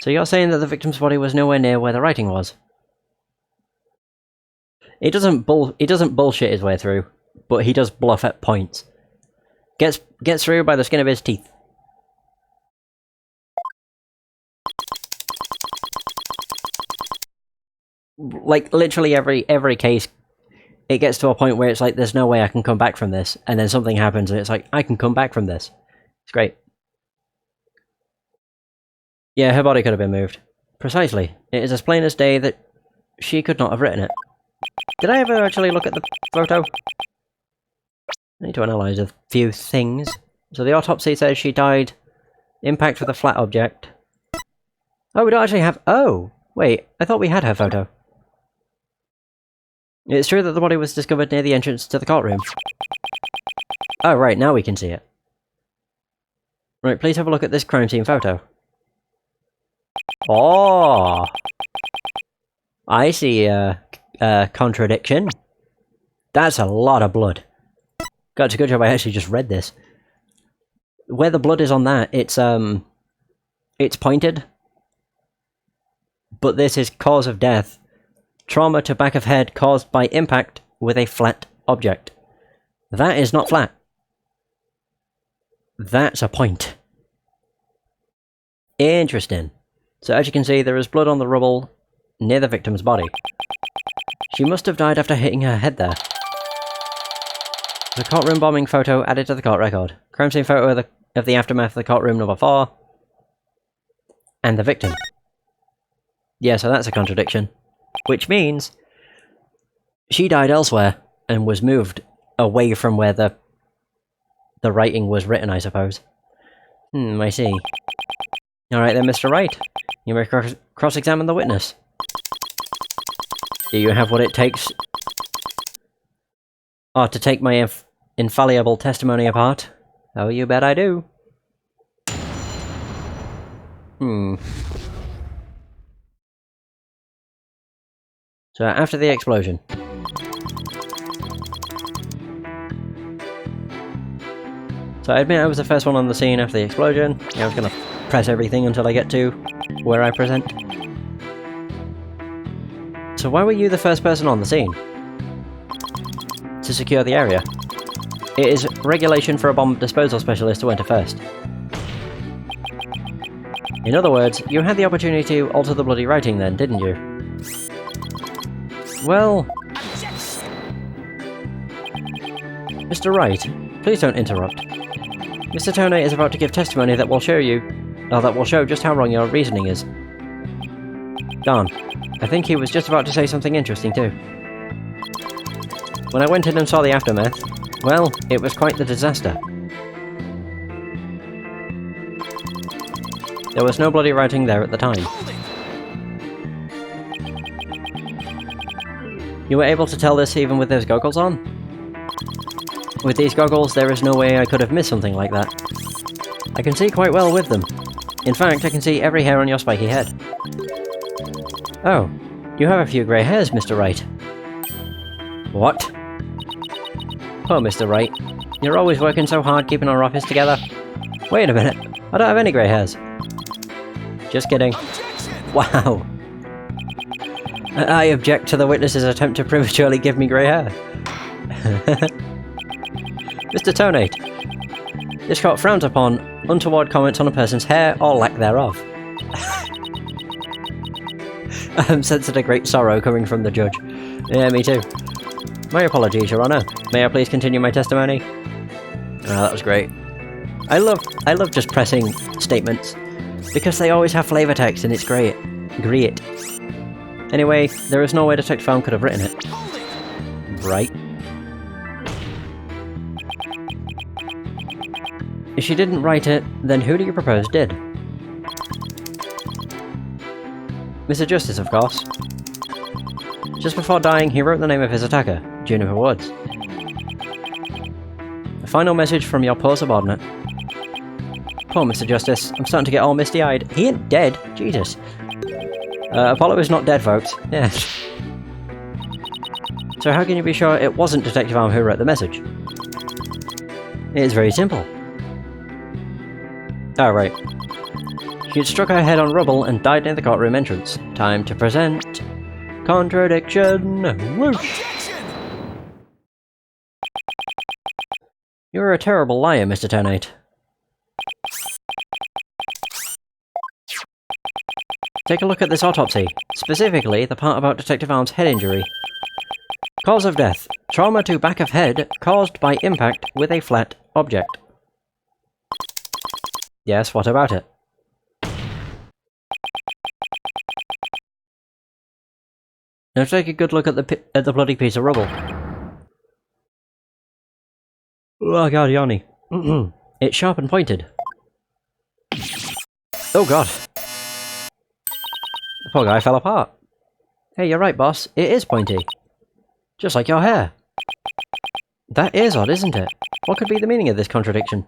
So you're saying that the victim's body was nowhere near where the writing was? He doesn't bullshit his way through, but he does bluff at points. Gets through by the skin of his teeth. Like, literally every case, it gets to a point where it's like, there's no way I can come back from this, and then something happens and it's like, I can come back from this. It's great. Yeah, her body could have been moved. Precisely. It is as plain as day that she could not have written it. Did I ever actually look at the photo? I need to analyse a few things. So the autopsy says she died impact with a flat object. Oh, we don't actually have... Oh! Wait, I thought we had her photo. It's true that the body was discovered near the entrance to the courtroom. Oh, right, now we can see it. Right, please have a look at this crime scene photo. Oh! I see a contradiction. That's a lot of blood. God, it's a good job I actually just read this. Where the blood is on that, it's pointed. But this is cause of death. Trauma to back of head caused by impact with a flat object. That is not flat. That's a point. Interesting. So as you can see, there is blood on the rubble near the victim's body. She must have died after hitting her head there. The courtroom bombing photo added to the court record. Crime scene photo of the aftermath of the courtroom number 4. And the victim. Yeah, so that's a contradiction. Which means she died elsewhere and was moved away from where the writing was written, I suppose. I see. Alright then, Mr. Wright. You may cross-examine the witness. Do you have what it takes to take my infallible testimony apart? Oh, you bet I do. So, after the explosion. So I admit I was the first one on the scene after the explosion. Yeah, I was gonna press everything until I get to where I present. So why were you the first person on the scene? To secure the area. It is regulation for a bomb disposal specialist to enter first. In other words, you had the opportunity to alter the bloody writing then, didn't you? Well... Mr. Wright, please don't interrupt. Mr. Toney is about to give testimony that will show just how wrong your reasoning is. Darn. I think he was just about to say something interesting too. When I went in and saw the aftermath, well, it was quite the disaster. There was no bloody writing there at the time. You were able to tell this even with those goggles on? With these goggles, there is no way I could have missed something like that. I can see quite well with them. In fact, I can see every hair on your spiky head. Oh, you have a few grey hairs, Mr. Wright. What? Oh, Mr. Wright. You're always working so hard keeping our office together. Wait a minute, I don't have any grey hairs. Just kidding. Wow. I object to the witness's attempt to prematurely give me grey hair. Mr. Tonate, this court frowns upon untoward comments on a person's hair or lack thereof. I'm sensing a great sorrow coming from the judge. Yeah, me too. My apologies, Your Honour. May I please continue my testimony? Oh, that was great. I love just pressing statements, because they always have flavour text and it's great. Great. Anyway, there is no way Detective Elm could have written it. Right. If she didn't write it, then who do you propose did? Mr. Justice, of course. Just before dying, he wrote the name of his attacker, Juniper Woods. A final message from your poor subordinate. Poor Mr. Justice, I'm starting to get all misty-eyed. He ain't dead, Jesus. Apollo is not dead, folks. Yeah. So how can you be sure it wasn't Detective Arm who wrote the message? It's very simple. Oh, right. She'd struck her head on rubble and died near the courtroom entrance. Time to present... contradiction! Whoosh! You're a terrible liar, Mr. Ternate. Take a look at this autopsy, specifically the part about Detective Arm's head injury. Cause of death: trauma to back of head caused by impact with a flat object. Yes, what about it? Now take a good look at the bloody piece of rubble. Oh god, Yanni. It's sharp and pointed. Oh god. The poor guy fell apart. Hey, you're right, boss. It is pointy. Just like your hair. That is odd, isn't it? What could be the meaning of this contradiction?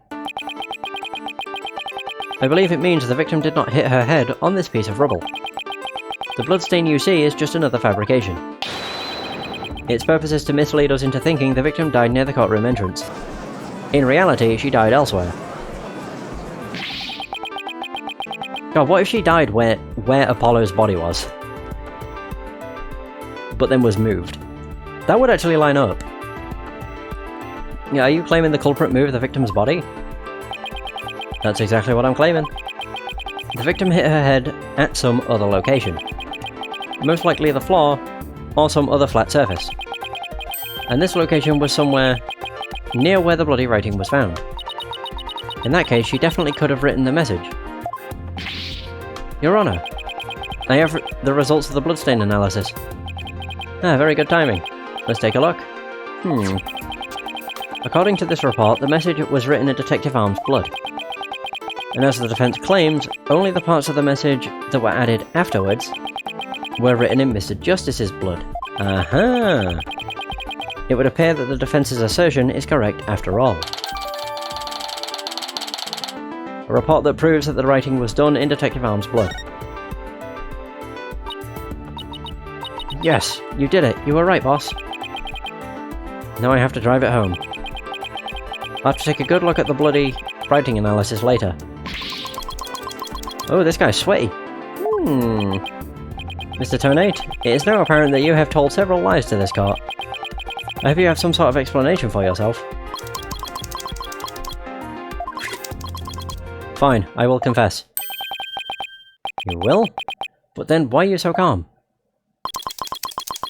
I believe it means the victim did not hit her head on this piece of rubble. The bloodstain you see is just another fabrication. Its purpose is to mislead us into thinking the victim died near the courtroom entrance. In reality, she died elsewhere. God, what if she died where Apollo's body was? But then was moved. That would actually line up. Yeah, are you claiming the culprit moved the victim's body? That's exactly what I'm claiming. The victim hit her head at some other location. Most likely the floor, or some other flat surface. And this location was somewhere near where the bloody writing was found. In that case, she definitely could have written the message. Your Honor, I have the results of the bloodstain analysis. Ah, very good timing. Let's take a look. According to this report, the message was written in Detective Arm's blood. And as the defense claims, only the parts of the message that were added afterwards were written in Mr. Justice's blood. Aha! It would appear that the defense's assertion is correct after all. A report that proves that the writing was done in Detective Arm's blood. Yes, you did it. You were right, boss. Now I have to drive it home. I'll have to take a good look at the bloody writing analysis later. Oh, this guy's sweaty. Mr. Tonate, it is now apparent that you have told several lies to this court. I hope you have some sort of explanation for yourself. Fine, I will confess. You will? But then why are you so calm?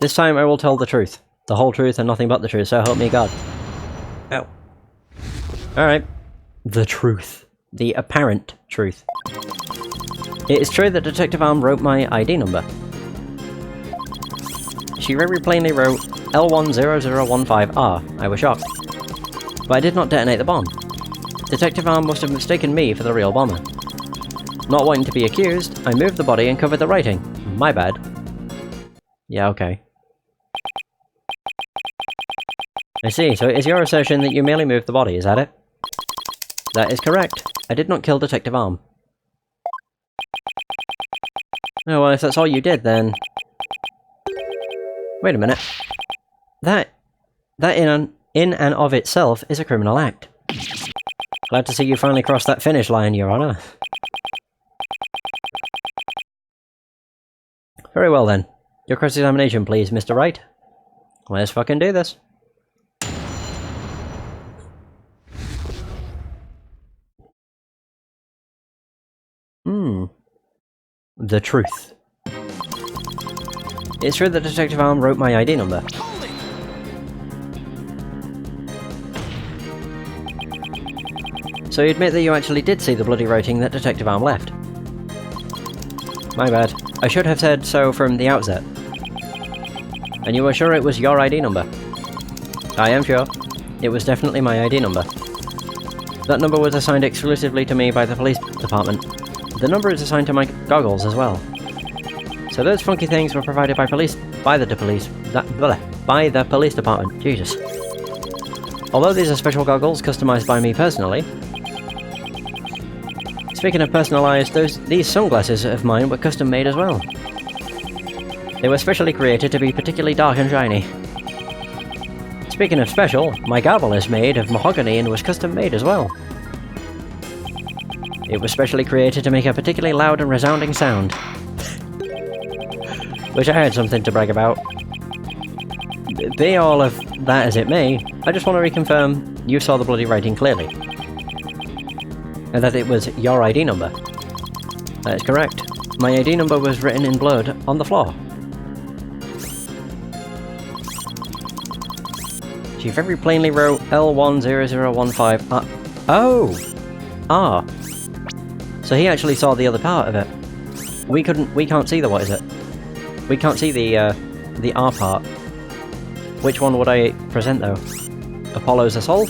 This time I will tell the truth. The whole truth and nothing but the truth, so help me God. Oh. Alright. The truth. The apparent truth. It is true that Detective Arm wrote my ID number. She very plainly wrote L10015R. I was shocked. But I did not detonate the bomb. Detective Arm must have mistaken me for the real bomber. Not wanting to be accused, I moved the body and covered the writing. My bad. Yeah, okay. I see, so it is your assertion that you merely moved the body, is that it? That is correct. I did not kill Detective Arm. Oh, well, if that's all you did, then... Wait a minute. That in and of itself is a criminal act. Glad to see you finally crossed that finish line, Your Honor. Very well then. Your cross-examination, please, Mr. Wright. Let's fucking do this. The truth. It's true that Detective Arm wrote my ID number. So you admit that you actually did see the bloody writing that Detective Arm left? My bad. I should have said so from the outset. And you were sure it was your ID number? I am sure. It was definitely my ID number. That number was assigned exclusively to me by the police department. The number is assigned to my goggles as well. So those funky things were provided by the police department. Jesus. Although these are special goggles customized by me personally. Speaking of personalized, these sunglasses of mine were custom made as well. They were specially created to be particularly dark and shiny. Speaking of special, my gavel is made of mahogany and was custom made as well. It was specially created to make a particularly loud and resounding sound. Which I had something to brag about. Be all of that as it may, I just want to reconfirm you saw the bloody writing clearly. And that it was your ID number. That is correct. My ID number was written in blood on the floor. She very plainly wrote L10015. Oh! Ah. So he actually saw the other part of it. We can't see the, what is it? We can't see the R part. Which one would I present though? Apollo's assault?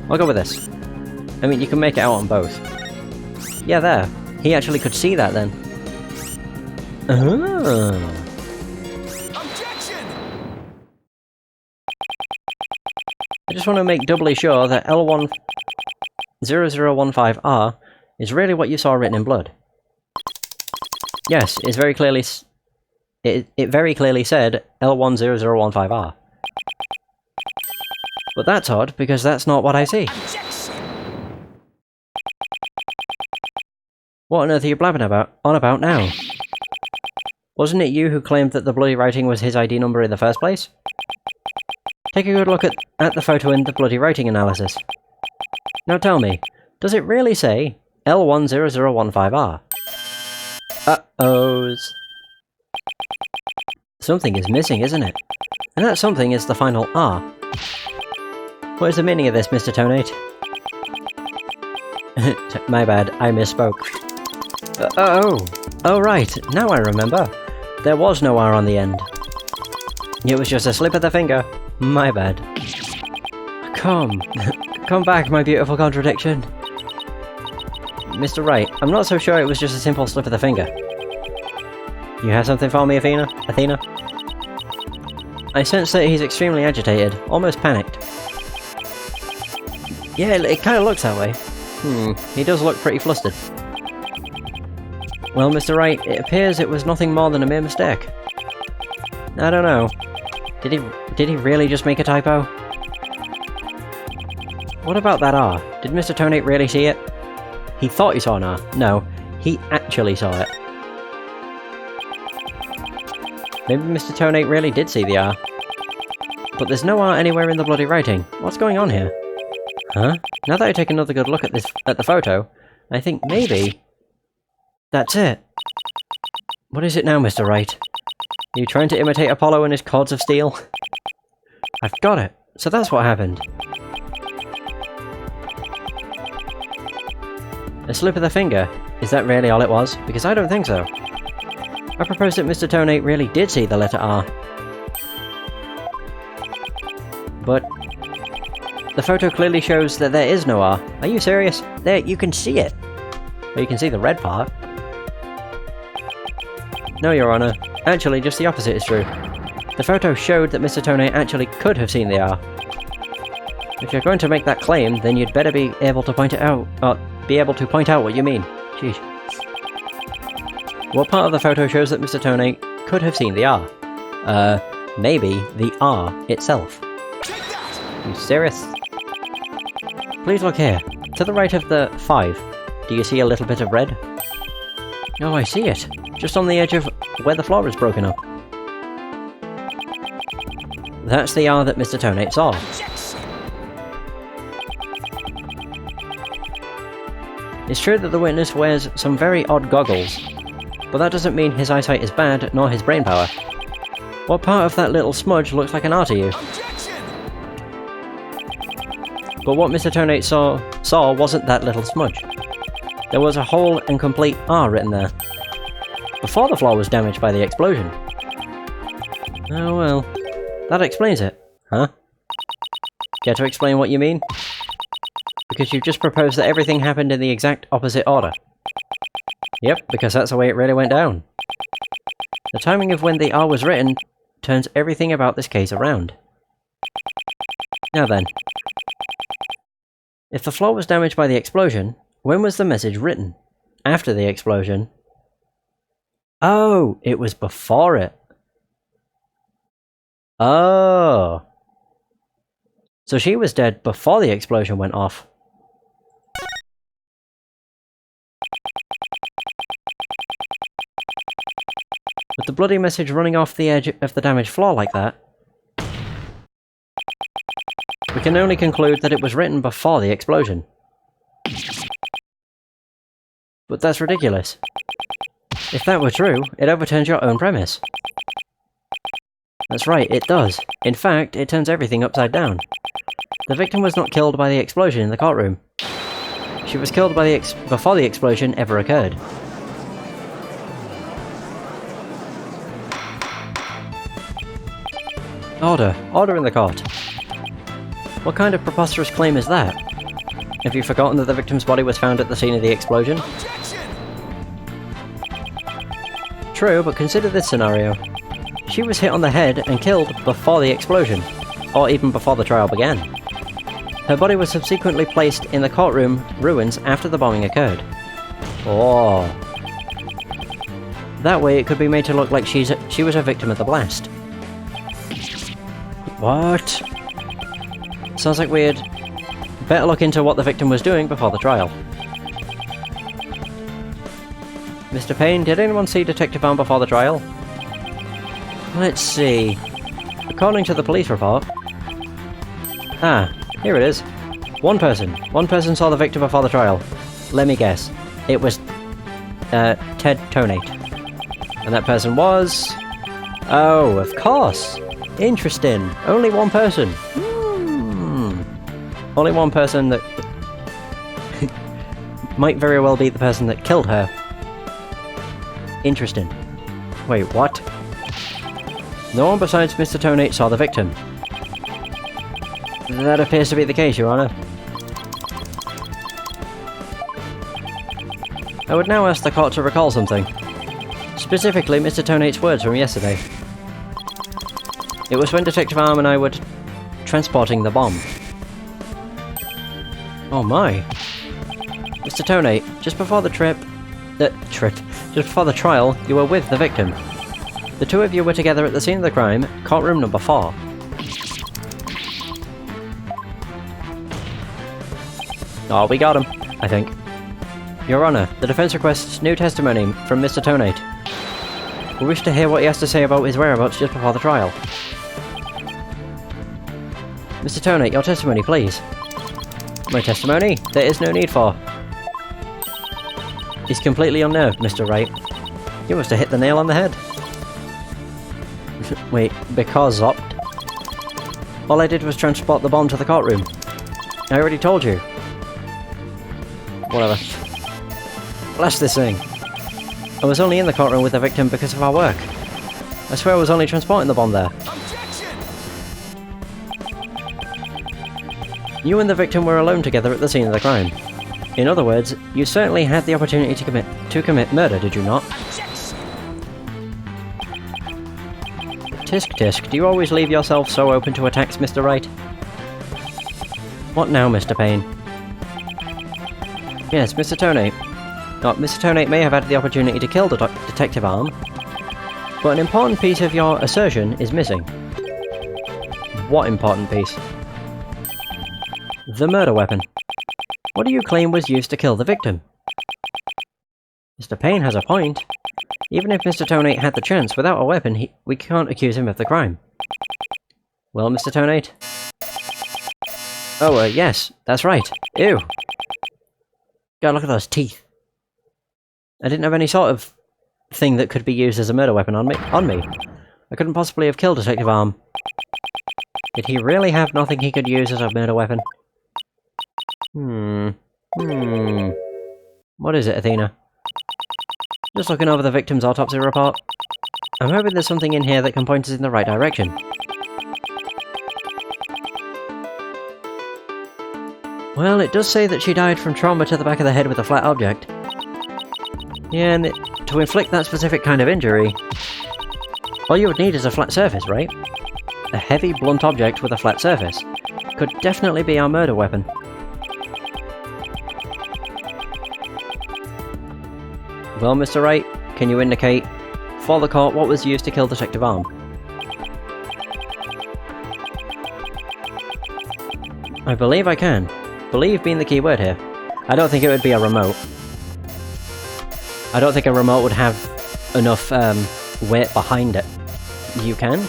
I'll go with this. I mean, you can make it out on both. Yeah, there. He actually could see that then. Objection! I just want to make doubly sure that L10015R is really what you saw written in blood. Yes, it's very clearly it very clearly said L10015R. But that's odd, because that's not what I see. What on earth are you blabbing on about now? Wasn't it you who claimed that the bloody writing was his ID number in the first place? Take a good look at the photo in the bloody writing analysis. Now tell me, does it really say L10015R? Uh-ohs. Something is missing, isn't it? And that something is the final R. What is the meaning of this, Mr. Tonate? My bad, I misspoke. Oh right, now I remember. There was no R on the end. It was just a slip of the finger. My bad. Come back, my beautiful contradiction. Mr. Wright, I'm not so sure it was just a simple slip of the finger. You have something for me, Athena? I sense that he's extremely agitated, almost panicked. Yeah, it kind of looks that way. He does look pretty flustered. Well, Mr. Wright, it appears it was nothing more than a mere mistake. I don't know. Did he really just make a typo? What about that R? Did Mr. Tonate really see it? He thought he saw an R. No, he actually saw it. Maybe Mr. Tonate really did see the R. But there's no R anywhere in the bloody writing. What's going on here? Huh? Now that I take another good look at the photo, I think maybe... That's it. What is it now, Mr. Wright? Are you trying to imitate Apollo and his cords of steel? I've got it. So that's what happened. A slip of the finger? Is that really all it was? Because I don't think so. I propose that Mr. Tonate really did see the letter R. But the photo clearly shows that there is no R. Are you serious? There, you can see it. Well, you can see the red part. No, Your Honor. Actually, just the opposite is true. The photo showed that Mr. Tonate actually could have seen the R. If you're going to make that claim, then you'd better be able to point it out, or be able to point out what you mean. Jeez. What part of the photo shows that Mr. Tonate could have seen the R? Maybe the R itself. Are you serious? Please look here. To the right of the 5. Do you see a little bit of red? Oh, I see it. Just on the edge of where the floor is broken up. That's the R that Mr. Tonate saw. It's true that the witness wears some very odd goggles, but that doesn't mean his eyesight is bad, nor his brain power. What part of that little smudge looks like an R to you? But what Mr. Tonate saw wasn't that little smudge. There was a whole and complete R written there. Before the floor was damaged by the explosion. Oh well. That explains it. Huh? Care to explain what you mean? Because you've just proposed that everything happened in the exact opposite order. Yep, because that's the way it really went down. The timing of when the R was written turns everything about this case around. Now then. If the floor was damaged by the explosion, when was the message written? After the explosion? Oh, it was before it. Oh. So she was dead before the explosion went off. With the bloody message running off the edge of the damaged floor like that, we can only conclude that it was written before the explosion. But that's ridiculous. If that were true, it overturns your own premise. That's right, it does. In fact, it turns everything upside down. The victim was not killed by the explosion in the courtroom. She was killed by before the explosion ever occurred. Order. Order in the court. What kind of preposterous claim is that? Have you forgotten that the victim's body was found at the scene of the explosion? True, but consider this scenario. She was hit on the head and killed before the explosion, or even before the trial began. Her body was subsequently placed in the courtroom ruins after the bombing occurred. Oh. That way it could be made to look like she was a victim of the blast. What? Sounds like we'd better look into what the victim was doing before the trial. Mr. Payne, did anyone see Detective Arm before the trial? Let's see. According to the police report... Ah, here it is. One person. One person saw the victim before the trial. Let me guess. It was... Ted Tonate. And that person was... Oh, of course! Interesting. Only one person. Only one person that... might very well be the person that killed her. Interesting. Wait, what? No one besides Mr. Tonate saw the victim. That appears to be the case, Your Honor. I would now ask the court to recall something. Specifically, Mr. Tonate's words from yesterday. It was when Detective Arm and I were transporting the bomb. Oh my. Mr. Tonate, just before the just before the trial, you were with the victim. The two of you were together at the scene of the crime, courtroom number 4. Oh, we got him, I think. Your Honor, the defense requests new testimony from Mr. Tonate. We wish to hear what he has to say about his whereabouts just before the trial. Mr. Tonate, your testimony, please. My testimony? There is no need for. He's completely unnerved, Mr. Wright. You must have hit the nail on the head. Wait, because opt? All I did was transport the bomb to the courtroom. I already told you. Whatever. Blast this thing. I was only in the courtroom with the victim because of our work. I swear I was only transporting the bomb there. Objection! You and the victim were alone together at the scene of the crime. In other words, you certainly had the opportunity to commit murder, did you not? Tisk tisk, do you always leave yourself so open to attacks, Mr. Wright? What now, Mr. Payne? Yes, Mr. Tonate. Mr. Tonate may have had the opportunity to kill Detective Arm, but an important piece of your assertion is missing. What important piece? The murder weapon. What do you claim was used to kill the victim? Mr. Payne has a point. Even if Mr. Tonate had the chance, without a weapon, we can't accuse him of the crime. Well, Mr. Tonate? Oh, yes, that's right. Ew. God, look at those teeth. I didn't have any sort of thing that could be used as a murder weapon on me. I couldn't possibly have killed Detective Arm. Did he really have nothing he could use as a murder weapon? What is it, Athena? Just looking over the victim's autopsy report. I'm hoping there's something in here that can point us in the right direction. Well, it does say that she died from trauma to the back of the head with a flat object. Yeah, and to inflict that specific kind of injury, all you would need is a flat surface, right? A heavy, blunt object with a flat surface could definitely be our murder weapon. Well, Mr. Wright, can you indicate for the court what was used to kill Detective Arm? I believe I can. Believe being the key word here. I don't think it would be a remote. I don't think a remote would have enough weight behind it. You can?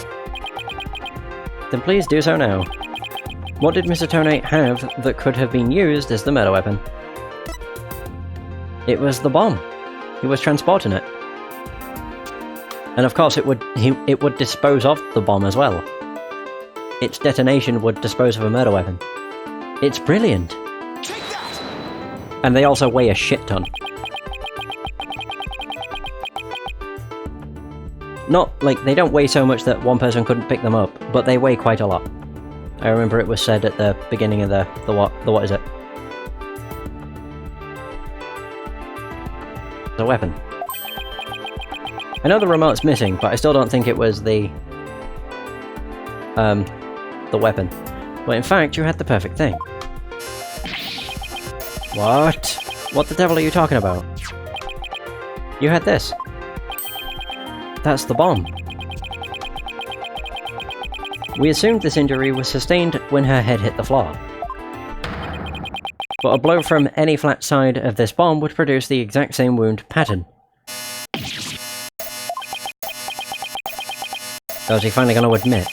Then please do so now. What did Mr. Tonate have that could have been used as the murder weapon? It was the bomb. He was transporting it. And of course it would dispose of the bomb as well. Its detonation would dispose of a murder weapon. It's brilliant! And they also weigh a shit ton. Not, like, they don't weigh so much that one person couldn't pick them up, but they weigh quite a lot. I remember it was said at the beginning of the what is it? The weapon. I know the remote's missing, but I still don't think it was the weapon. But in fact, you had the perfect thing. What? What the devil are you talking about? You had this. That's the bomb. We assumed this injury was sustained when her head hit the floor. But a blow from any flat side of this bomb would produce the exact same wound pattern. So is he finally going to admit?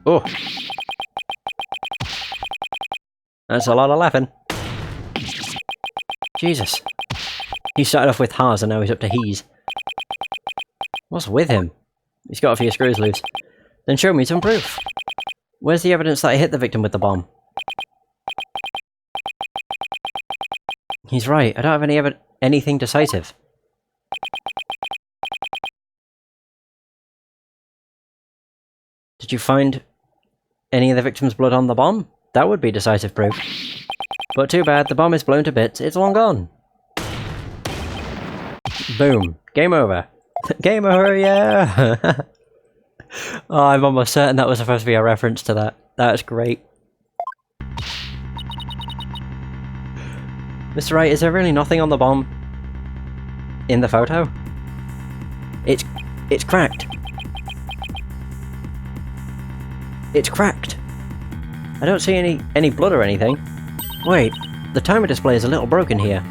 Oh! That's a lot of laughing. Jesus. He started off with ha's and now he's up to he's. What's with him? He's got a few screws loose. Then show me some proof. Where's the evidence that I hit the victim with the bomb? He's right, I don't have anything decisive. Did you find any of the victim's blood on the bomb? That would be decisive proof. But too bad, the bomb is blown to bits, it's long gone. Boom. Game over. Game over, yeah! Oh, I'm almost certain that was supposed to be a reference to that. That's great. Mr. Wright, is there really nothing on the bomb in the photo? It's cracked. It's cracked. I don't see any blood or anything. Wait, the timer display is a little broken here.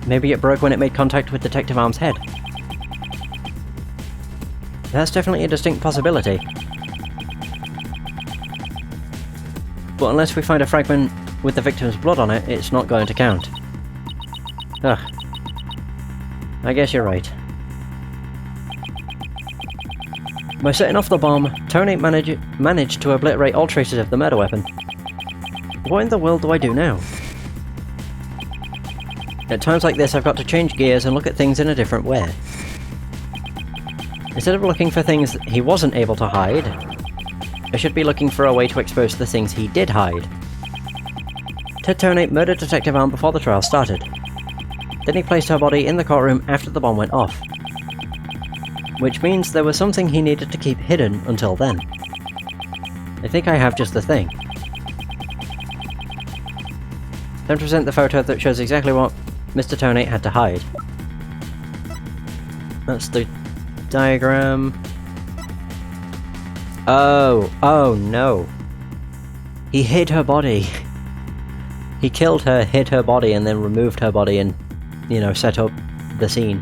Maybe it broke when it made contact with Detective Arm's head. That's definitely a distinct possibility. But unless we find a fragment with the victim's blood on it, it's not going to count. Ugh. I guess you're right. By setting off the bomb, Tony managed to obliterate all traces of the murder weapon. What in the world do I do now? At times like this, I've got to change gears and look at things in a different way. Instead of looking for things he wasn't able to hide, I should be looking for a way to expose the things he did hide. Ted Tonate murdered Detective Arm before the trial started. Then he placed her body in the courtroom after the bomb went off. Which means there was something he needed to keep hidden until then. I think I have just the thing. Then present the photo that shows exactly what Mr. Tonate had to hide. That's the diagram. Oh no. He hid her body. He killed her, hid her body, and then removed her body and, you know, set up the scene.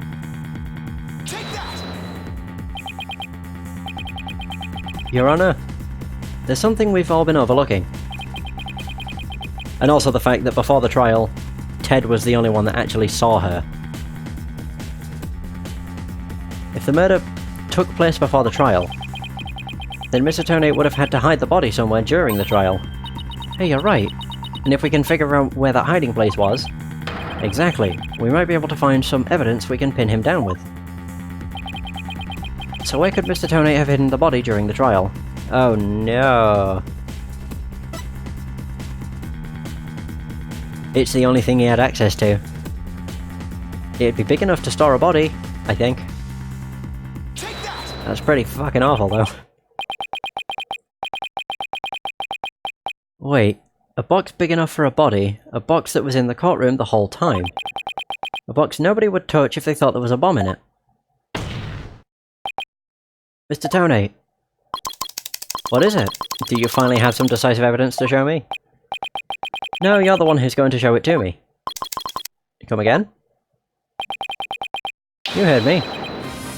Take that! Your Honor, there's something we've all been overlooking. And also the fact that before the trial, Ted was the only one that actually saw her. If the murder took place before the trial, then Mr. Tonate would have had to hide the body somewhere during the trial. Hey, you're right. And if we can figure out where that hiding place was, exactly, we might be able to find some evidence we can pin him down with. So where could Mr. Tonate have hidden the body during the trial? Oh no. It's the only thing he had access to. It'd be big enough to store a body, I think. That's pretty fucking awful, though. Wait, a box big enough for a body, a box that was in the courtroom the whole time. A box nobody would touch if they thought there was a bomb in it. Mr. Tonate. What is it? Do you finally have some decisive evidence to show me? No, you're the one who's going to show it to me. Come again? You heard me.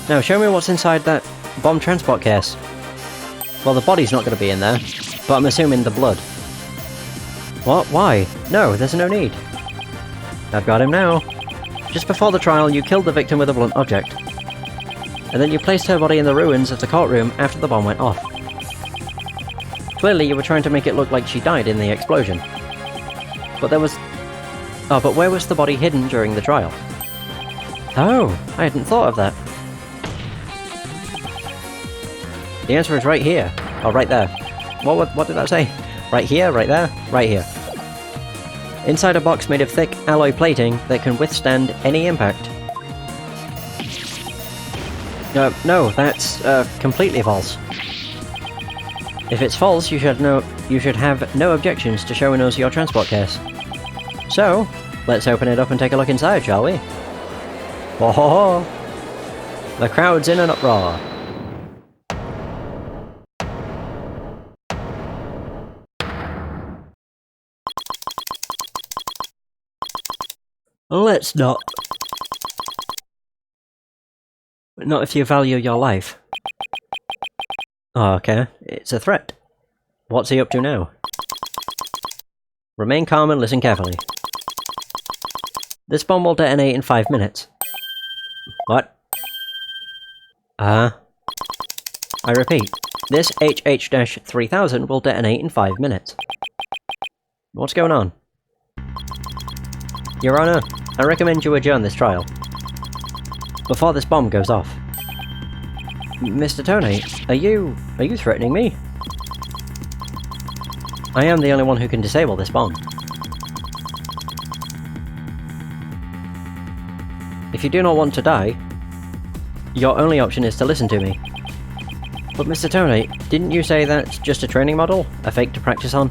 Now show me what's inside that bomb transport case. Well, the body's not going to be in there, but I'm assuming the blood. What? Why? No, there's no need. I've got him now. Just before the trial, you killed the victim with a blunt object. And then you placed her body in the ruins of the courtroom after the bomb went off. Clearly, you were trying to make it look like she died in the explosion. But there was... Oh, but where was the body hidden during the trial? Oh, I hadn't thought of that. The answer is right here. Oh, right there. What did that say? Right here, right there, right here. Inside a box made of thick alloy plating that can withstand any impact. No, that's completely false. If it's false, you should have no objections to showing us your transport case. So, let's open it up and take a look inside, shall we? Ho ho ho! The crowd's in an uproar. Let's not. Not if you value your life. Oh, okay. It's a threat. What's he up to now? Remain calm and listen carefully. This bomb will detonate in 5 minutes. What? I repeat, this HH-3000 will detonate in 5 minutes. What's going on? Your Honor, I recommend you adjourn this trial. Before this bomb goes off. Mr. Tony, are you threatening me? I am the only one who can disable this bomb. If you do not want to die, your only option is to listen to me. But Mr. Tony, didn't you say that's just a training model? A fake to practice on?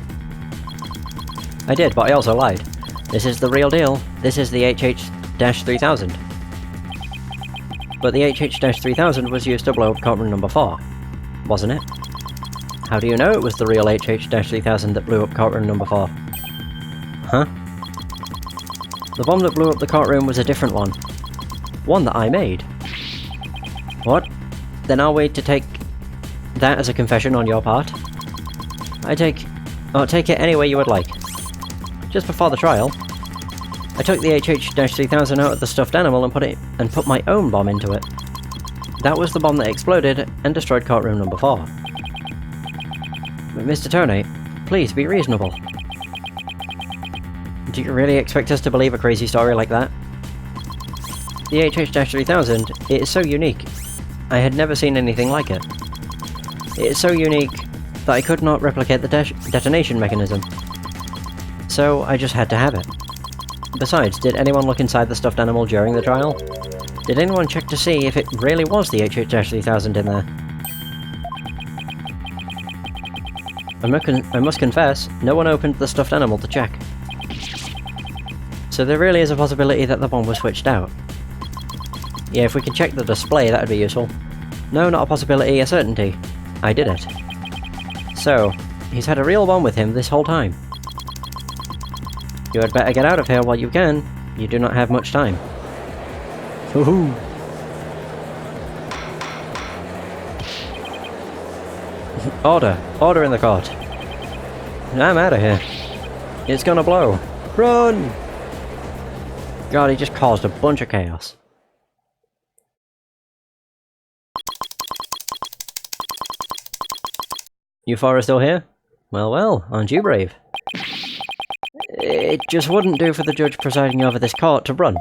I did, but I also lied. This is the real deal. This is the HH-3000. But the HH-3000 was used to blow up courtroom number 4, wasn't it? How do you know it was the real HH-3000 that blew up courtroom number 4? Huh? The bomb that blew up the courtroom was a different one. One that I made. What? Then I'll wait to take that as a confession on your part. I'll take it any way you would like. Just before the trial, I took the HH-3000 out of the stuffed animal and put my own bomb into it. That was the bomb that exploded and destroyed courtroom number 4. But Mr. Tony, please be reasonable. Do you really expect us to believe a crazy story like that? The HH-3000, it is so unique. I had never seen anything like it. It is so unique that I could not replicate the detonation mechanism. So I just had to have it. Besides, did anyone look inside the stuffed animal during the trial? Did anyone check to see if it really was the HH-3000 in there? I must confess, no one opened the stuffed animal to check. So there really is a possibility that the bomb was switched out. Yeah, if we can check the display, that would be useful. No, not a possibility, a certainty. I did it. So, he's had a real bomb with him this whole time. You had better get out of here while you can. You do not have much time. Woohoo! Order! Order in the court! I'm out of here. It's gonna blow. Run! God, he just caused a bunch of chaos. You four are still here? Well, well, aren't you brave? It just wouldn't do for the judge presiding over this court to run.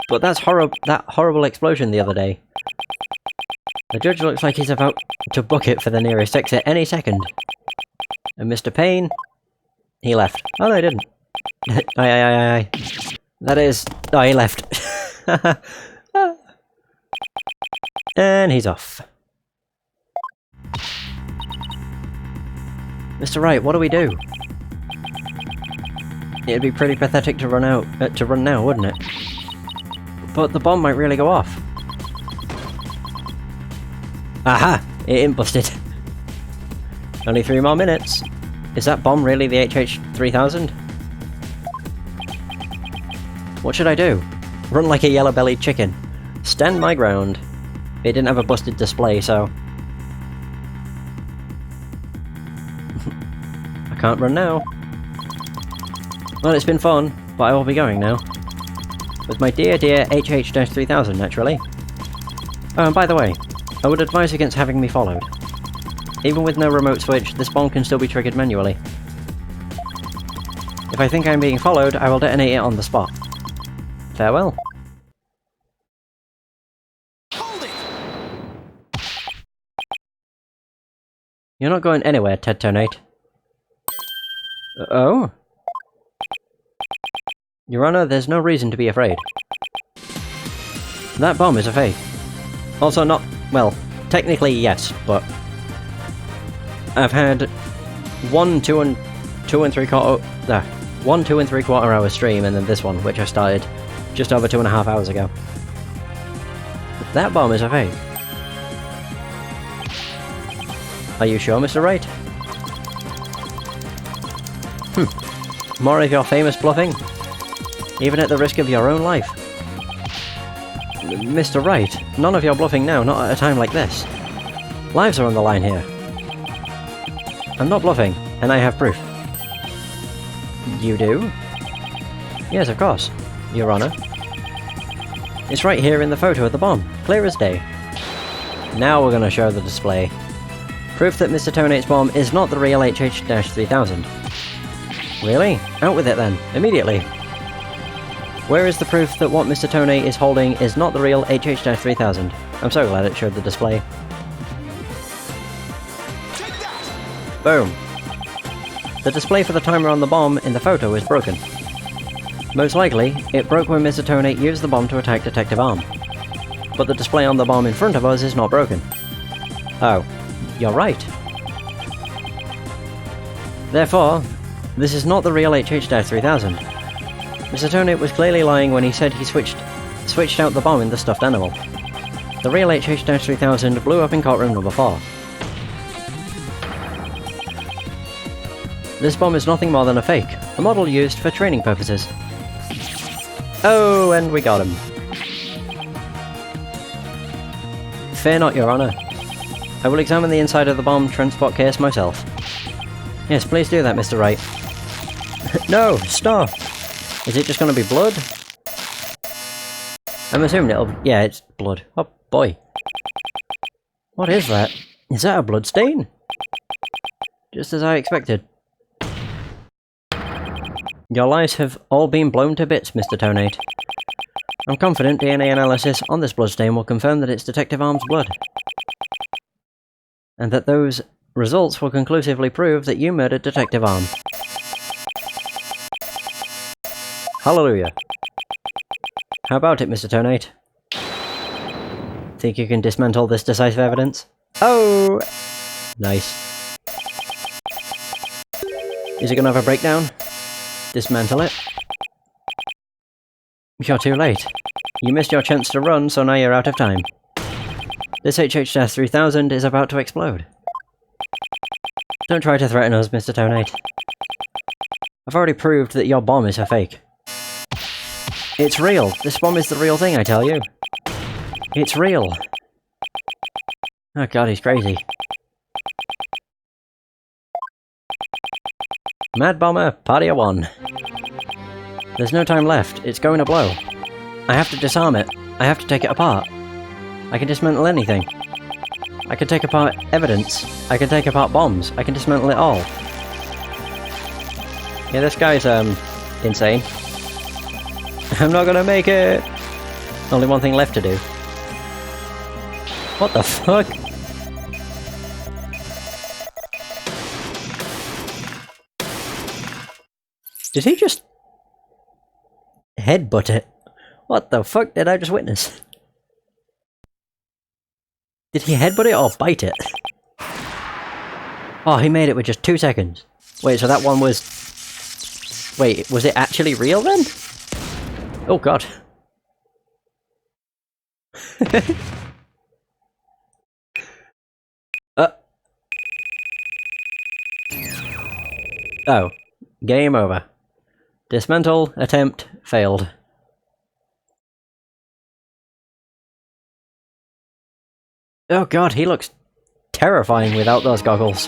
But that horrible explosion the other day. The judge looks like he's about to book it for the nearest exit any second. And Mr. Payne, he left. Oh no, he didn't. Aye. That is... Oh, he left. And he's off. Mr. Wright, what do we do? It'd be pretty pathetic to run now, wouldn't it? But the bomb might really go off. Aha! It ain't busted. Only 3 more minutes. Is that bomb really the HH-3000? What should I do? Run like a yellow-bellied chicken. Stand my ground. It didn't have a busted display, so... I can't run now. Well, it's been fun, but I will be going now. With my dear HH-3000, naturally. Oh, and by the way, I would advise against having me followed. Even with no remote switch, this bomb can still be triggered manually. If I think I'm being followed, I will detonate it on the spot. Farewell. Hold it! You're not going anywhere, Ted Tonate. Oh? Your Honor, there's no reason to be afraid. That bomb is a fake. Also not... well, technically yes, but... I've had 1, 2 and 3 quarter... 1 2 3/4 hour stream, and then this one, which I started just over 2.5 hours ago. That bomb is a fake. Are you sure, Mr. Wright? More of your famous bluffing? Even at the risk of your own life? Mr. Wright, none of your bluffing now, not at a time like this. Lives are on the line here. I'm not bluffing, and I have proof. You do? Yes, of course, Your Honor. It's right here in the photo of the bomb, clear as day. Now we're gonna show the display. Proof that Mr. Tonate's bomb is not the real HH-3000. Really? Out with it then, immediately. Where is the proof that what Mr. Tonate is holding is not the real HH-3000? I'm so glad it showed the display. Boom. The display for the timer on the bomb in the photo is broken. Most likely, it broke when Mr. Tonate used the bomb to attack Detective Arm. But the display on the bomb in front of us is not broken. Oh, you're right. Therefore, this is not the real HH-3000. Mr. Tonate was clearly lying when he said he switched out the bomb in the stuffed animal. The real HH-3000 blew up in courtroom number 4. This bomb is nothing more than a fake, a model used for training purposes. Oh, and we got him. Fear not, Your Honor. I will examine the inside of the bomb transport case myself. Yes, please do that, Mr. Wright. No, stop! Is it just gonna be blood? I'm assuming it'll... yeah, it's blood. Oh, boy. What is that? Is that a blood stain? Just as I expected. Your lies have all been blown to bits, Mr. Tonate. I'm confident DNA analysis on this bloodstain will confirm that it's Detective Arm's blood. And that those results will conclusively prove that you murdered Detective Arm. Hallelujah. How about it, Mr. Tonate? Think you can dismantle this decisive evidence? Oh! Nice. Is it gonna have a breakdown? Dismantle it? You're too late. You missed your chance to run, so now you're out of time. This HH-3000 is about to explode. Don't try to threaten us, Mr. Tonate. I've already proved that your bomb is a fake. It's real! This bomb is the real thing, I tell you! It's real! Oh god, he's crazy. Mad Bomber, party of 1. There's no time left, it's going to blow. I have to disarm it. I have to take it apart. I can dismantle anything. I can take apart evidence. I can take apart bombs. I can dismantle it all. Yeah, this guy's, insane. I'm not gonna make it! Only one thing left to do. What the fuck? Did he just... headbutt it? What the fuck did I just witness? Did he headbutt it or bite it? Oh, he made it with just 2 seconds. Wait, so that one was... wait, was it actually real then? Oh god. Oh. Game over. Dismantle attempt failed. Oh god, he looks terrifying without those goggles.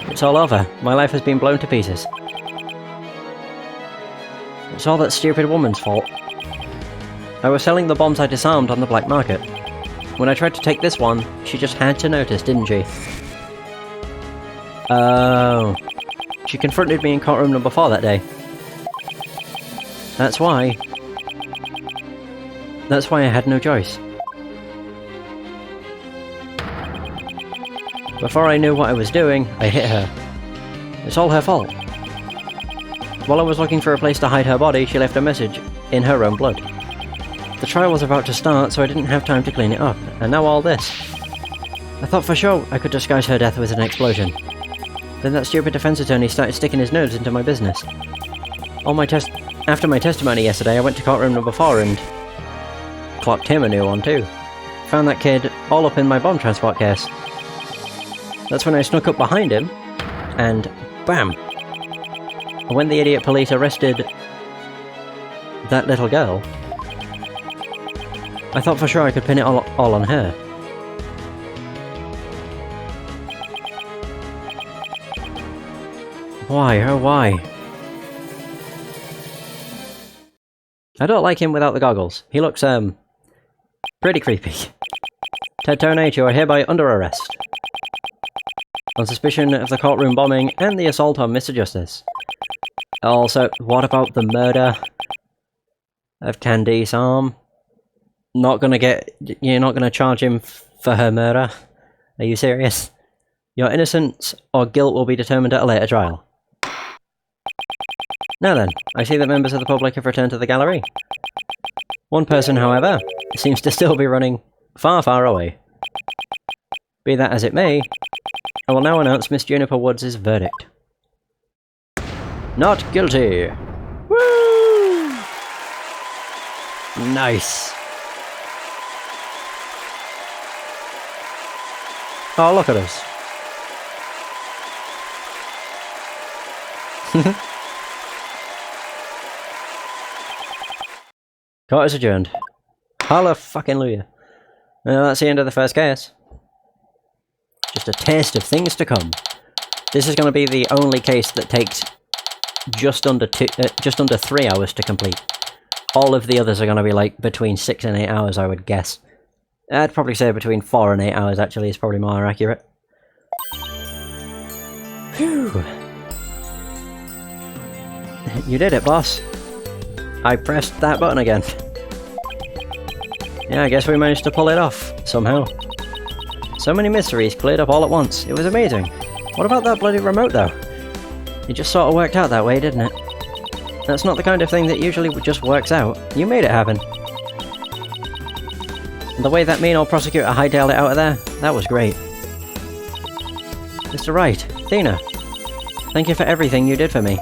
It's all over. My life has been blown to pieces. It's all that stupid woman's fault. I was selling the bombs I disarmed on the black market. When I tried to take this one, she just had to notice, didn't she? Oh. She confronted me in courtroom number 4 that day. That's why. That's why I had no choice. Before I knew what I was doing, I hit her. It's all her fault. While I was looking for a place to hide her body, she left a message in her own blood. The trial was about to start, so I didn't have time to clean it up, and now all this. I thought for sure I could disguise her death with an explosion. Then that stupid defense attorney started sticking his nose into my business. After my testimony yesterday, I went to courtroom number 4 and clocked him a new one too. Found that kid all up in my bomb transport case. That's when I snuck up behind him, and bam! When the idiot police arrested that little girl, I thought for sure I could pin it all on her. Why? Oh, why? I don't like him without the goggles. He looks, pretty creepy. Ted Tonate, you are hereby under arrest. On suspicion of the courtroom bombing and the assault on Mr. Justice. Also, what about the murder of Candice Arm? You're not gonna charge him for her murder? Are you serious? Your innocence or guilt will be determined at a later trial. Now then, I see that members of the public have returned to the gallery. One person, however, seems to still be running far, far away. Be that as it may, I will now announce Miss Juniper Woods' verdict. Not guilty! Woo! Nice! Oh, look at us. Court is adjourned. Hallelujah. Well, that's the end of the first case. Just a taste of things to come. This is going to be the only case that takes just under 3 hours to complete. All of the others are going to be like between 6 and 8 hours, I would guess. I'd probably say between 4 and 8 hours actually is probably more accurate. Phew. You did it, boss. I pressed that button again. Yeah, I guess we managed to pull it off, somehow. So many mysteries cleared up all at once. It was amazing. What about that bloody remote, though? It just sort of worked out that way, didn't it? That's not the kind of thing that usually just works out. You made it happen. And the way that mean old prosecutor hightailed it out of there, that was great. Mr. Wright, Athena, thank you for everything you did for me.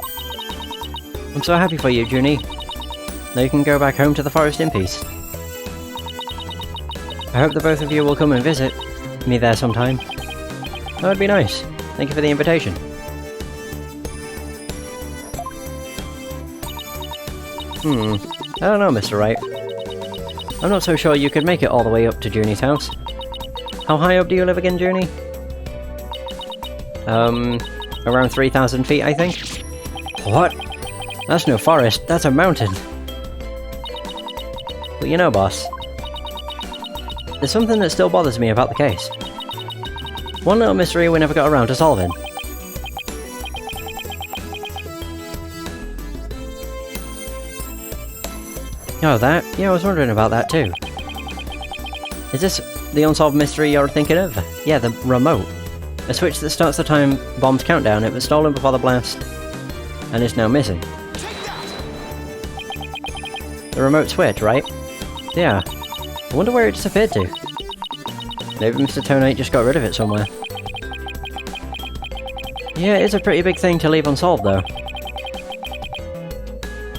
I'm so happy for you, Junie. Now you can go back home to the forest in peace. I hope the both of you will come and visit me there sometime. That would be nice. Thank you for the invitation. I don't know, Mr. Wright. I'm not so sure you could make it all the way up to Junie's house. How high up do you live again, Junie? Around 3,000 feet, I think? What? That's no forest, that's a mountain. But you know, boss, there's something that still bothers me about the case. One little mystery we never got around to solving. Oh, that? Yeah, I was wondering about that too. Is this the unsolved mystery you're thinking of? Yeah, the remote. A switch that starts the time bomb's countdown. It was stolen before the blast, and is now missing. The remote switch, right? Yeah. I wonder where it disappeared to. Maybe Mr. Tonate just got rid of it somewhere. Yeah, it's a pretty big thing to leave unsolved, though.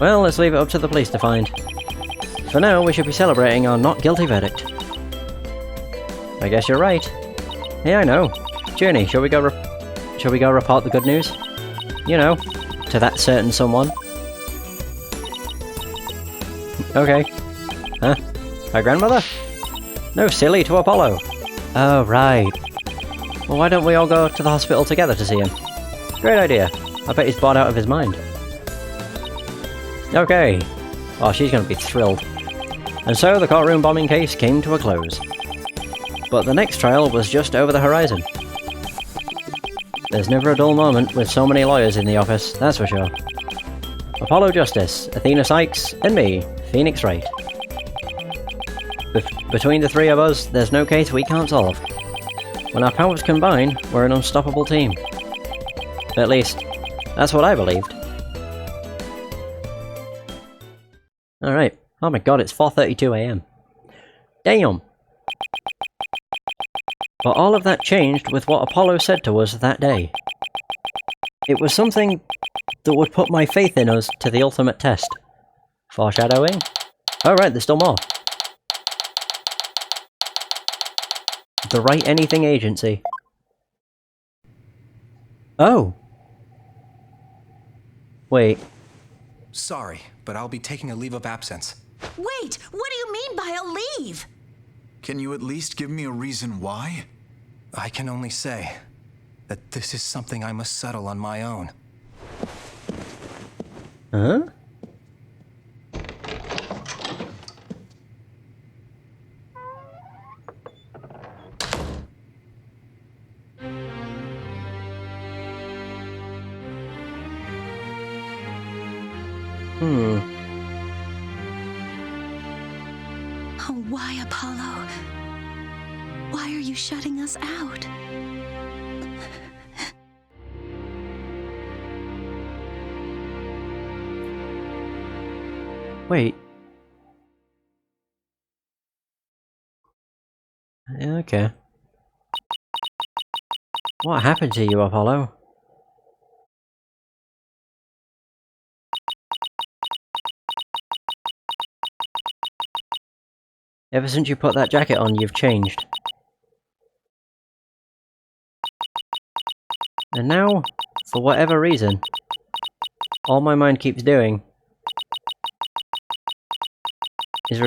Well, let's leave it up to the police to find. For now, we should be celebrating our not guilty verdict. I guess you're right. Yeah, I know. Junie, shall we go report the good news? You know, to that certain someone. Okay. Huh? My grandmother? No, silly, to Apollo. Oh, right. Well, why don't we all go to the hospital together to see him? Great idea. I bet he's bored out of his mind. Okay. Oh, she's gonna be thrilled. And so the courtroom bombing case came to a close. But the next trial was just over the horizon. There's never a dull moment with so many lawyers in the office, that's for sure. Apollo Justice, Athena Sykes, and me, Phoenix Wright. Between the three of us, there's no case we can't solve. When our powers combine, we're an unstoppable team. At least, that's what I believed. Alright. Oh my god, it's 4:32 AM. Damn! But all of that changed with what Apollo said to us that day. It was something that would put my faith in us to the ultimate test. Foreshadowing? Oh right, there's still more. The Right Anything Agency. Oh. Wait. Sorry, but I'll be taking a leave of absence. Wait, what do you mean by a leave? Can you at least give me a reason why? I can only say that this is something I must settle on my own. Huh? Oh, why, Apollo? Why are you shutting us out? Wait. Okay. What happened to you, Apollo? Ever since you put that jacket on, you've changed. And now, for whatever reason, all my mind keeps doing is